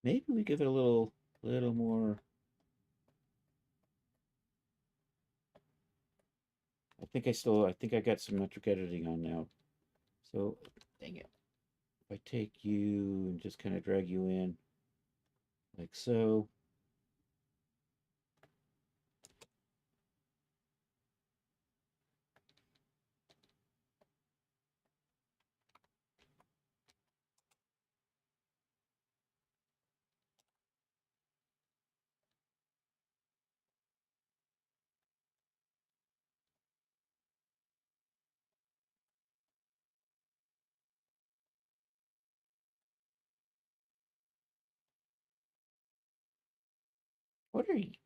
Maybe we give it a little more. I think I got symmetric editing on now. So, dang it. If I take you and just kind of drag you in like so.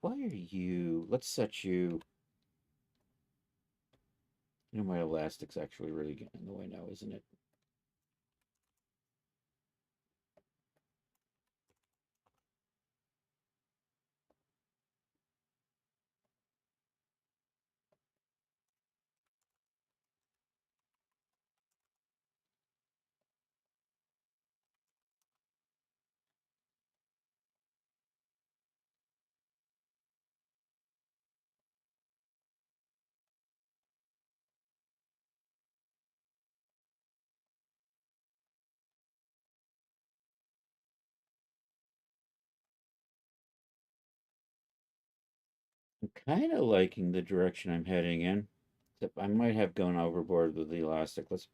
Why are you? Let's set you. You know, my elastic's actually really getting in the way now, isn't it? I'm kind of liking the direction I'm heading in. Except I might have gone overboard with the elastic. Let's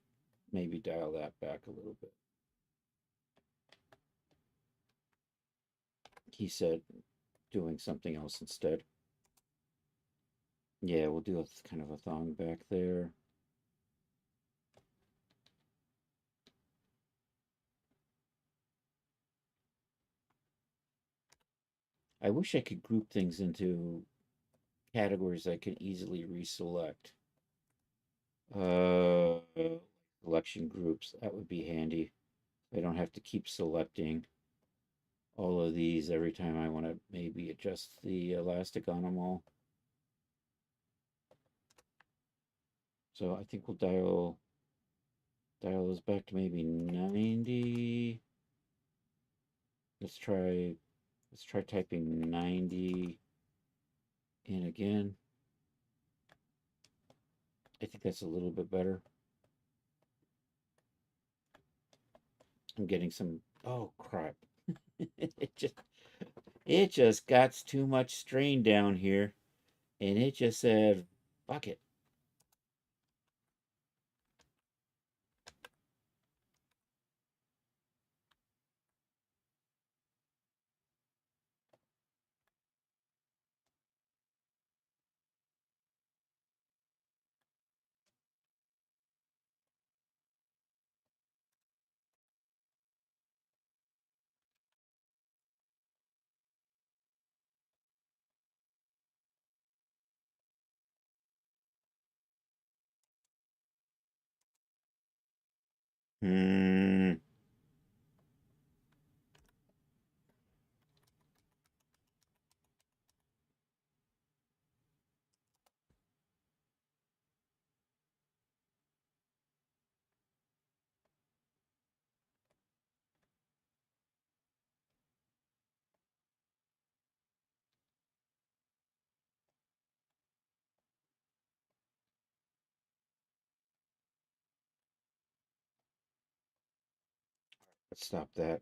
maybe dial that back a little bit. He said doing something else instead. Yeah, we'll do a kind of a thong back there. I wish I could group things into categories I could easily reselect. Selection groups, that would be handy. I don't have to keep selecting all of these every time I want to maybe adjust the elastic on them all. So I think we'll dial those back to maybe 90. Let's try typing 90 in again. I think that's a little bit better. I'm getting some, oh crap. it just got too much strain down here, and it just said, fuck it. Hmm. Let's stop that.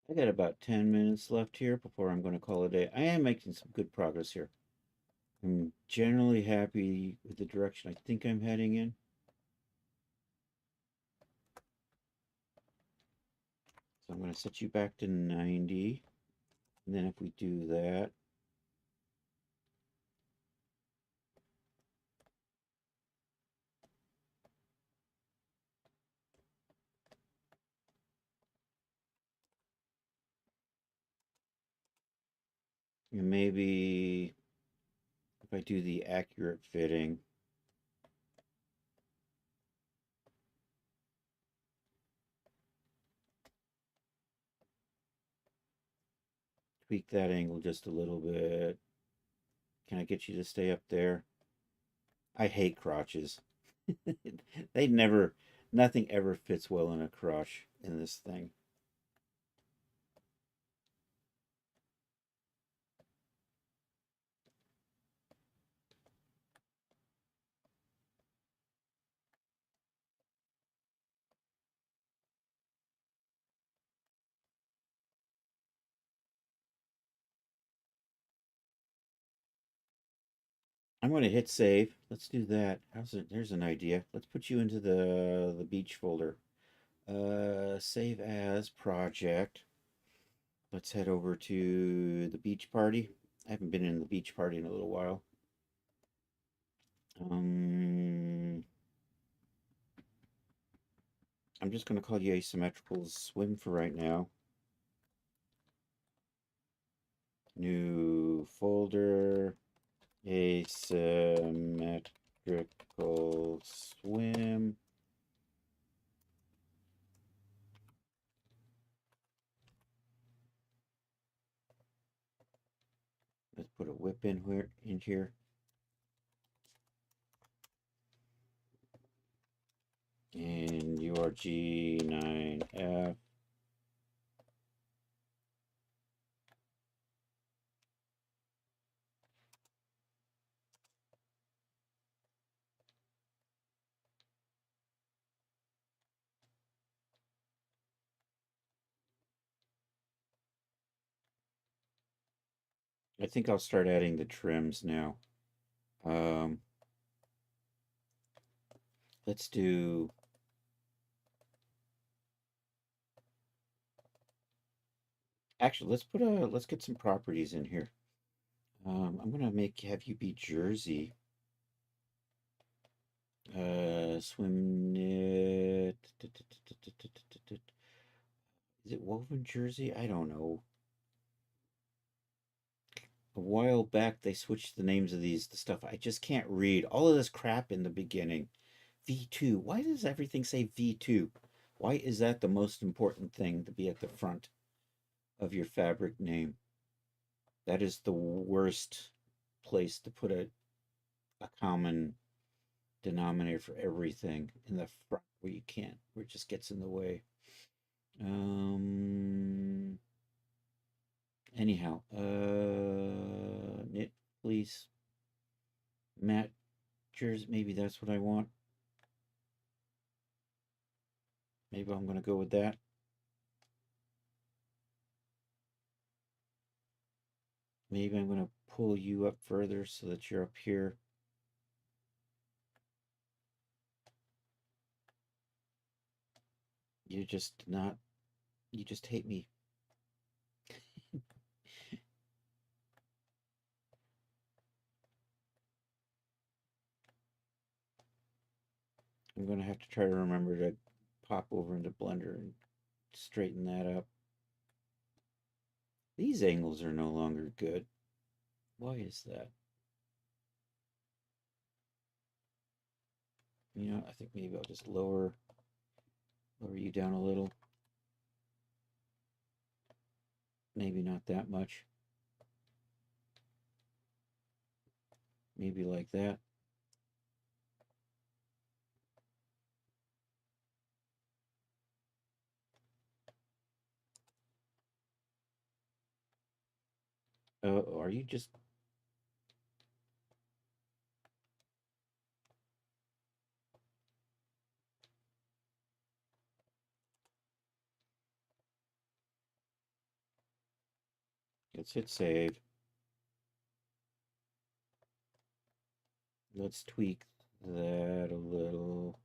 I got about 10 minutes left here before I'm going to call it a day. I am making some good progress here. I'm generally happy with the direction I think I'm heading in. So I'm going to set you back to 90. And then if we do that, and maybe if I do the accurate fitting, tweak that angle just a little bit. Can I get you to stay up there? I hate crotches. They never, nothing ever fits well in a crotch in this thing. I'm going to hit save. Let's do that. How's it? There's an idea. Let's put you into the beach folder. Save as project. Let's head over to the beach party. I haven't been in the beach party in a little while. I'm just going to call you asymmetrical swim for right now. New folder, asymmetrical swim. Let's put a whip in here. And URG9F. I think I'll start adding the trims now. Let's do. Actually, let's get some properties in here. I'm gonna have you be Jersey. Swim knit. Is it woven Jersey? I don't know. A while back they switched the names of the stuff. I just can't read all of this crap in the beginning. V2. Why does everything say V2? Why is that the most important thing to be at the front of your fabric name? That is the worst place to put a common denominator for everything in the front where it just gets in the way. Anyhow, knit, please. Matte jersey, maybe that's what I want. Maybe I'm going to go with that. Maybe I'm going to pull you up further so that you're up here. You just hate me. I'm going to have to try to remember to pop over into Blender and straighten that up. These angles are no longer good. Why is that? You know, I think maybe I'll just lower you down a little. Maybe not that much. Maybe like that. Are you just... Let's hit save. Let's tweak that a little.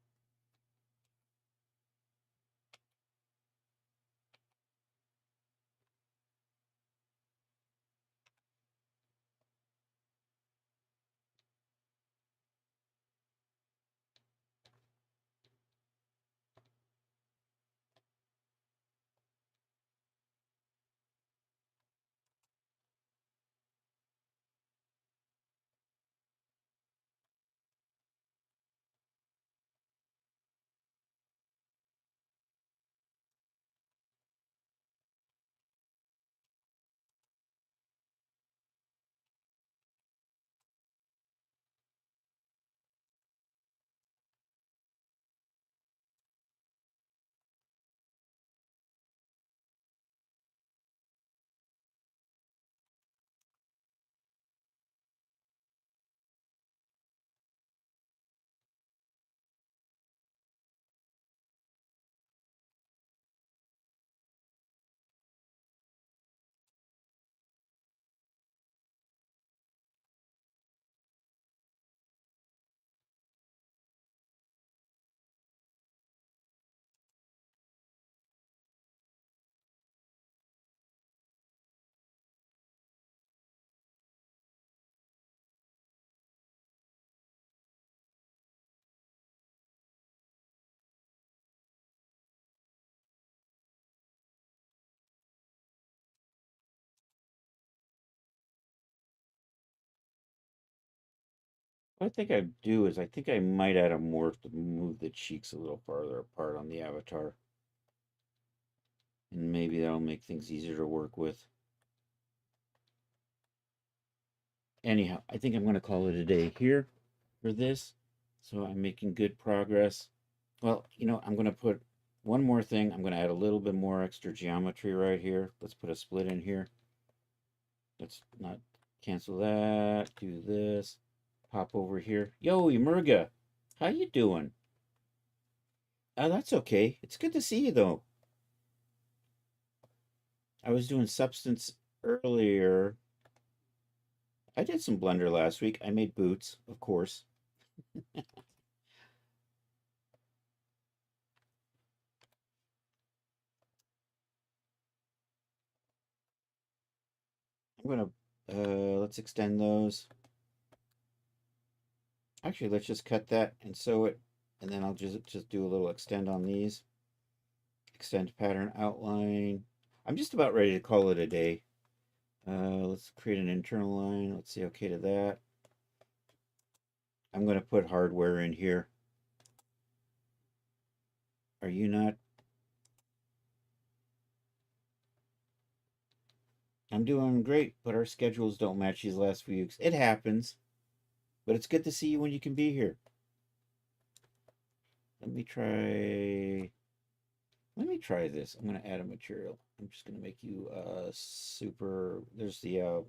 What I think I'd do is I think I might add a morph to move the cheeks a little farther apart on the avatar. And maybe that'll make things easier to work with. Anyhow, I think I'm going to call it a day here for this. So I'm making good progress. Well, you know, I'm going to put one more thing. I'm going to add a little bit more extra geometry right here. Let's put a split in here. Let's not cancel that. Do this. Pop over here. Yo, Emerga, how you doing? Oh, that's okay. It's good to see you, though. I was doing Substance earlier. I did some Blender last week. I made boots, of course. I'm gonna let's extend those. Actually, let's just cut that and sew it, and then I'll just do a little extend on these. Extend pattern outline. I'm just about ready to call it a day. Let's create an internal line. Let's say okay to that. I'm gonna put hardware in here. Are you not? I'm doing great, but our schedules don't match these last few weeks. It happens, but it's good to see you when you can be here. Let me try this. I'm going to add a material. I'm just going to make you super, there's the,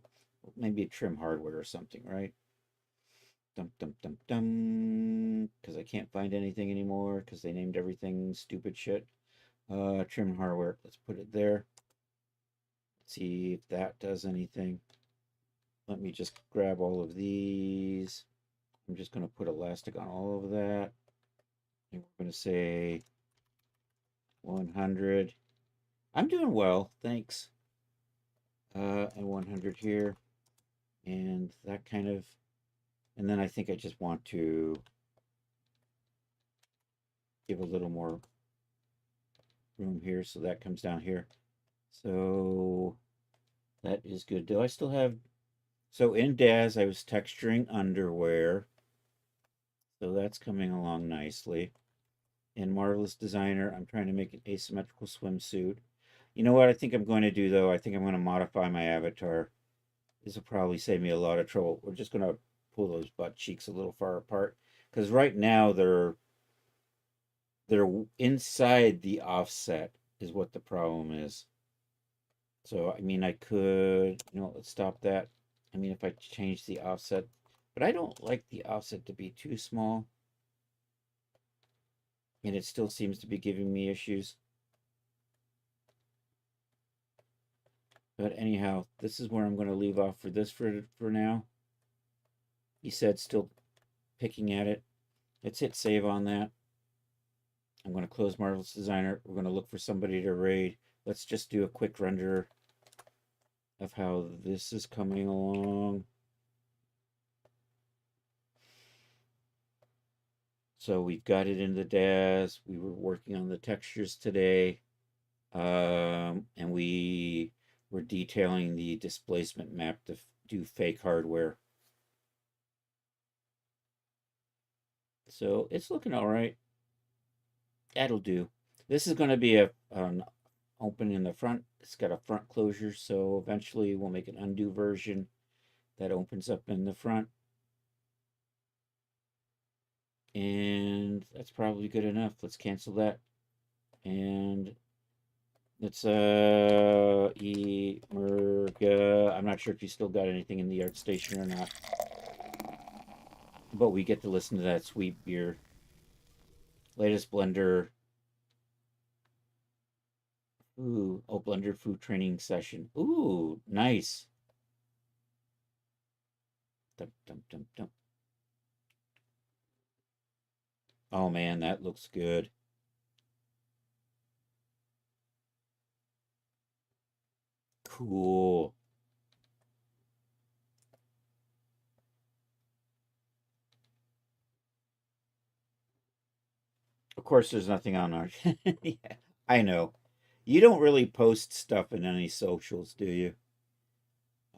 maybe a trim hardware or something, right? Dum, dum, dum, dum, because I can't find anything anymore because they named everything stupid shit. Trim hardware, let's put it there. Let's see if that does anything. Let me just grab all of these. I'm just going to put elastic on all of that. And we're going to say 100. I'm doing well, thanks. And 100 here. And that kind of, and then I think I just want to give a little more room here, so that comes down here. So that is good. Do I still have, so in Daz I was texturing underwear, so that's coming along nicely. In Marvelous Designer I'm trying to make an asymmetrical swimsuit. You know what I think I'm going to do though? I think I'm going to modify my avatar. This will probably save me a lot of trouble. We're just going to pull those butt cheeks a little far apart, because right now they're inside the offset is what the problem is. So I mean I could, let's stop that. I mean, if I change the offset, but I don't like the offset to be too small, and it still seems to be giving me issues. But anyhow, this is where I'm going to leave off for this for now. He said still picking at it. Let's hit save on that. I'm going to close Marvelous Designer. We're going to look for somebody to raid. Let's just do a quick render of how this is coming along. So we've got it in the Daz. We were working on the textures today. And we were detailing the displacement map to do fake hardware. So it's looking all right. That'll do. This is going to be an open in the front. It's got a front closure, so eventually we'll make an undo version that opens up in the front. And that's probably good enough. Let's cancel that. And let's Emerga. I'm not sure if you still got anything in the ArtStation or not. But we get to listen to that sweet beer. Latest Blender. Ooh, oh, Blender food training session. Ooh, nice. Dum, dum, dum, dum. Oh man, that looks good. Cool. Of course, there's nothing on our. Yeah, I know. You don't really post stuff in any socials, do you?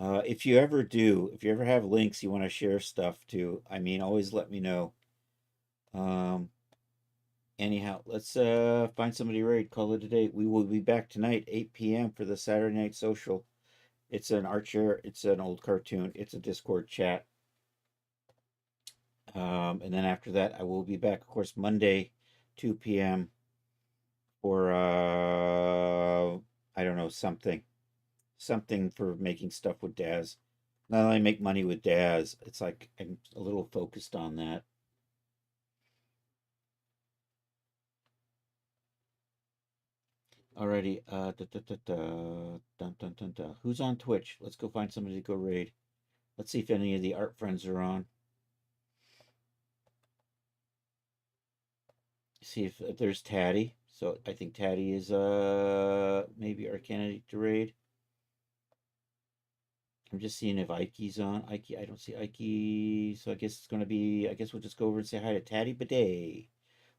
If you ever do, if you ever have links you want to share stuff to, I mean, always let me know. Anyhow, let's find somebody to raid. Call it a day. We will be back tonight, 8 p.m. for the Saturday Night Social. It's an Archer. It's an old cartoon. It's a Discord chat. And then after that, I will be back, of course, Monday, 2 p.m. for I don't know, something for making stuff with Daz. Not only make money with Daz, it's like I'm a little focused on that. Alrighty, who's on Twitch? Let's go find somebody to go raid. Let's see if any of the art friends are on. See if there's Taddy. So I think Taddy is maybe our candidate to raid. I'm just seeing if Ike's on. Ike, I don't see Ike, so I guess it's gonna be. I guess we'll just go over and say hi to Taddy Bidet.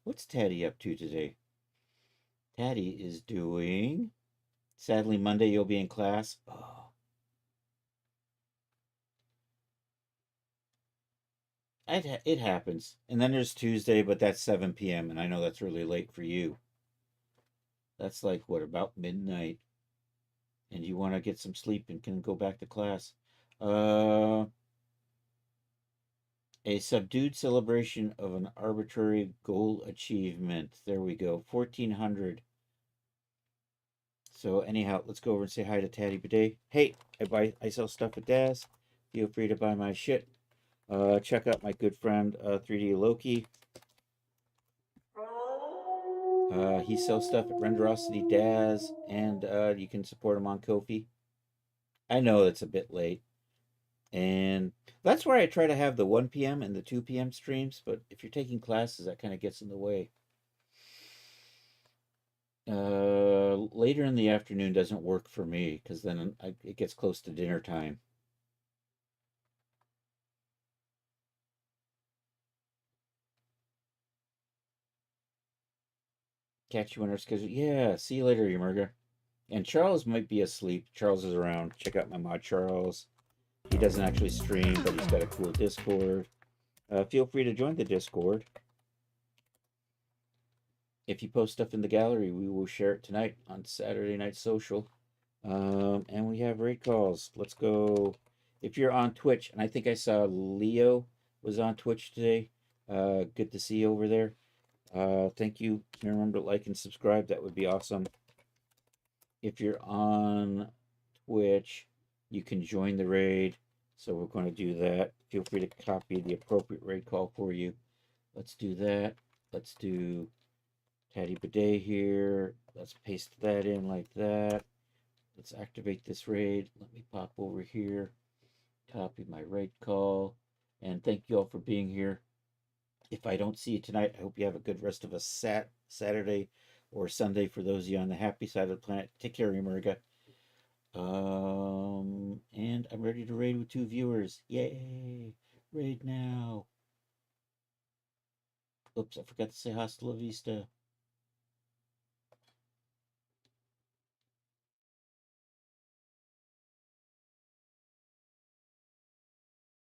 What's Taddy up to today? Taddy is doing. Sadly, Monday you'll be in class. Oh. It happens. And then there's Tuesday, but that's 7 p.m. and I know that's really late for you. That's like what, about midnight? And you want to get some sleep and can go back to class. A subdued celebration of an arbitrary goal achievement. There we go. 1400. So anyhow, let's go over and say hi to Taddy Bidet. Hey, I sell stuff at Daz. Feel free to buy my shit. Check out my good friend 3D Loki. He sells stuff at Renderosity Daz, and you can support him on Ko-fi. I know it's a bit late, and that's where I try to have the 1 p.m. and the 2 p.m. streams, but if you're taking classes, that kind of gets in the way. Later in the afternoon doesn't work for me, because then it gets close to dinner time. Catch you on our schedule. Yeah, see you later, Yamurga. And Charles might be asleep. Charles is around. Check out my mod, Charles. He doesn't actually stream, but he's got a cool Discord. Feel free to join the Discord. If you post stuff in the gallery, we will share it tonight on Saturday Night Social. And we have raid calls. Let's go. If you're on Twitch, and I think I saw Leo was on Twitch today. Good to see you over there. Thank you. Remember to like and subscribe. That would be awesome. If you're on Twitch, you can join the raid. So we're going to do that. Feel free to copy the appropriate raid call for you. Let's do that. Let's do Taddy Bidet here. Let's paste that in like that. Let's activate this raid. Let me pop over here. Copy my raid call. And thank you all for being here. If I don't see you tonight, I hope you have a good rest of a Saturday or Sunday for those of you on the happy side of the planet. Take care, Yamurga. And I'm ready to raid with 2 viewers. Yay! Raid now. Oops, I forgot to say hasta la vista.